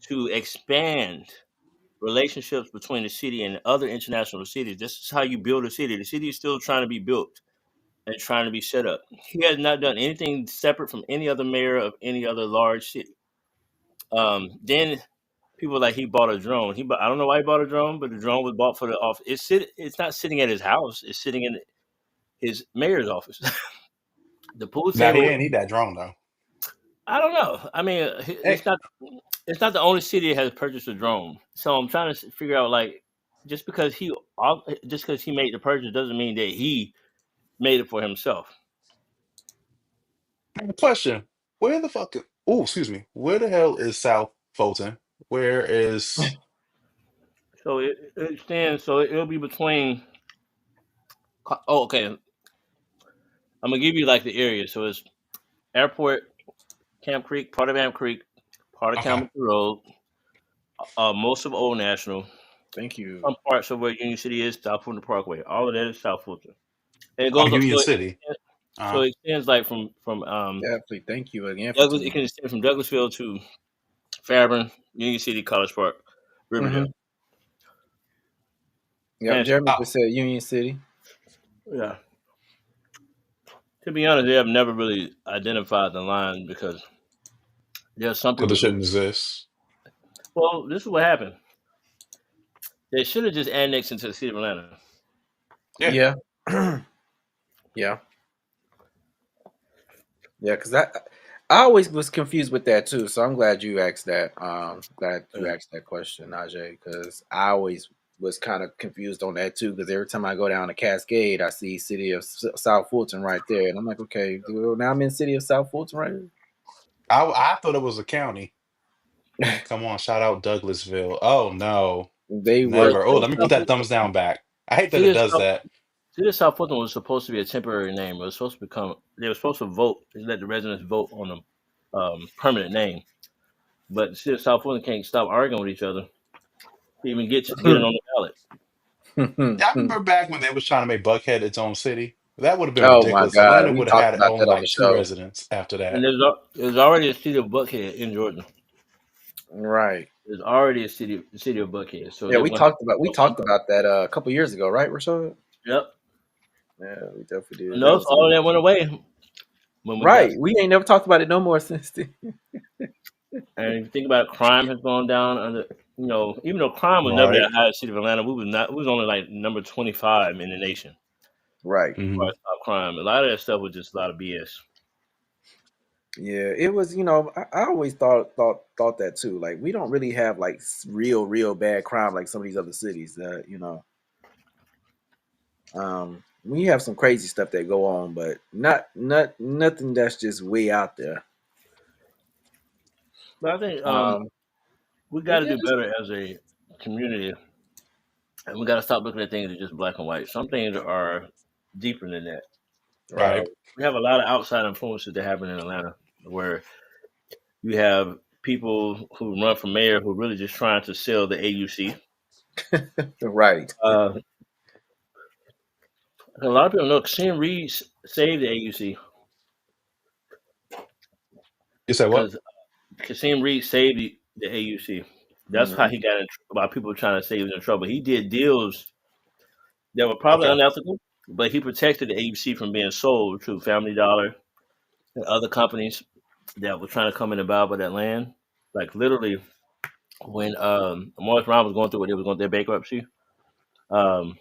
to expand relationships between the city and other international cities. This is how you build a city. The city is still trying to be built and trying to be set up. He has not done anything separate from any other mayor of any other large city. Then people like he bought a drone. I don't know why he bought a drone, but the drone was bought for the office. It's not sitting at his house. It's sitting in his mayor's office. The pool Now he table. ain't need that drone though. I don't know. I mean, Hey, it's not the only city that has purchased a drone. So I'm trying to figure out, like, just because he made the purchase doesn't mean that he made it for himself. Question: Where the fuck? Oh, excuse me. Where the hell is South Fulton? Where is? So it stands. So it'll be between. Oh, okay. I'm gonna give you like the area. So it's Airport, Camp Creek, part of Amp Creek, part of Okay. Campbell Road, most of Old National, thank you. some parts of where Union City is, South Fulton Parkway. All of that is South Fulton. And it Oh, goes up. Union City. So Uh, it extends like from Definitely thank you again for Douglas. It tuning can extend from Douglasville to Fairburn, Union City, College Park, in. Riverdale. Mm-hmm. Yep, And Jeremy oh, just said Union City. yeah, to be honest, they have never really identified the line because there are some because people it who. shouldn't exist. Well, this is what happened. They should have just annexed into the city of Atlanta. Yeah. Yeah. Yeah. Yeah, because I always was confused with that too. So I'm glad you asked that. Glad you Yeah. asked that question, Najee, because I always was kind of confused on that too. Because every time I go down to Cascade, I see City of South Fulton right there, and I'm like, okay, well, now I'm in City of South Fulton right I thought it was a county. here. Come on, shout out Douglasville. Oh no, They Well, were never. Oh, let me put that thumbs down back. I hate that City it of does South, that. City of South Fulton was supposed to be a temporary name. It was supposed to become. They were supposed to vote, let the residents vote on a permanent name. But the City of South Fulton can't stop arguing with each other to even get it on the ballot. I remember back when they was trying to make Buckhead its own city. That would have been Oh my ridiculous. God, Atlanta we would have talked had about only that on the like two show. residents after And that. there's already a city of Buckhead in Georgia. Right. There's already a city of Buckhead. So Yeah, they're we going to have talked to about we vote on talked somebody. about that a couple years ago, right, Rashad? Yep. Yeah, we definitely did. That Notice was all of that went away when we got. right. We ain't never talked about it no more since then. And if you think about it, crime has gone down under. Even though crime was never Right. that high in the city of Atlanta, we was not. We was only like number 25 in the nation as Right. far Hmm. as top crime. A lot of that stuff was just a lot of BS. Yeah, it was. I always thought that too. Like we don't really have like real bad crime like some of these other cities. We have some crazy stuff that go on, but nothing that's just way out there. But I think Um, we got but to yeah, do better as a community, and we got to stop looking at things as just black and white. Some things are deeper than that. Right. We have a lot of outside influences that happen in Atlanta, where you have people who run for mayor who really just trying to sell the AUC. Right. Uh, a lot of people know Kasim Reed saved the AUC You said what? because Kasim Reed saved the AUC. That's how Hmm. he got in by people trying to say he was in trouble. He did deals that were probably Okay. unethical, but he protected the AUC from being sold to Family Dollar and other companies that were trying to come in and buy up that land. Like literally, when Morris Brown was going through what they was going through their bankruptcy, um,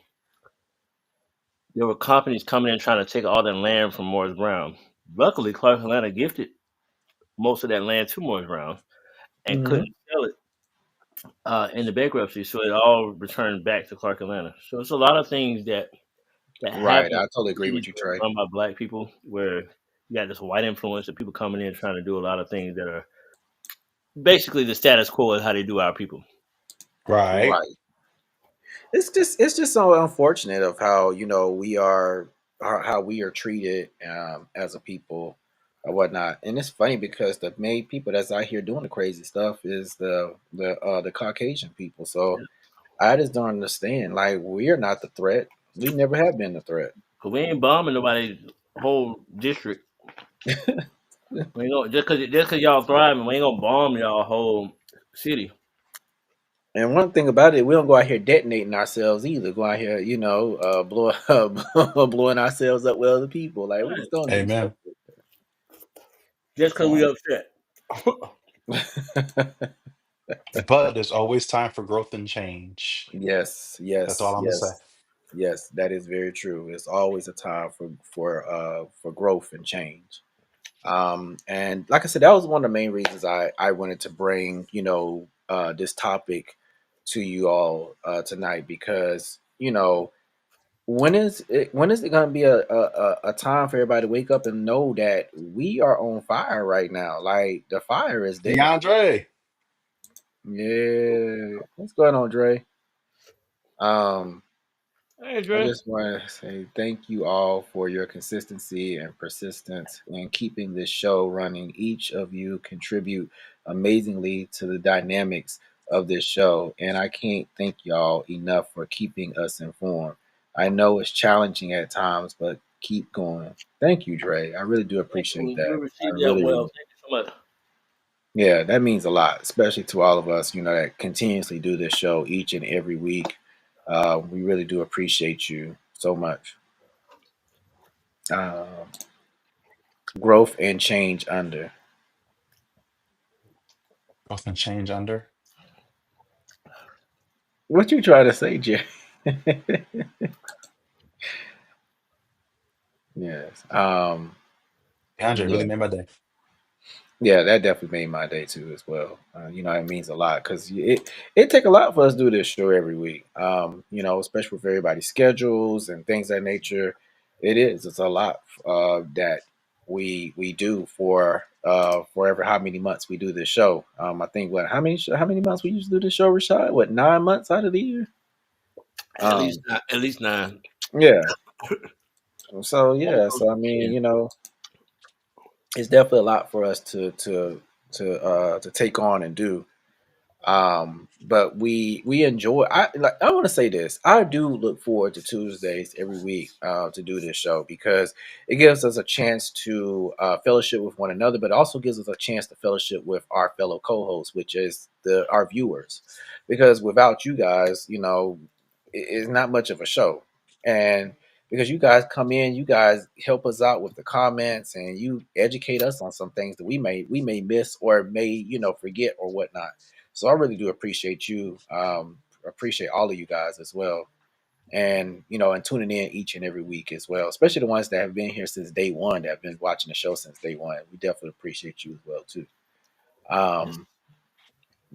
there were companies coming in trying to take all that land from Morris Brown. Luckily, Clark Atlanta gifted most of that land to Morris Brown and Hmm. couldn't sell it in the bankruptcy, so it all returned back to Clark Atlanta. So it's a lot of things that Right. happen I in totally agree cities with you, that are Trey. run by black people, where you got this white influence of people coming in trying to do a lot of things that are basically the status quo is how they do our people. Right. Right. It's just so unfortunate of how we are how we are treated as a people or whatnot. And it's funny because the main people that's out here doing the crazy stuff is the Caucasian people. So I just don't understand. Like, we're not the threat. We never have been the threat. Cause we ain't bombing nobody's whole district. We ain't gonna, just cause y'all thriving, we ain't gonna bomb y'all whole city. And one thing about it, we don't go out here detonating ourselves either. Go out here, blow blowing ourselves up with other people. Like, we just don't do stuff Amen. Just cause we like upset. that. But there's always time for growth and change. Yes, That's yes, all I'm gonna say. yes, yes. That is very true. It's always a time for growth and change. And like I said, that was one of the main reasons I wanted to bring this topic to you all tonight, because when is it going to be a time for everybody to wake up and know that we are on fire right now? Like, the fire is there. DeAndre. Yeah, what's going on, Dre? Um, Hey, I Dre. just want to say thank you all for your consistency and persistence in keeping this show running. Each of you contribute amazingly to the dynamics of this show, and I can't thank y'all enough for keeping us informed. I know it's challenging at times, but keep going. Thank you, Dre. I really do Thank appreciate you. that. We I received that really, well. really. Thank you so much. Yeah, that means a lot, especially to all of us, that continuously do this show each and every week. We really do appreciate you so much. Um, Growth and change under. Growth and change under. What you try to say, Jay? Yes. DeAndre Yeah. really made my day. Yeah, that definitely made my day too as well. It means a lot because it take a lot for us to do this show every week. Especially with everybody's schedules and things of that nature. It's a lot that we do for ever how many months we do this show. I think what how many months we used to do this show, Rachàd? What, 9 months out of the year? At least Um, nine. At least nine. yeah. So Almost yeah, close so I to mean, 10. it's definitely a lot for us to take on and do. But we enjoy. I want to say this. I do look forward to Tuesdays every week to do this show, because it gives us a chance to fellowship with one another, but also gives us a chance to fellowship with our fellow co-hosts, which is our viewers. Because without you guys, it's not much of a show. And because you guys come in, you guys help us out with the comments, and you educate us on some things that we may miss or may forget or whatnot. So I really do appreciate you. Appreciate all of you guys as well, and and tuning in each and every week as well. Especially the ones that have been here since day one, that have been watching the show since day one. We definitely appreciate you as well too. Yes. Um,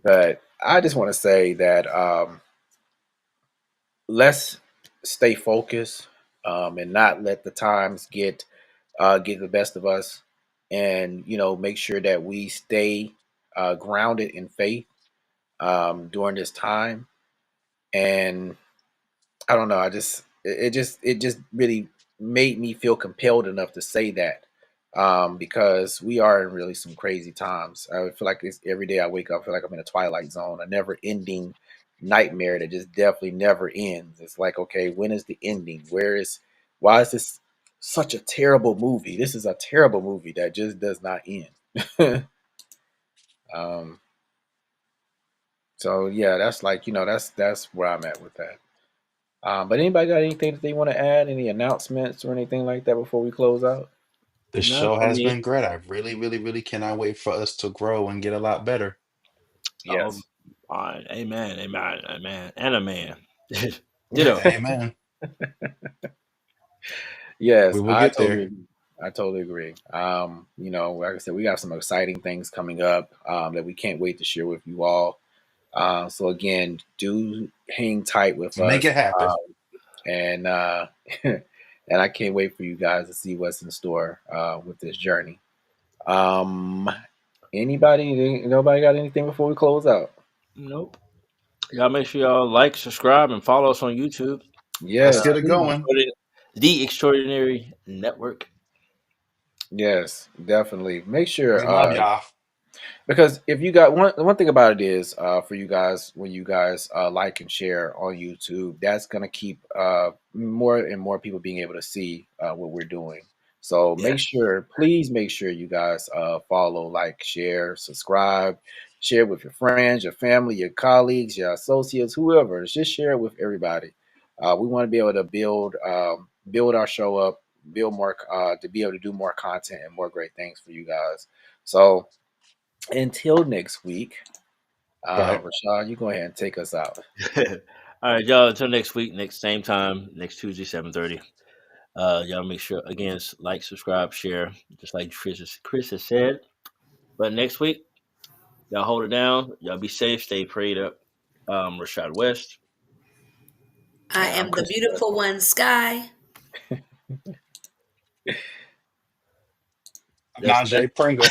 but I just want to say that let's stay focused, and not let the times get the best of us, and make sure that we stay grounded in faith during this time. And I don't know. I just it just really made me feel compelled enough to say that, because we are in really some crazy times. I feel like it's, every day I wake up, I feel like I'm in a twilight zone, a never ending nightmare that just definitely never ends. It's like, okay, when is the ending? Why is this such a terrible movie? This is a terrible movie that just does not end. um, so yeah, that's like, that's where I'm at with that. But anybody got anything that they want to add? Any announcements or anything like that before we close out? The Not show for has me. been great. I really, really, really cannot wait for us to grow and get a lot better. Oh, Yes. fine. Amen. Amen. Amen. And a man. Ditto. Amen. We Yes, will I get totally there. agree. I totally agree. Like I said, we got some exciting things coming up, that we can't wait to share with you all. So again, do hang tight with Make us, it happen. and and I can't wait for you guys to see what's in store, with this journey. Um, nobody got anything before we close out? Nope. Y'all make sure y'all like, subscribe, and follow us on YouTube. Let's Yes, get it please. going. The Extraordinary Network. Yes, definitely. Make sure, We love y'all. because if you got one thing about it is, for you guys, when you guys, like and share on YouTube, that's gonna keep, more and more people being able to see, what we're doing. So Yes. please make sure you guys, follow, like, share, subscribe, share with your friends, your family, your colleagues, your associates, whoever. Just share it with everybody. We want to be able to build our show up, build more, to be able to do more content and more great things for you guys. So until next week, Right. Rachàd, you go ahead and take us out. All right, y'all. Until next week, next same time, next Tuesday, 7:30. Y'all make sure again, like, subscribe, share, just like Chris has said. But next week, y'all hold it down. Y'all be safe, stay prayed up. Rachàd West. I And I'm am the Christopher. beautiful one, Sky. That's Najee Pringle.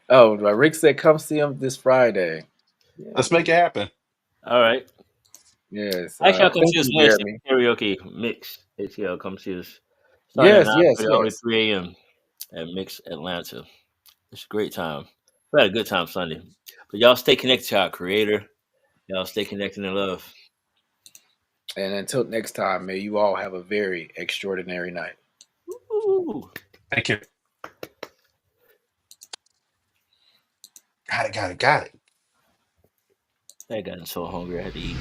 Oh, well, Rick said come see him this Friday. Let's Yeah. make it happen. all right. Yes. Actually, I'll come Thank see us you, Wednesday Jeremy. karaoke mix. ATL, come see us. Starting at Yes, nine yes, thirty all the way to yes. 3 a.m. at Mix Atlanta. It's a great time. We had a good time Sunday. But y'all stay connected to our creator. Y'all stay connected in love. And until next time, may you all have a very extraordinary night. Ooh. Thank you. Got it. I got so hungry I had to eat.